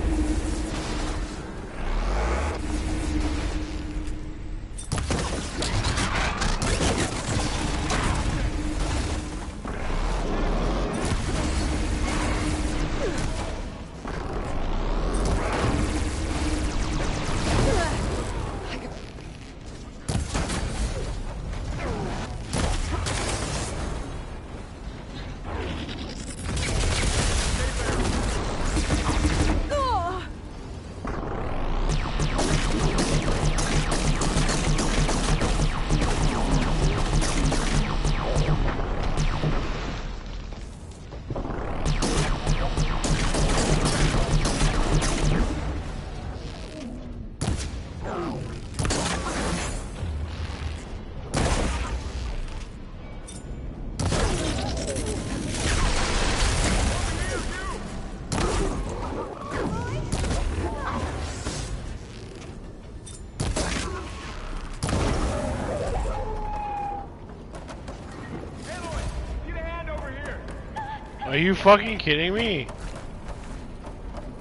Are you fucking kidding me?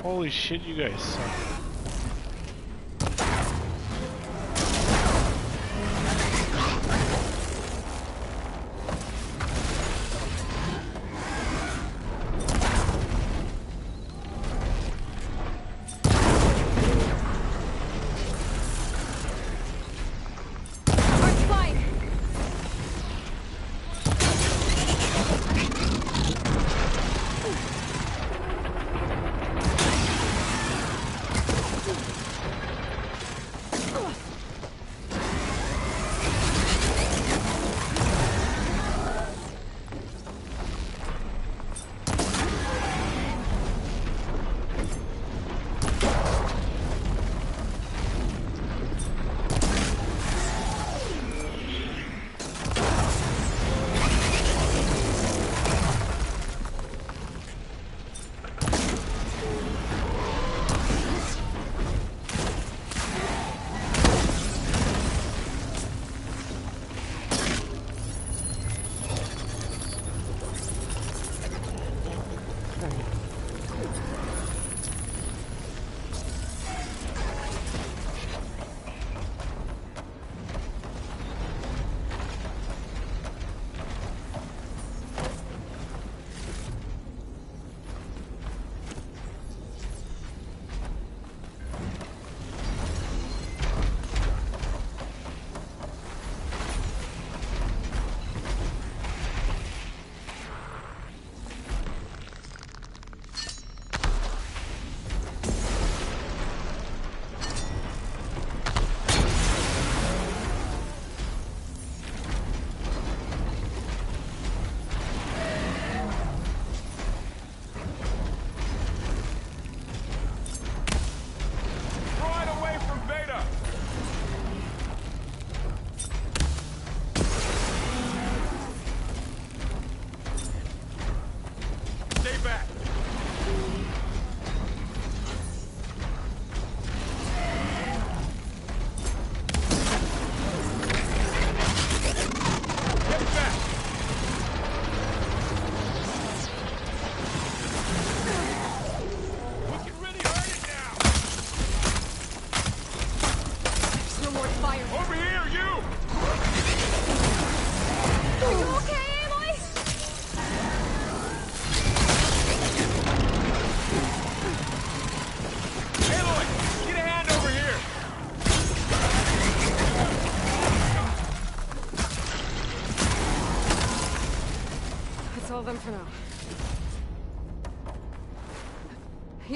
Holy shit, you guys suck.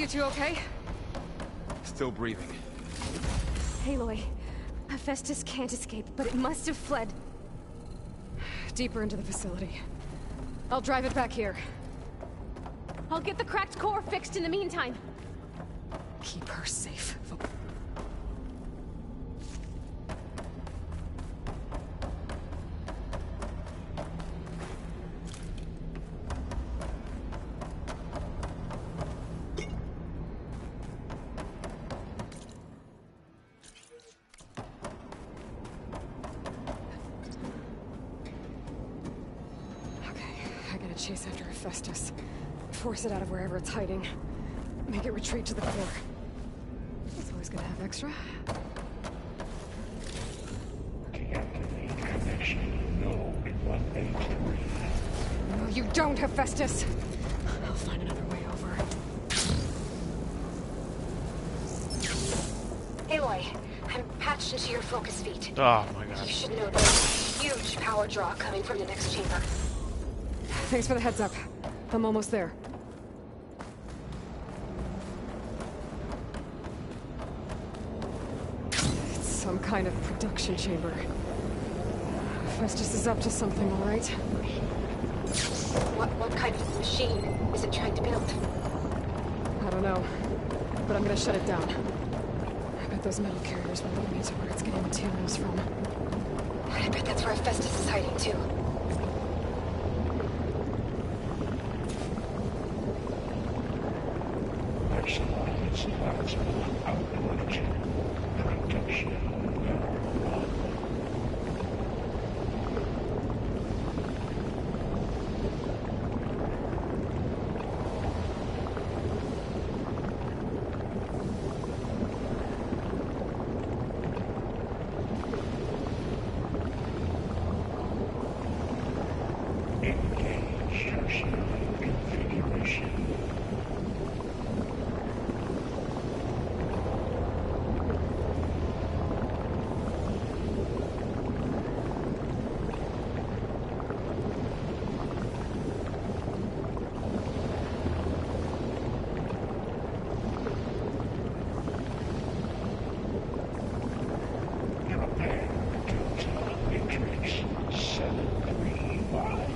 You two okay? Still breathing. Aloy, Hephaestus can't escape, but it must have fled deeper into the facility. I'll drive it back here. I'll get the cracked core fixed in the meantime. Keep her safe. Chase after Hephaestus. Force it out of wherever it's hiding. Make it retreat to the core. It's always gonna have extra. Deactivate connection node 183. No, you don't, Hephaestus! I'll find another way over. Aloy, I'm patched into your focus feed. Oh my god. You should know there's a huge power draw coming from the next chamber. Thanks for the heads up. I'm almost there. It's some kind of production chamber. Festus is up to something, all right? What kind of machine is it trying to build? I don't know, but I'm gonna shut it down. I bet those metal carriers will lead me to where it's getting materials from. I bet that's where Festus is hiding too. Maximize maximum output. Production level 1. Engage tertiary configuration. Prepare Delta Matrix 735.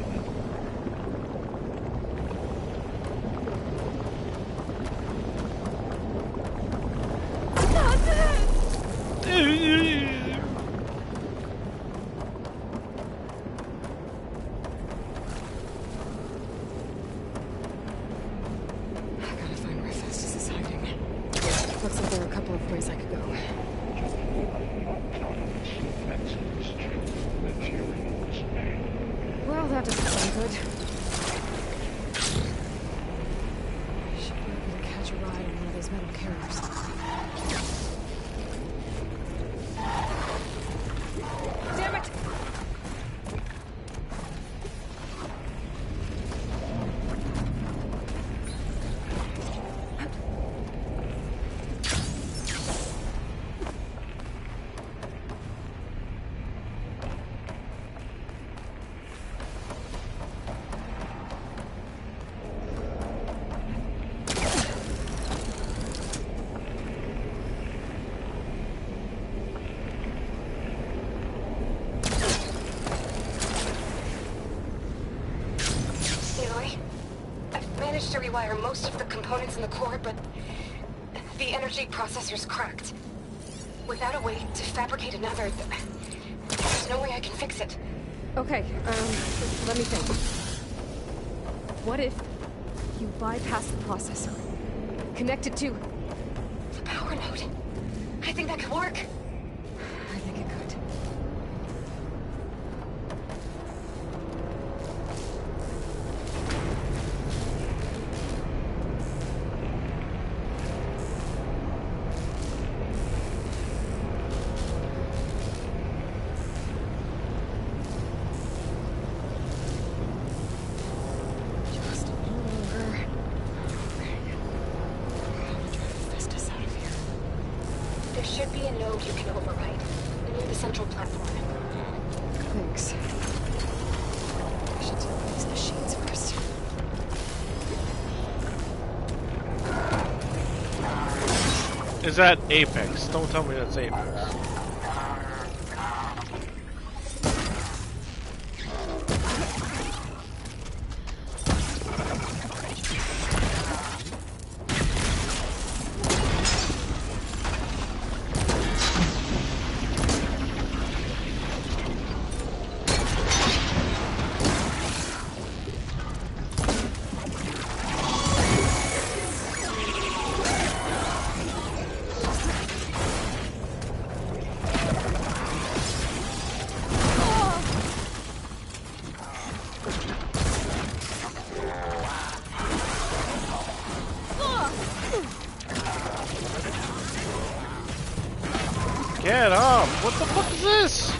I gotta find where Festus is hiding. Looks like there are a couple of ways I could go. Autonomous defenses to materials and Well, that doesn't sound good. Should be able to catch a ride on one of those metal carriers. Damn it! Aloy, I've managed to rewire most of the components in the core, but the energy processor's cracked. Without a way to fabricate another, there's no way I can fix it. Okay, let me think. What if you bypass the processor? Connect it to The power node. I think that could work. I think it could. Just a little longer. How to drive Festus out of here. There should be a node you can override near the central platform. Thanks. I should deal with these machines first. is at Apex. Don't tell me that's Apex. Get up! What the fuck is this?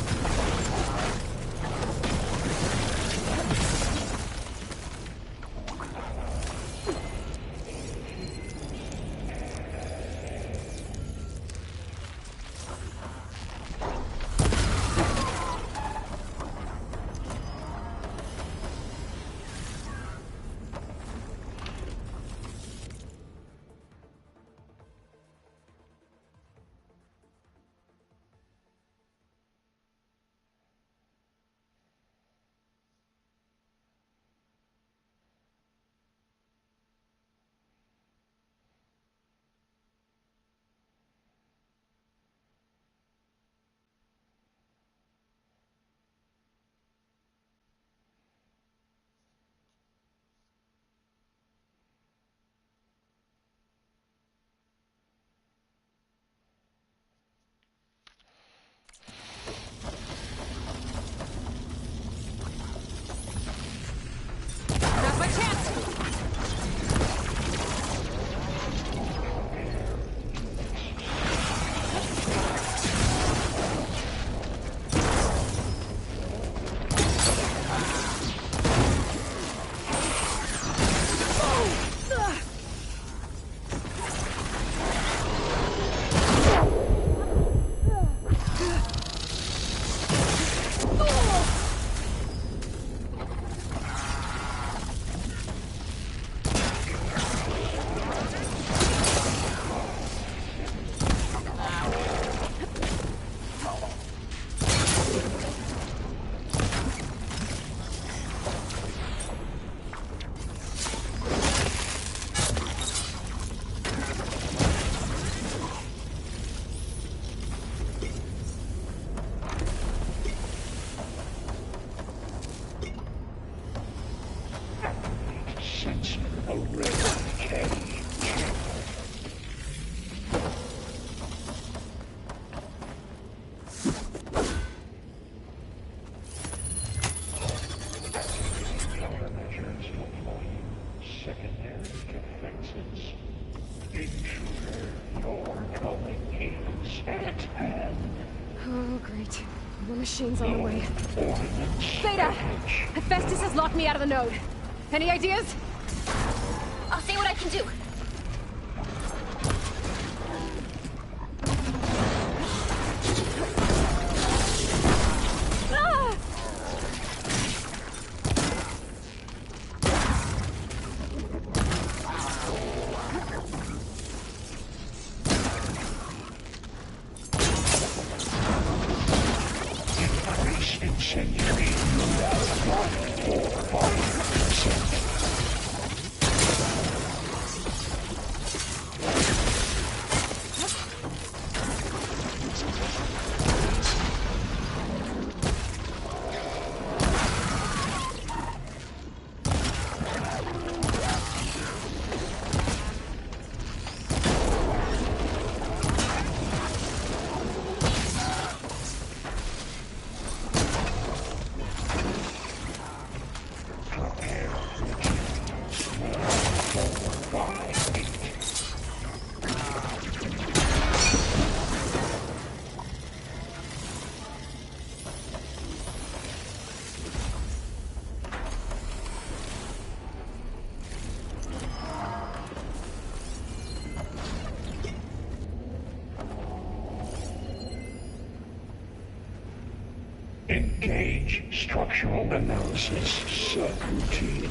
Oh, great. More machines on the way. Theta! Hephaestus has locked me out of the node. Any ideas? I'll see what I can do. Engage structural analysis subroutine.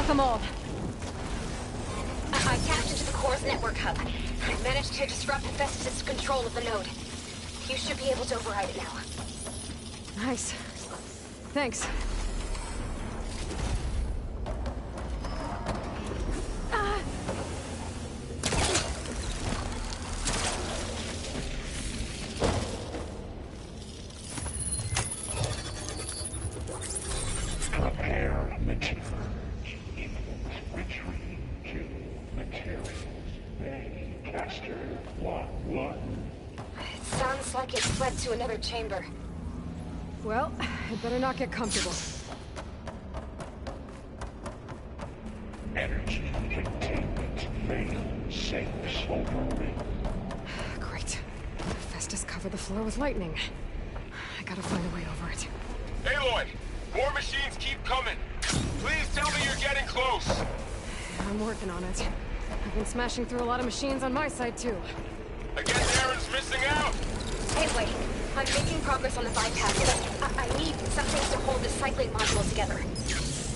got them all. I tapped into the core's network hub. I managed to disrupt Hephaestus' control of the node. You should be able to override it now. Nice. Thanks. Prepare materials. Retreat to materials. Bay Caster 1-1. It sounds like it's led to another chamber. Well, I'd better not get comfortable. Energy containment failed. Safes overridden. Great. Festus covered the floor with lightning. I gotta find a way over it. Aloy! More machines keep coming! Please tell me you're getting close! I'm working on it. I've been smashing through a lot of machines on my side, too. I guess Aaron's missing out! Anyway, I'm making progress on the bypass, but I need something to hold the cycling module together.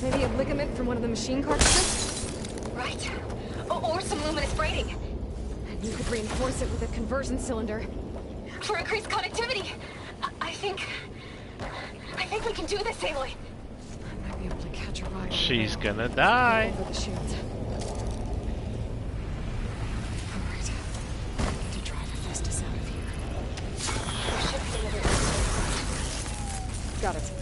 Maybe a ligament from one of the machine cartridges? Right. Or some luminous braiding. And you could reinforce it with a conversion cylinder. For increased connectivity. I think we can do this, Aloy. I might be able to catch a ride. She's gonna die. Over the shield. Alright. I need to drive Hephaestus out of here. There should be another exit. Got it.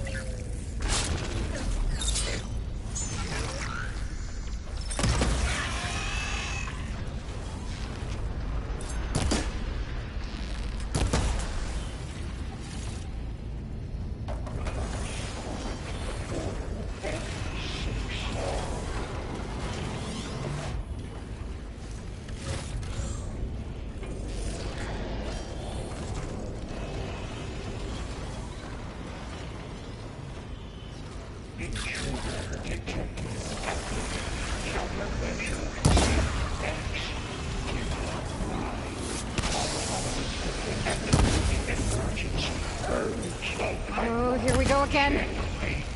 Oh, here we go again.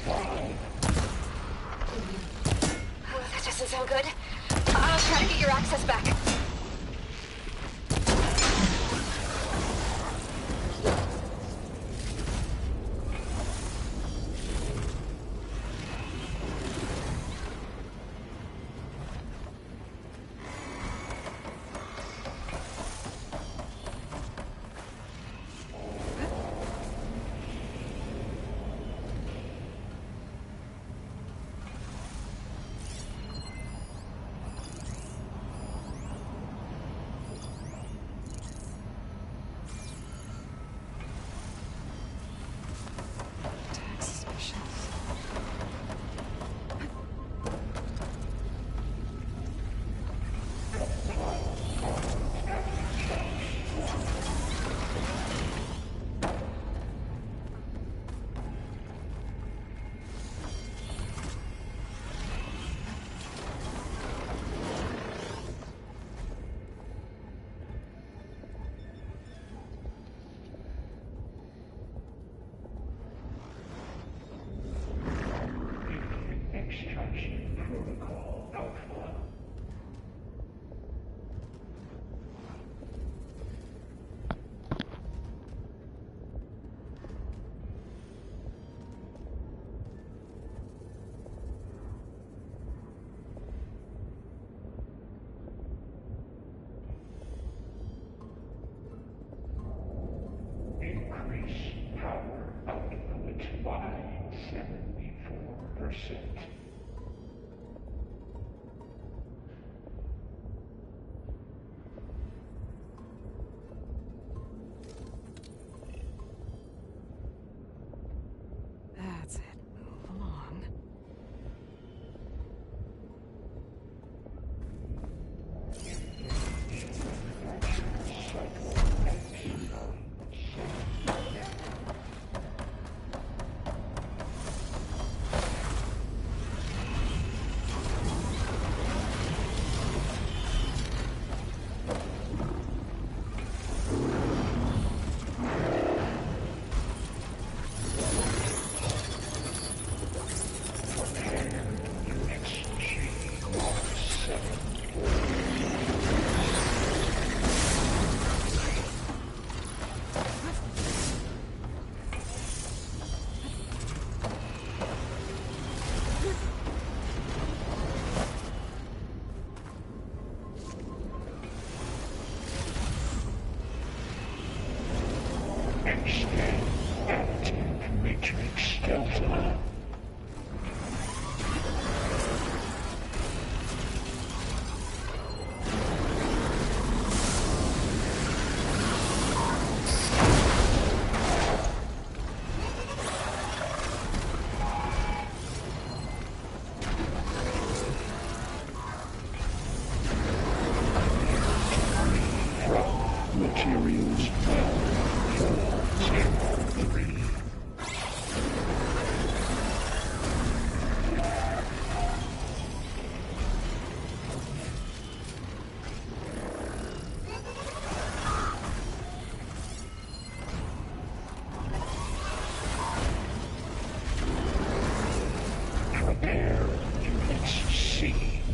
Oh, that doesn't sound good. I'll try to get your access back.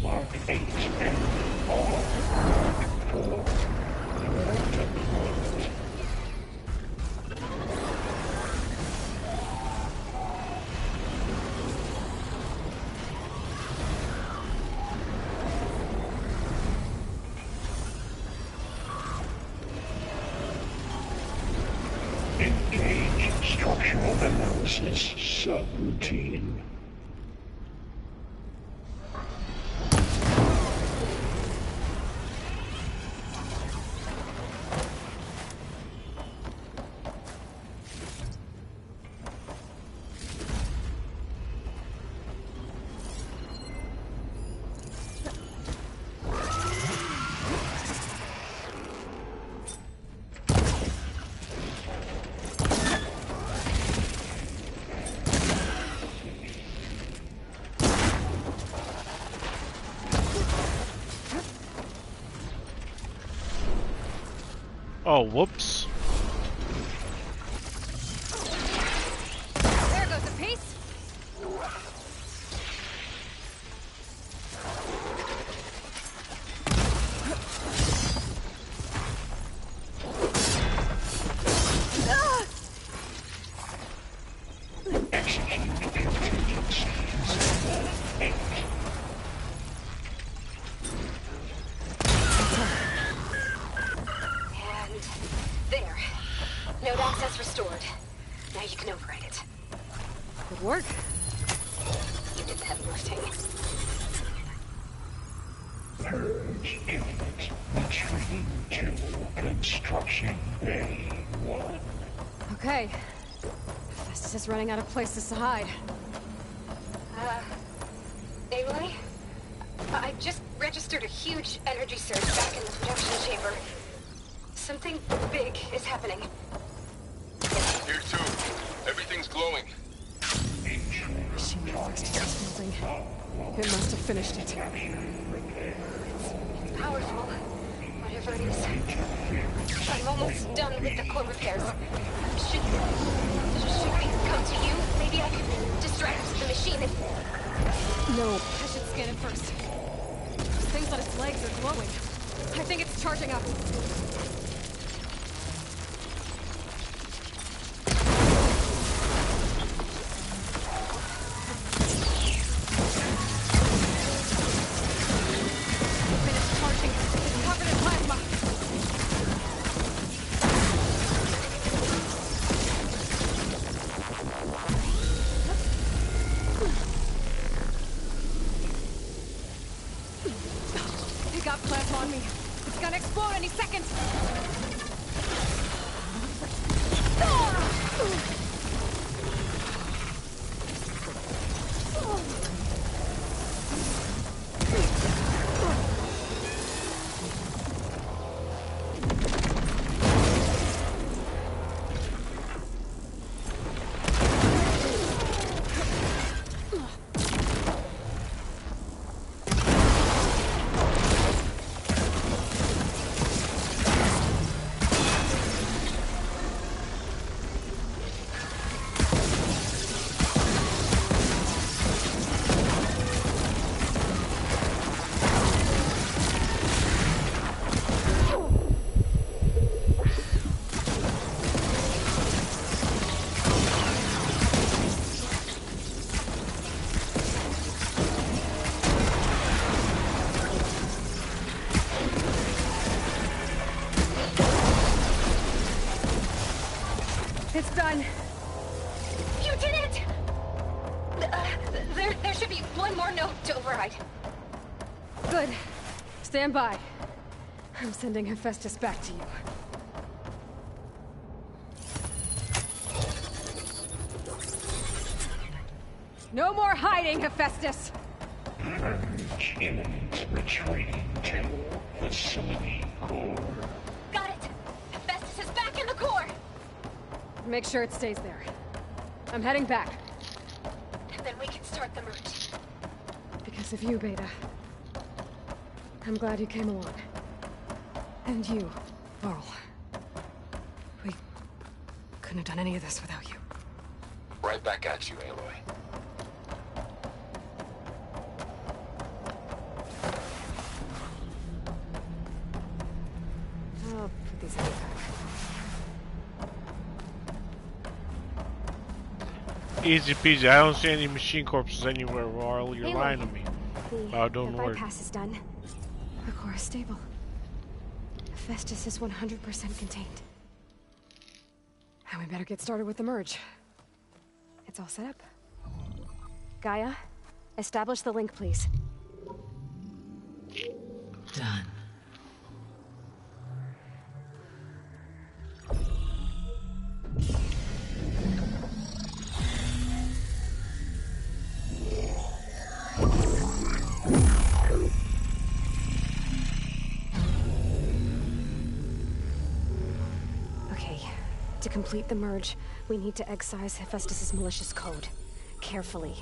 Mark 8 and R. Mark 4. Deployment. Engage structural analysis subroutine. Oh, whoops. There goes a piece. There. Node access restored. Now you can override it. Good work. You did the heavy lifting. Purge imminent. Retreating to Construction Bay 1. Okay. Festus is running out of places to hide. Aloy? I just registered a huge energy surge back in the production chamber. Something big is happening. Here too. Everything's glowing. Machine fixed this building. It must have finished it. Powerful. Whatever it is. I'm almost done with the core repairs. Should we come to you? Maybe I could distract the machine if... No, I should scan it first. Those things on its legs are glowing. I think it's charging up. Finished charging. It's covered in plasma. It got plasma on me. It's gonna explode any second. It's done. You did it! There should be one more node to override. Good. Stand by. I'm sending Hephaestus back to you. No more hiding, Hephaestus! Purge imminent. Retreating to Facility Core. Got it! Hephaestus is back in the core! Make sure it stays there. I'm heading back. And then we can start the merge. Because of you, Beta. I'm glad you came along. And you, Varl. We couldn't have done any of this without you. Right back at you, Aloy. Easy peasy. I don't see any machine corpses anywhere, Varl. You're lying to me. Wow, don't The worry. bypass is done. The core is stable. Hephaestus is 100% contained. Now we better get started with the merge. It's all set up. Gaia, establish the link, please. Done. Okay, to complete the merge, we need to excise Hephaestus's malicious code. Carefully.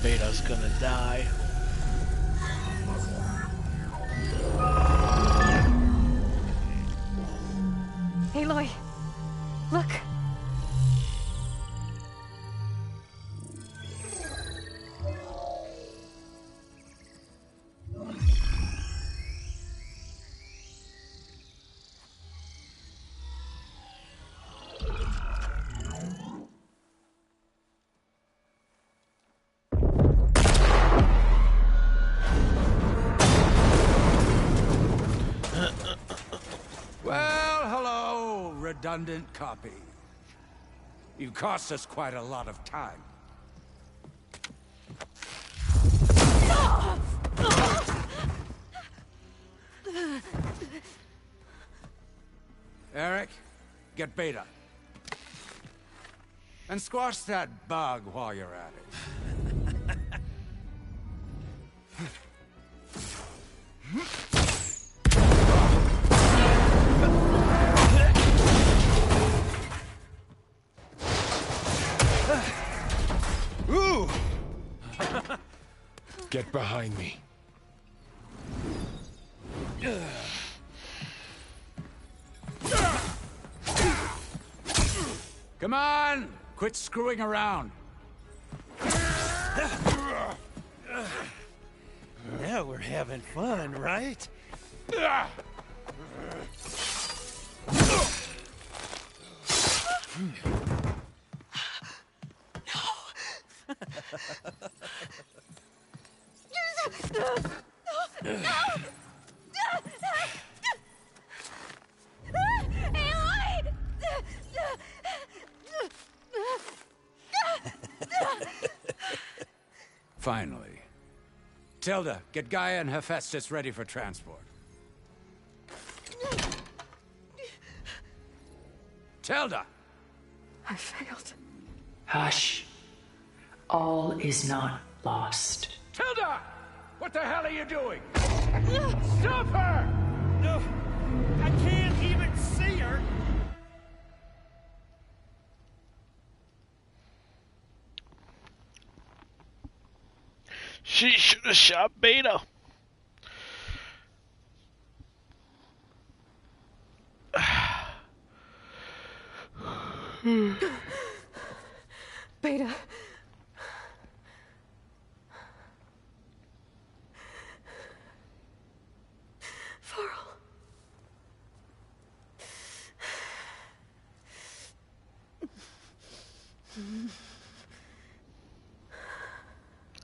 Beta's gonna die. Aloy, look. Well, hello, redundant copy. You've cost us quite a lot of time. Eric, get Beta. And squash that bug while you're at it. Ooh! Get behind me. Come on! Quit screwing around. Now we're having fun, right? Finally. Tilda, get Gaia and Hephaestus ready for transport. Tilda! I failed. Hush. All is not lost. Tilda! What the hell are you doing? Stop her! No, I can't even see her. She should have shot Beta. Beta. Faro.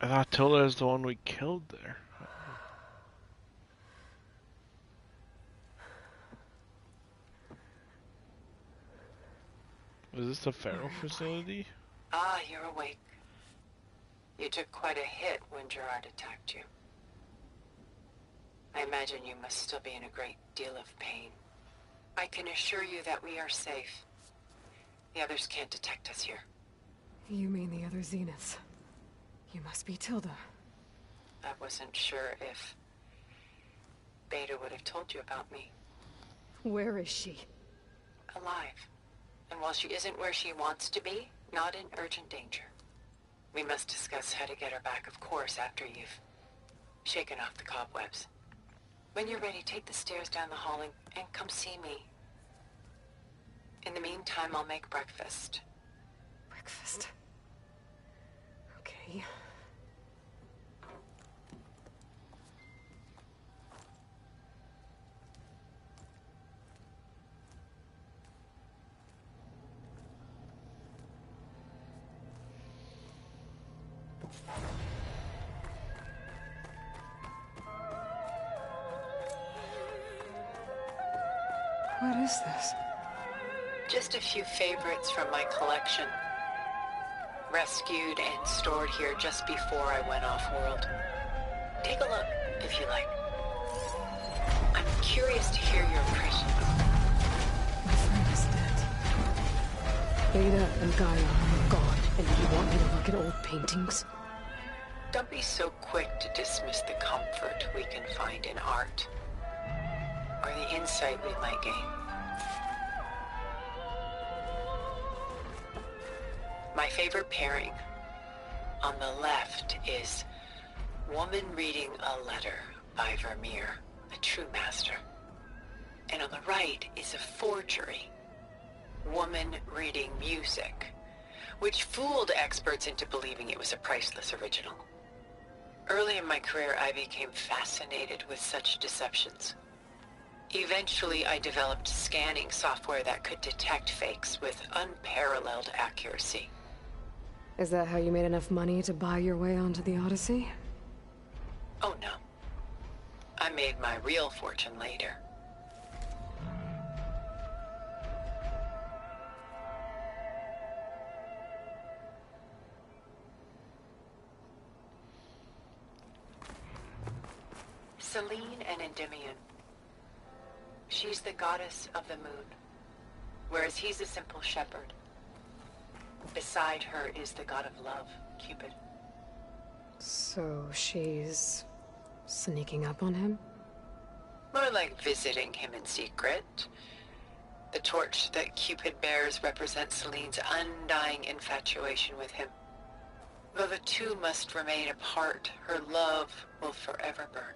I thought Tilda is the one we killed there. Was this the Faro facility? Ah, you're awake. You took quite a hit when Gerard attacked you. I imagine you must still be in a great deal of pain. I can assure you that we are safe. The others can't detect us here. You mean the other Zeniths? You must be Tilda. I wasn't sure if Beta would have told you about me. Where is she? Alive. And while she isn't where she wants to be, not in urgent danger. We must discuss how to get her back, of course, after you've shaken off the cobwebs. When you're ready, take the stairs down the hall and come see me. In the meantime, I'll make breakfast. Breakfast? Okay. What is this? Just a few favorites from my collection. Rescued and stored here just before I went off-world. Take a look, if you like. I'm curious to hear your impression. My friend is dead. Beta and Gaia are gone, and you want me to look at old paintings? Don't be so quick to dismiss the comfort we can find in art, or the insight we might gain. My favorite pairing on the left is Woman Reading a Letter by Vermeer, a true master. And on the right is a forgery, Woman Reading Music, which fooled experts into believing it was a priceless original. Early in my career, I became fascinated with such deceptions. Eventually, I developed scanning software that could detect fakes with unparalleled accuracy. Is that how you made enough money to buy your way onto the Odyssey? Oh no. I made my real fortune later. Selene and Endymion. She's the goddess of the moon, whereas he's a simple shepherd. Beside her is the god of love, Cupid. So she's sneaking up on him? More like visiting him in secret. The torch that Cupid bears represents Selene's undying infatuation with him. Though the two must remain apart, her love will forever burn.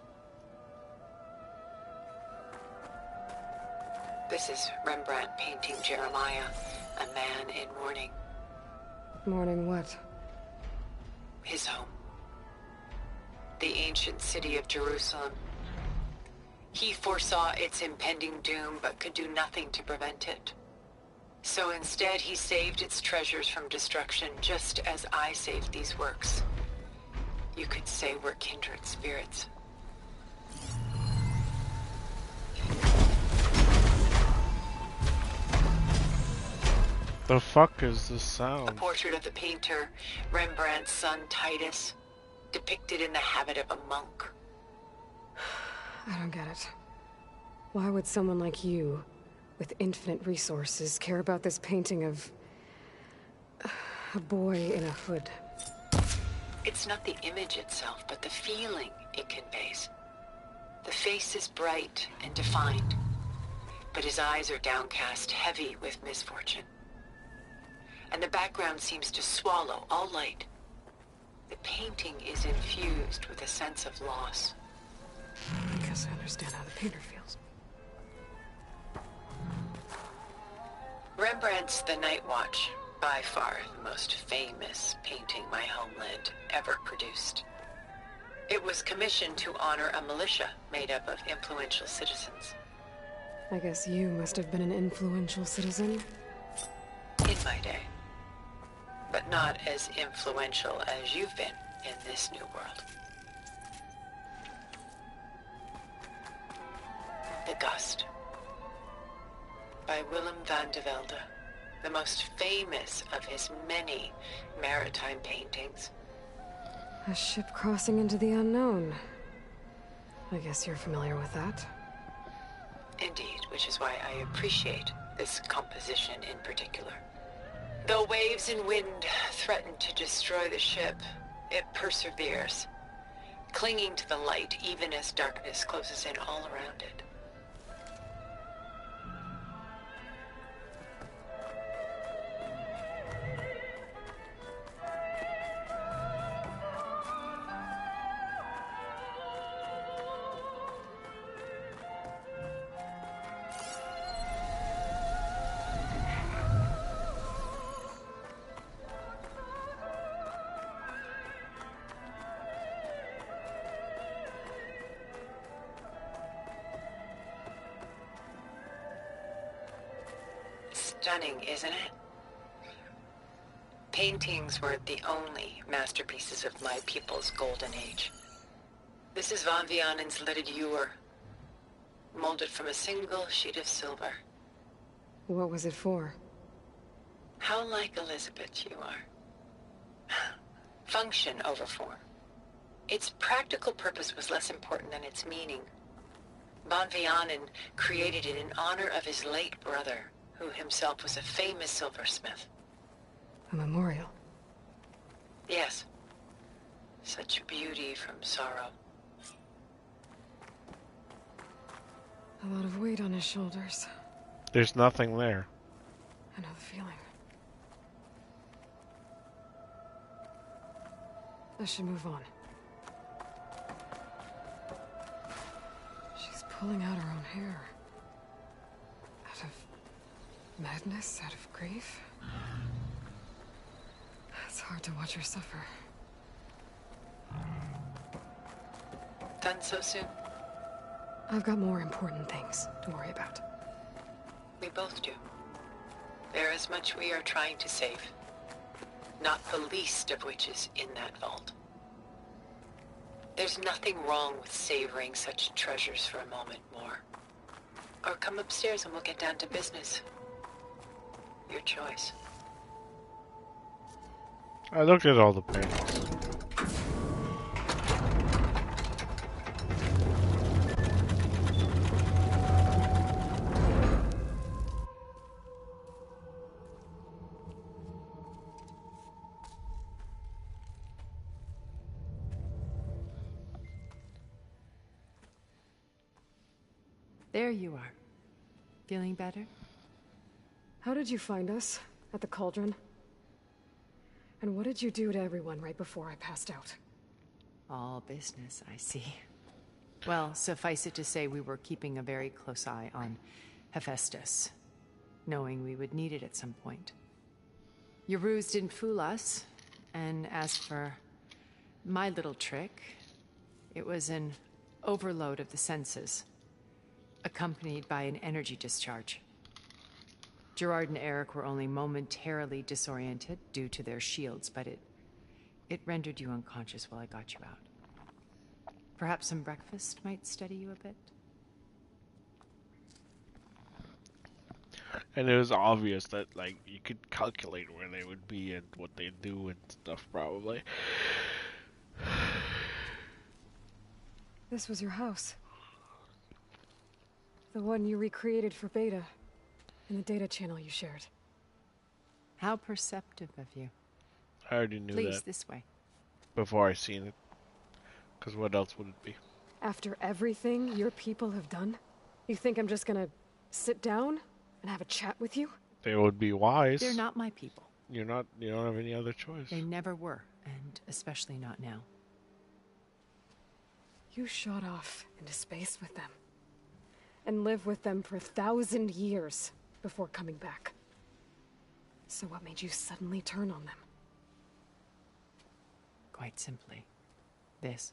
This is Rembrandt painting Jeremiah, a man in mourning. Mourning what? His home. The ancient city of Jerusalem. He foresaw its impending doom, but could do nothing to prevent it. So instead, he saved its treasures from destruction, just as I saved these works. You could say we're kindred spirits. The fuck is this sound? A portrait of the painter, Rembrandt's son Titus, depicted in the habit of a monk. I don't get it. Why would someone like you, with infinite resources, care about this painting of a boy in a hood? It's not the image itself, but the feeling it conveys. The face is bright and defined, but his eyes are downcast, heavy with misfortune. And the background seems to swallow all light. The painting is infused with a sense of loss. I guess I understand how the painter feels. Rembrandt's The Night Watch, by far the most famous painting my homeland ever produced. It was commissioned to honor a militia made up of influential citizens. I guess you must have been an influential citizen. In my day. But not as influential as you've been in this new world. The Gust, by Willem van de Velde, the most famous of his many maritime paintings. A ship crossing into the unknown. I guess you're familiar with that. Indeed, which is why I appreciate this composition in particular. Though waves and wind threaten to destroy the ship, it perseveres, clinging to the light even as darkness closes in all around it. Stunning, isn't it? Paintings were the only masterpieces of my people's golden age. This is Von Vianen's lidded ewer, molded from a single sheet of silver. What was it for? How like Elizabeth you are. Function over form. Its practical purpose was less important than its meaning. Von Vianen created it in honor of his late brother, who himself was a famous silversmith. A memorial? Yes. Such beauty from sorrow. A lot of weight on his shoulders. There's nothing there. I know the feeling. I should move on. She's pulling out her own hair. Out of madness, out of grief. It's hard to watch her suffer. Done so soon? I've got more important things to worry about. We both do. There is much we are trying to save. Not the least of which is in that vault. There's nothing wrong with savoring such treasures for a moment more. Or come upstairs and we'll get down to business. Your choice. I looked at all the paintings. There you are. Feeling better? How did you find us? At the cauldron? And what did you do to everyone right before I passed out? All business, I see. Well, suffice it to say we were keeping a very close eye on Hephaestus, knowing we would need it at some point. Your ruse didn't fool us, and as for my little trick, it was an overload of the senses, accompanied by an energy discharge. Gerard and Eric were only momentarily disoriented due to their shields, but it rendered you unconscious while I got you out. Perhaps some breakfast might steady you a bit? And it was obvious that, like, you could calculate where they would be and what they'd do and stuff, probably. This was your house. The one you recreated for Beta, in the data channel you shared. How perceptive of you. I already knew Please, that. this way. Before I seen it. Because what else would it be? After everything your people have done, you think I'm just gonna sit down and have a chat with you? They would be wise. They're not my people. You don't have any other choice. They never were, and especially not now. You shot off into space with them. And lived with them for 1,000 years before coming back. So what made you suddenly turn on them? Quite simply, this.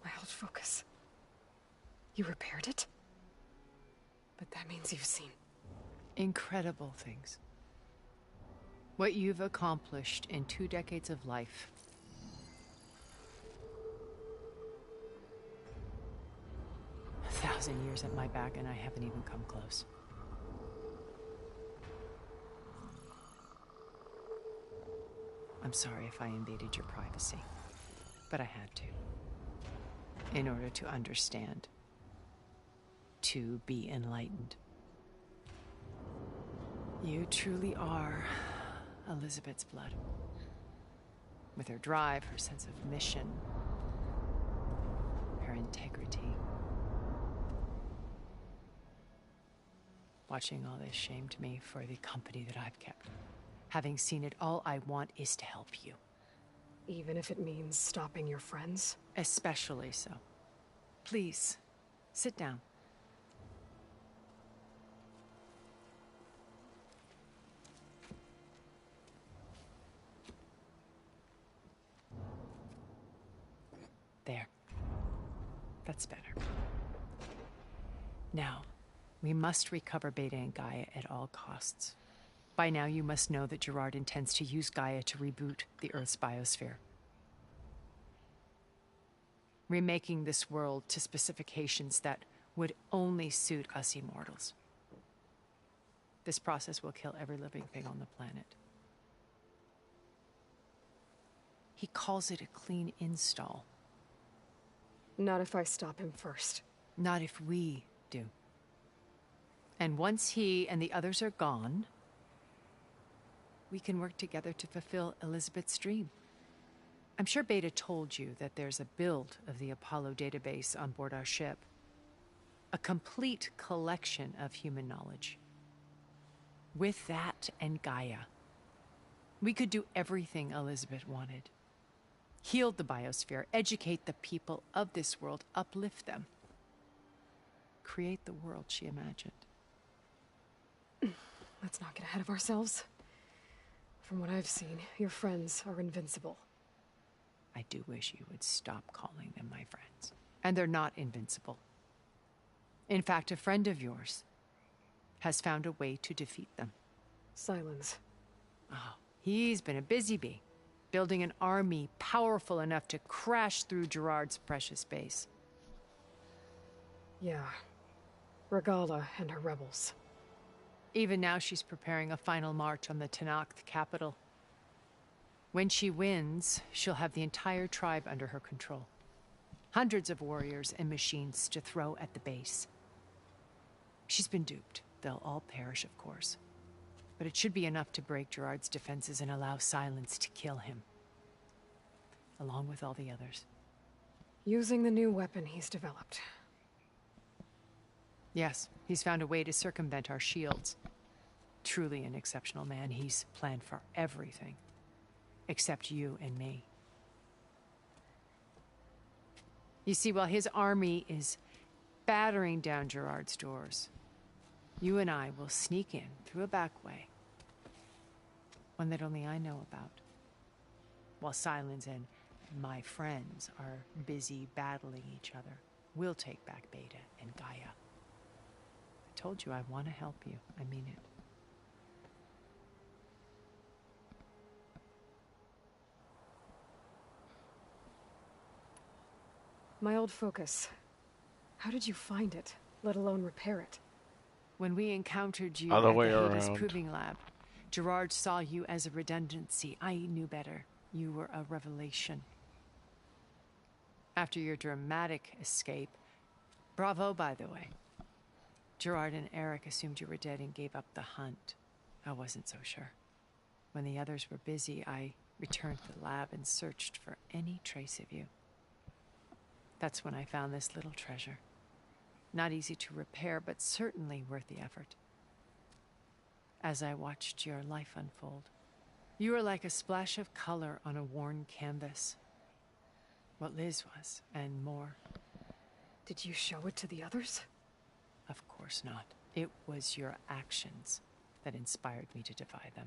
My old focus. You repaired it? But that means you've seen incredible things. What you've accomplished in 2 decades of life. A 1,000 years at my back and I haven't even come close. I'm sorry if I invaded your privacy, but I had to. In order to understand. To be enlightened. You truly are Elizabeth's blood. With her drive, her sense of mission, her integrity. Watching all this shamed me for the company that I've kept. Having seen it, all I want is to help you. Even if it means stopping your friends? Especially so. Please, sit down. There. That's better. Now, we must recover Beta and Gaia at all costs. By now, you must know that Gerard intends to use Gaia to reboot the Earth's biosphere. Remaking this world to specifications that would only suit us immortals. This process will kill every living thing on the planet. He calls it a clean install. Not if I stop him first. Not if we do. And once he and the others are gone, we can work together to fulfill Elizabeth's dream. I'm sure Beta told you that there's a build of the Apollo database on board our ship. A complete collection of human knowledge. With that and Gaia, we could do everything Elizabeth wanted. Heal the biosphere, educate the people of this world, uplift them. Create the world she imagined. Let's not get ahead of ourselves. From what I've seen, your friends are invincible. I do wish you would stop calling them my friends. And they're not invincible. In fact, a friend of yours has found a way to defeat them. Silence. Oh, he's been a busy bee, building an army powerful enough to crash through Gerard's precious base. Yeah. Regala and her rebels. Even now, she's preparing a final march on the Tenakth capital. When she wins, she'll have the entire tribe under her control. Hundreds of warriors and machines to throw at the base. She's been duped. They'll all perish, of course. But it should be enough to break Gerard's defenses and allow Silence to kill him. Along with all the others. Using the new weapon he's developed. Yes, he's found a way to circumvent our shields. Truly an exceptional man. He's planned for everything. Except you and me. You see, while his army is battering down Gerard's doors, you and I will sneak in through a back way. One that only I know about. While Silence and my friends are busy battling each other, we'll take back Beta and Gaia. I told you I want to help you. I mean it. My old focus. How did you find it, let alone repair it? When we encountered you Other at way the Hades around. Proving Lab, Gerard saw you as a redundancy. I knew better. You were a revelation. After your dramatic escape, bravo, by the way. Gerard and Eric assumed you were dead and gave up the hunt. I wasn't so sure. When the others were busy, I returned to the lab and searched for any trace of you. That's when I found this little treasure. Not easy to repair, but certainly worth the effort. As I watched your life unfold, you were like a splash of color on a worn canvas. What Liz was, and more. Did you show it to the others? Of course not. It was your actions that inspired me to defy them.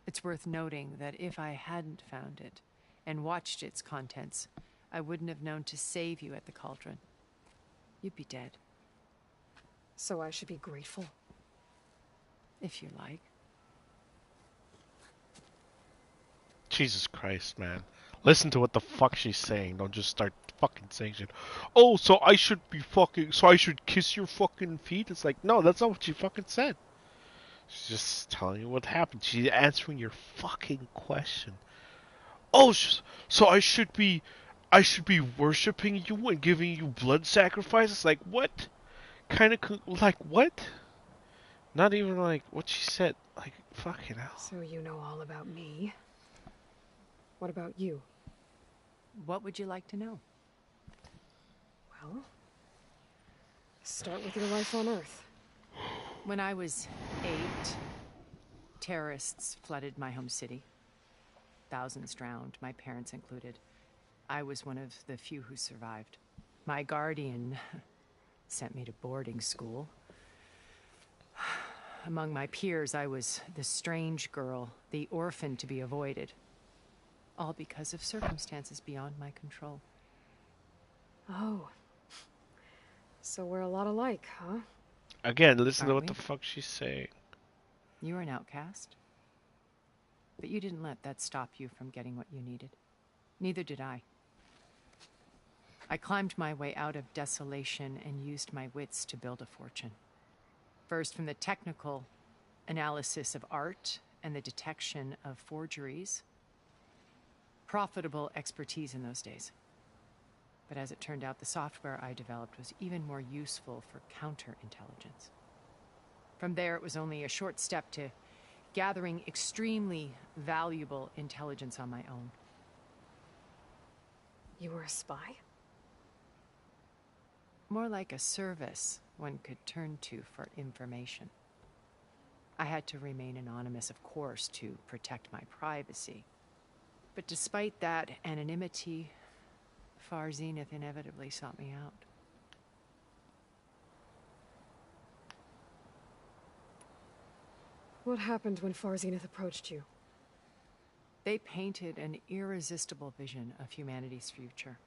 It's worth noting that if I hadn't found it and watched its contents, I wouldn't have known to save you at the cauldron. You'd be dead. So I should be grateful? If you like. Jesus Christ, man. Listen to what the fuck she's saying. Don't just start fucking saying shit. Oh, so I should kiss your fucking feet? It's like, no, that's not what she fucking said. She's just telling you what happened. She's answering your fucking question. Oh, so I should be worshiping you and giving you blood sacrifices? Like, what? Like, what? Not even like what she said. Like, fucking hell. So you know all about me? What about you? What would you like to know? Well, start with your life on Earth. When I was 8, terrorists flooded my home city. Thousands drowned, my parents included. I was one of the few who survived. My guardian sent me to boarding school. Among my peers, I was the strange girl, the orphan to be avoided. All because of circumstances beyond my control. Oh. So we're a lot alike, huh? Again, listen to Aren't what we? the fuck she's saying. You were an outcast. But you didn't let that stop you from getting what you needed. Neither did I. I climbed my way out of desolation and used my wits to build a fortune. First, from the technical analysis of art and the detection of forgeries. Profitable expertise in those days. But as it turned out, the software I developed was even more useful for counterintelligence. From there, it was only a short step to gathering extremely valuable intelligence on my own. You were a spy? More like a service one could turn to for information. I had to remain anonymous, of course, to protect my privacy. But despite that anonymity, Far Zenith inevitably sought me out. What happened when Far Zenith approached you? They painted an irresistible vision of humanity's future.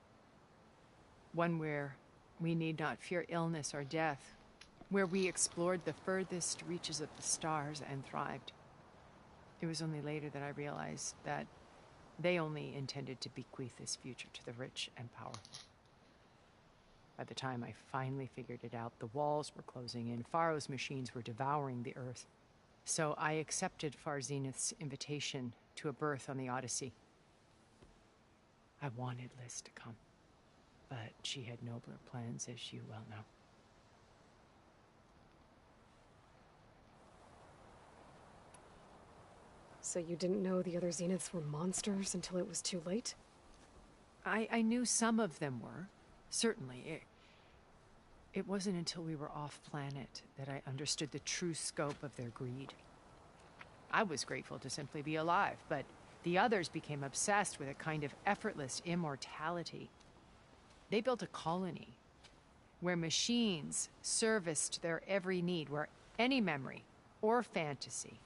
One where we need not fear illness or death, where we explored the furthest reaches of the stars and thrived. It was only later that I realized that they only intended to bequeath this future to the rich and powerful. By the time I finally figured it out, the walls were closing in, Faro's machines were devouring the Earth. So I accepted Far Zenith's invitation to a berth on the Odyssey. I wanted Liz to come, but she had nobler plans, as you well know. So you didn't know the other Zeniths were monsters until it was too late? I knew some of them were, certainly. It wasn't until we were off-planet that I understood the true scope of their greed. I was grateful to simply be alive, but the others became obsessed with a kind of effortless immortality. They built a colony where machines serviced their every need, where any memory or fantasy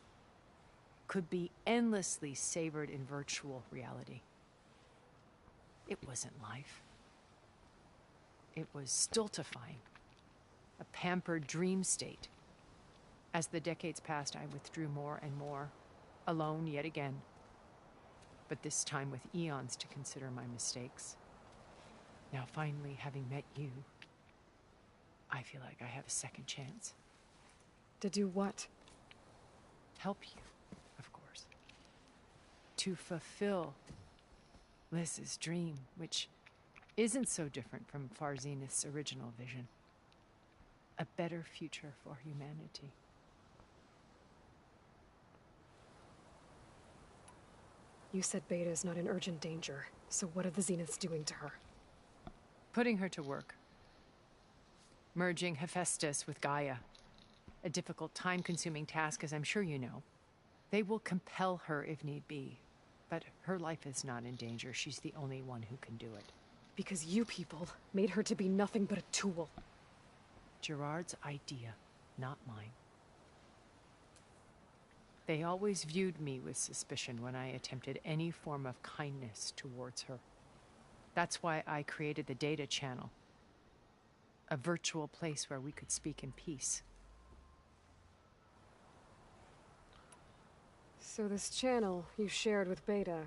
could be endlessly savored in virtual reality. It wasn't life. It was stultifying, a pampered dream state. As the decades passed, I withdrew more and more, alone yet again, but this time with eons to consider my mistakes. Now finally, having met you, I feel like I have a second chance. To do what? Help you, of course. To fulfill Liz's dream, which isn't so different from Far Zenith's original vision. A better future for humanity. You said Beta is not in urgent danger, so what are the Zeniths doing to her? Putting her to work. Merging Hephaestus with Gaia. A difficult, time-consuming task, as I'm sure you know. They will compel her if need be, but her life is not in danger. She's the only one who can do it. Because you people made her to be nothing but a tool. Gerard's idea, not mine. They always viewed me with suspicion when I attempted any form of kindness towards her. That's why I created the data channel. A virtual place where we could speak in peace. So this channel you shared with Beta,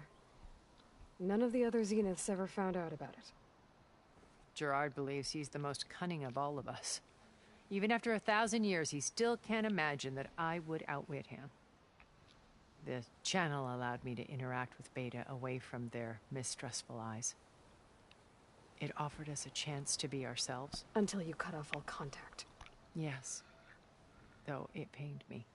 none of the other Zeniths ever found out about it? Gerard believes he's the most cunning of all of us. Even after 1,000 years, he still can't imagine that I would outwit him. The channel allowed me to interact with Beta away from their mistrustful eyes. It offered us a chance to be ourselves. Until you cut off all contact. Yes. Though it pained me.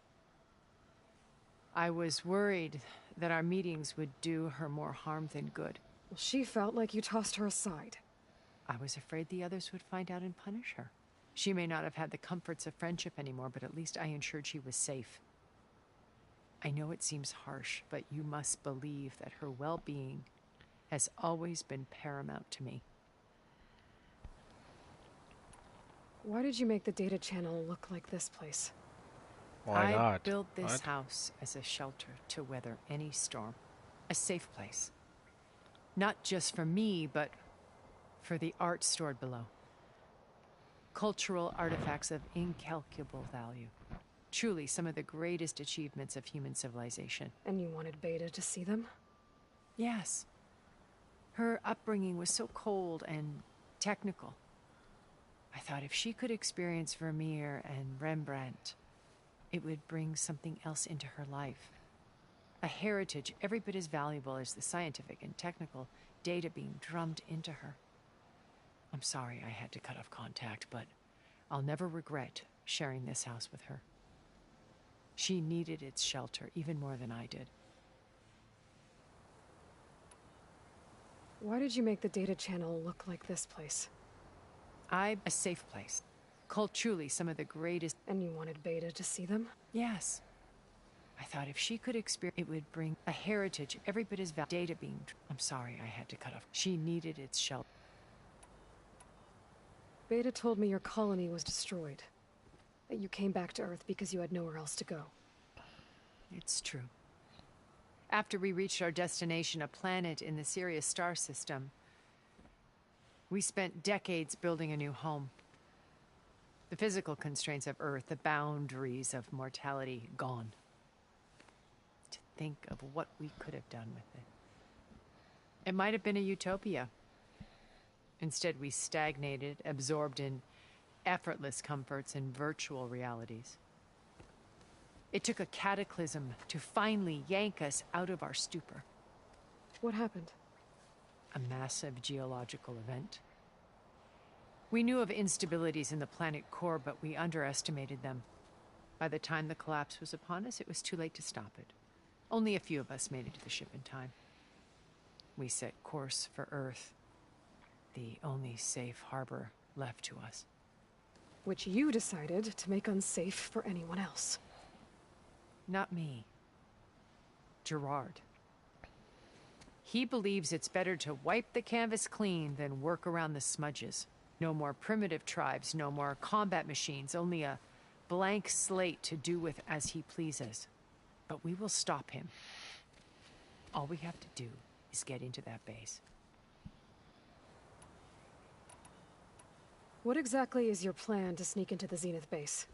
I was worried that our meetings would do her more harm than good. Well, she felt like you tossed her aside. I was afraid the others would find out and punish her. She may not have had the comforts of friendship anymore, but at least I ensured she was safe. I know it seems harsh, but you must believe that her well-being has always been paramount to me. Why did you make the data channel look like this place? Why not? I built this What? house as a shelter to weather any storm. A safe place. Not just for me, but for the art stored below. Cultural artifacts of incalculable value. Truly some of the greatest achievements of human civilization. And you wanted Beta to see them? Yes. Her upbringing was so cold and technical. I thought if she could experience Vermeer and Rembrandt, it would bring something else into her life. A heritage every bit as valuable as the scientific and technical data being drummed into her. I'm sorry I had to cut off contact, but I'll never regret sharing this house with her. She needed its shelter even more than I did. Why did you make the data channel look like this place? A safe place. Called truly some of the greatest... And you wanted Beta to see them? Yes. I thought if she could experience, it would bring a heritage every bit as valuable. Data being... I'm sorry I had to cut off. She needed its shelter. Beta told me your colony was destroyed. That you came back to Earth because you had nowhere else to go. It's true. After we reached our destination, a planet in the Sirius star system, we spent decades building a new home. The physical constraints of Earth, the boundaries of mortality, gone. To think of what we could have done with it. It might have been a utopia. Instead, we stagnated, absorbed in effortless comforts and virtual realities. It took a cataclysm to finally yank us out of our stupor. What happened? A massive geological event. We knew of instabilities in the planet core, but we underestimated them. By the time the collapse was upon us, it was too late to stop it. Only a few of us made it to the ship in time. We set course for Earth, the only safe harbor left to us. Which you decided to make unsafe for anyone else. Not me. Gerard. He believes it's better to wipe the canvas clean than work around the smudges. No more primitive tribes, no more combat machines, only a blank slate to do with as he pleases. But we will stop him. All we have to do is get into that base. What exactly is your plan to sneak into the Zenith base?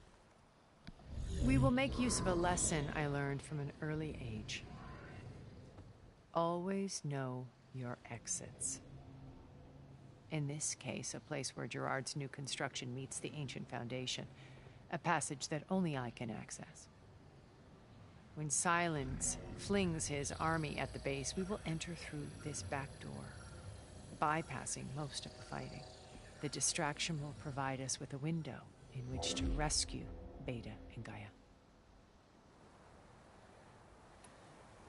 We will make use of a lesson I learned from an early age. Always know your exits. In this case, a place where Gerard's new construction meets the ancient foundation, a passage that only I can access. When Silence flings his army at the base, we will enter through this back door, bypassing most of the fighting. The distraction will provide us with a window in which to rescue Beta and Gaia.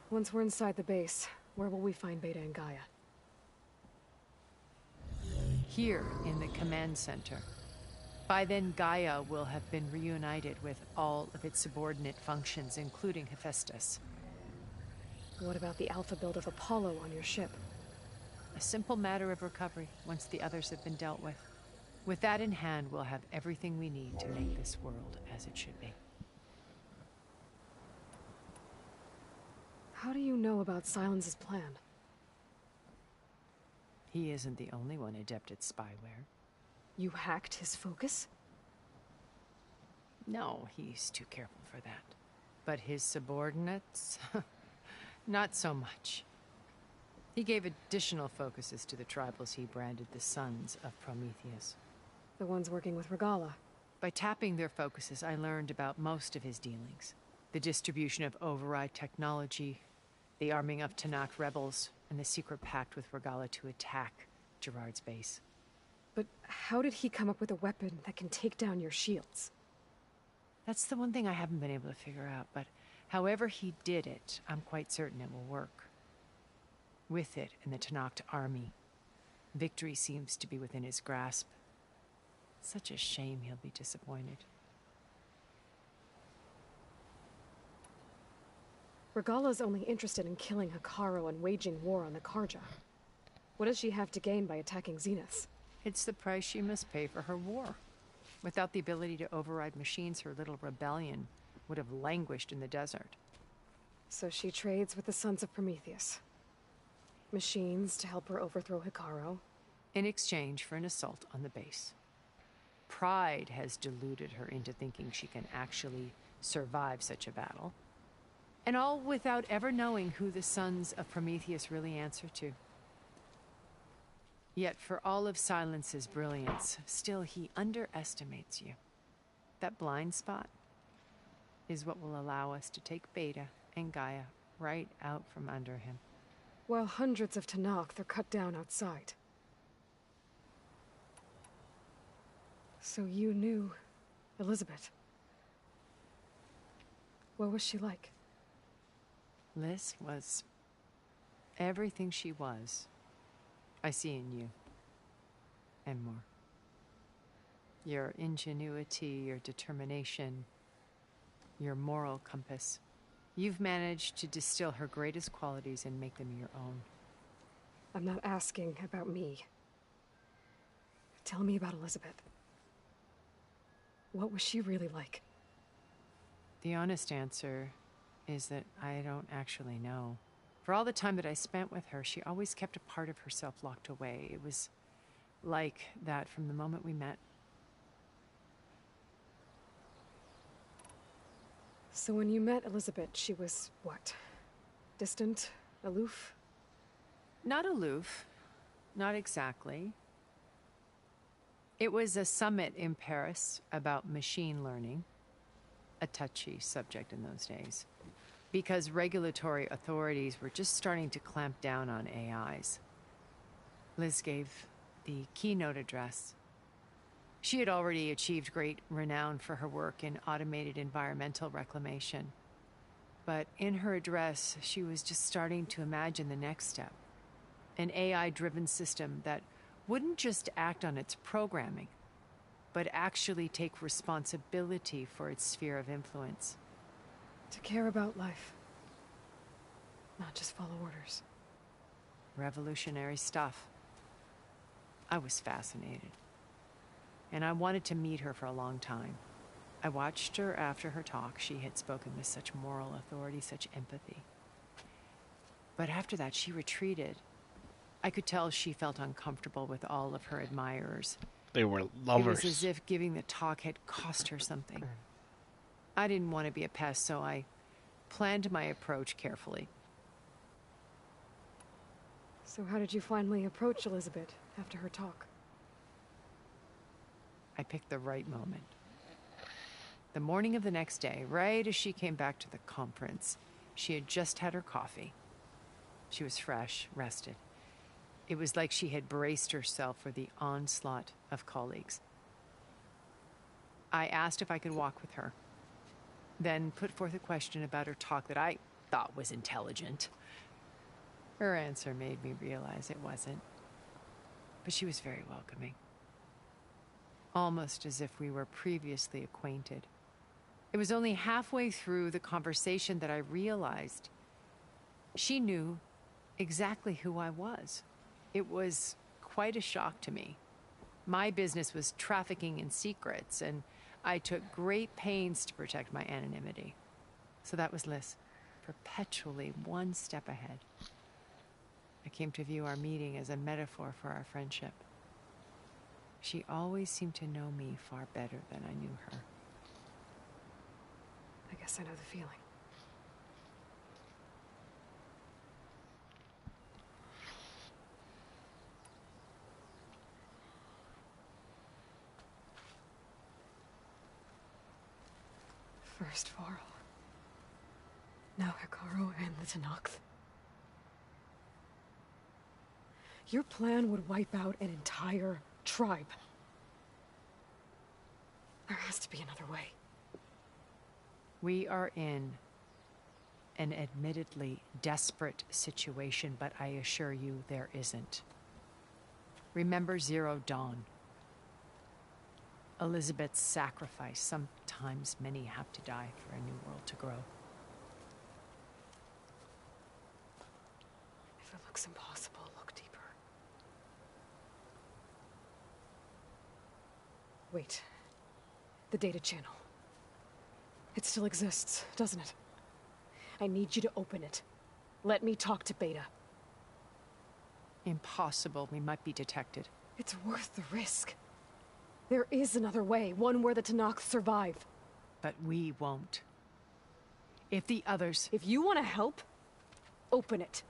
Once we're inside the base, where will we find Beta and Gaia? Here in the command center. By then, Gaia will have been reunited with all of its subordinate functions, including Hephaestus. What about the alpha build of Apollo on your ship? A simple matter of recovery once the others have been dealt with. With that in hand, we'll have everything we need to make this world as it should be. How do you know about Silence's plan? He isn't the only one adept at spyware. You hacked his focus? No, he's too careful for that. But his subordinates? Not so much. He gave additional focuses to the tribals he branded the Sons of Prometheus. The ones working with Regala. By tapping their focuses, I learned about most of his dealings. The distribution of override technology, the arming of Tanakh rebels, and the secret pact with Regala to attack Gerard's base. But how did he come up with a weapon that can take down your shields? That's the one thing I haven't been able to figure out, but However he did it, I'm quite certain it will work. With it and the Tenakth army, victory seems to be within his grasp. Such a shame he'll be disappointed. Regala's only interested in killing Hekarro and waging war on the Karja. What does she have to gain by attacking Zenith? It's the price she must pay for her war. Without the ability to override machines, her little rebellion would have languished in the desert. So she trades with the Sons of Prometheus. Machines to help her overthrow Hekarro. In exchange for an assault on the base. Pride has deluded her into thinking she can actually survive such a battle. And all without ever knowing who the Sons of Prometheus really answer to. Yet for all of Silence's brilliance, still he underestimates you. That blind spot is what will allow us to take Beta and Gaia right out from under him. While hundreds of Tenakth are cut down outside. So you knew Elizabeth. What was she like? Liz was everything she was. I see in you. And more. Your ingenuity, your determination, your moral compass. You've managed to distill her greatest qualities and make them your own. I'm not asking about me. Tell me about Elizabeth. What was she really like? The honest answer is that I don't actually know. For all the time that I spent with her, she always kept a part of herself locked away. It was like that from the moment we met. So when you met Elizabeth, she was what? Distant? Aloof? Not aloof. Not exactly. It was a summit in Paris about machine learning. A touchy subject in those days. Because regulatory authorities were just starting to clamp down on AIs. Liz gave the keynote address. She had already achieved great renown for her work in automated environmental reclamation. But in her address, she was just starting to imagine the next step. An AI-driven system that wouldn't just act on its programming, but actually take responsibility for its sphere of influence. To care about life. Not just follow orders. Revolutionary stuff. I was fascinated. And I wanted to meet her for a long time. I watched her after her talk. She had spoken with such moral authority, such empathy. But after that, she retreated. I could tell she felt uncomfortable with all of her admirers. They were lovers. It was as if giving the talk had cost her something. I didn't want to be a pest, so I planned my approach carefully. So how did you finally approach Elizabeth after her talk? I picked the right moment. The morning of the next day, right as she came back to the conference, she had just had her coffee. She was fresh, rested. It was like she had braced herself for the onslaught of colleagues. I asked if I could walk with her, then put forth a question about her talk that I thought was intelligent. Her answer made me realize it wasn't, but she was very welcoming. Almost as if we were previously acquainted. It was only halfway through the conversation that I realized she knew exactly who I was. It was quite a shock to me. My business was trafficking in secrets, and I took great pains to protect my anonymity. So that was Liz, perpetually one step ahead. I came to view our meeting as a metaphor for our friendship. She always seemed to know me far better than I knew her. I guess I know the feeling. First Faro. Now Hekarro and the Tenakth. Your plan would wipe out an entire tribe. There has to be another way. We are in an admittedly desperate situation, but I assure you there isn't. Remember Zero Dawn. Elizabeth's sacrifice. Sometimes many have to die for a new world to grow. If it looks impossible, look deeper. Wait. The data channel. It still exists, doesn't it? I need you to open it. Let me talk to Beta. Impossible. We might be detected. It's worth the risk. There is another way, one where the Tenakth survive. But we won't. If the others... If you want to help, open it.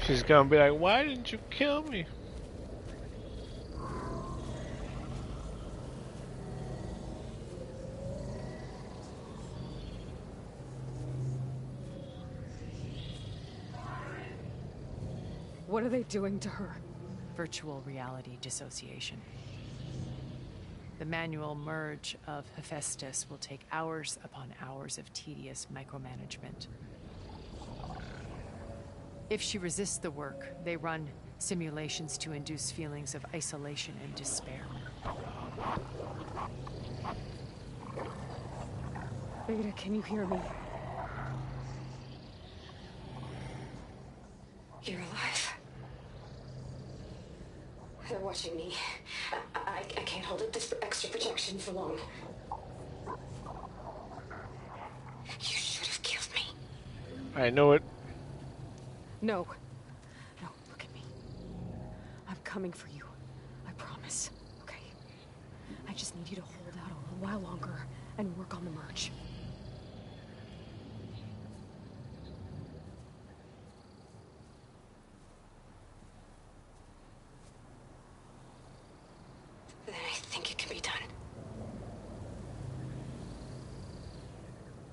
She's gonna be like, why didn't you kill me? What are they doing to her? Virtual reality dissociation. The manual merge of Hephaestus will take hours upon hours of tedious micromanagement. If she resists the work, they run simulations to induce feelings of isolation and despair. Beta, can you hear me? You're alive. They're watching me. I can't hold up this extra protection for long. You should have killed me. I know it. No. No, look at me. I'm coming for you. I promise. Okay? I just need you to hold out a little while longer and work on the merge. Then I think it can be done.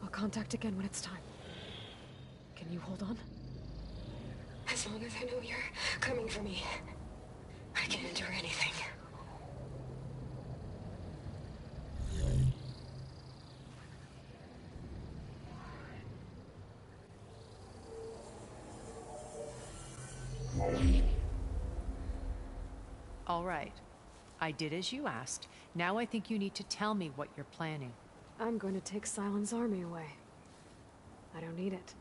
I'll contact again when it's time. Can you hold on? As long as I know you're coming for me, I can endure anything. All right. I did as you asked. Now I think you need to tell me what you're planning. I'm going to take Sylens' army away. I don't need it.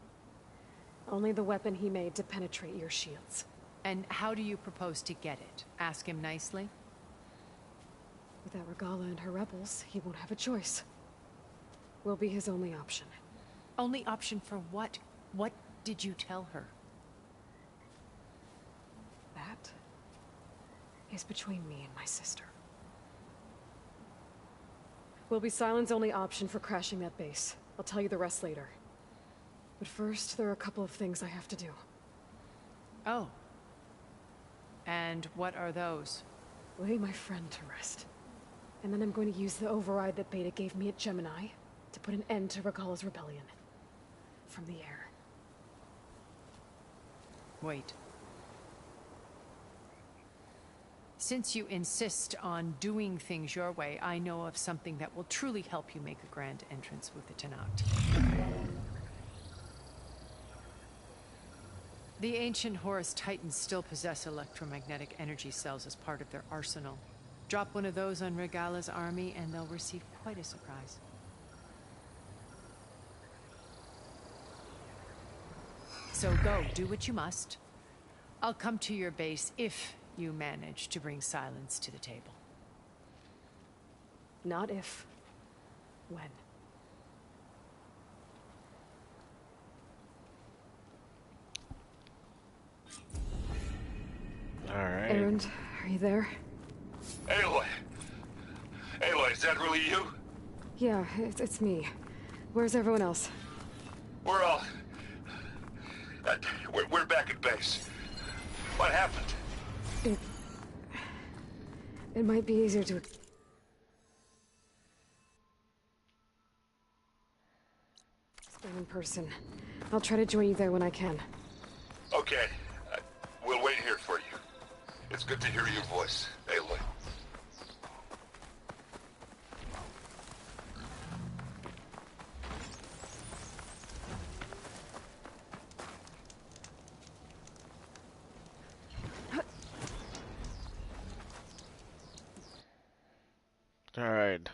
Only the weapon he made to penetrate your shields. And how do you propose to get it? Ask him nicely? Without Regala and her rebels, he won't have a choice. We'll be his only option. Only option for what? What did you tell her? That is between me and my sister. Will be Sylens' only option for crashing that base. I'll tell you the rest later. But first, there are a couple of things I have to do. Oh. And what are those? Lay my friend to rest. And then I'm going to use the override that Beta gave me at Gemini to put an end to Regala's rebellion. From the air. Wait. Since you insist on doing things your way, I know of something that will truly help you make a grand entrance with the Tenakth. The ancient Horus Titans still possess electromagnetic energy cells as part of their arsenal. Drop one of those on Regala's army and they'll receive quite a surprise. So go, do what you must. I'll come to your base if you manage to bring Sylens to the table. Not if. When. Alright. Erend, are you there? Aloy! Aloy, is that really you? Yeah, it's me. Where's everyone else? We're all... we're back at base. What happened? It might be easier to explain in person. I'll try to join you there when I can. Okay. We'll wait here for you. It's good to hear your voice, Aloy. Alright.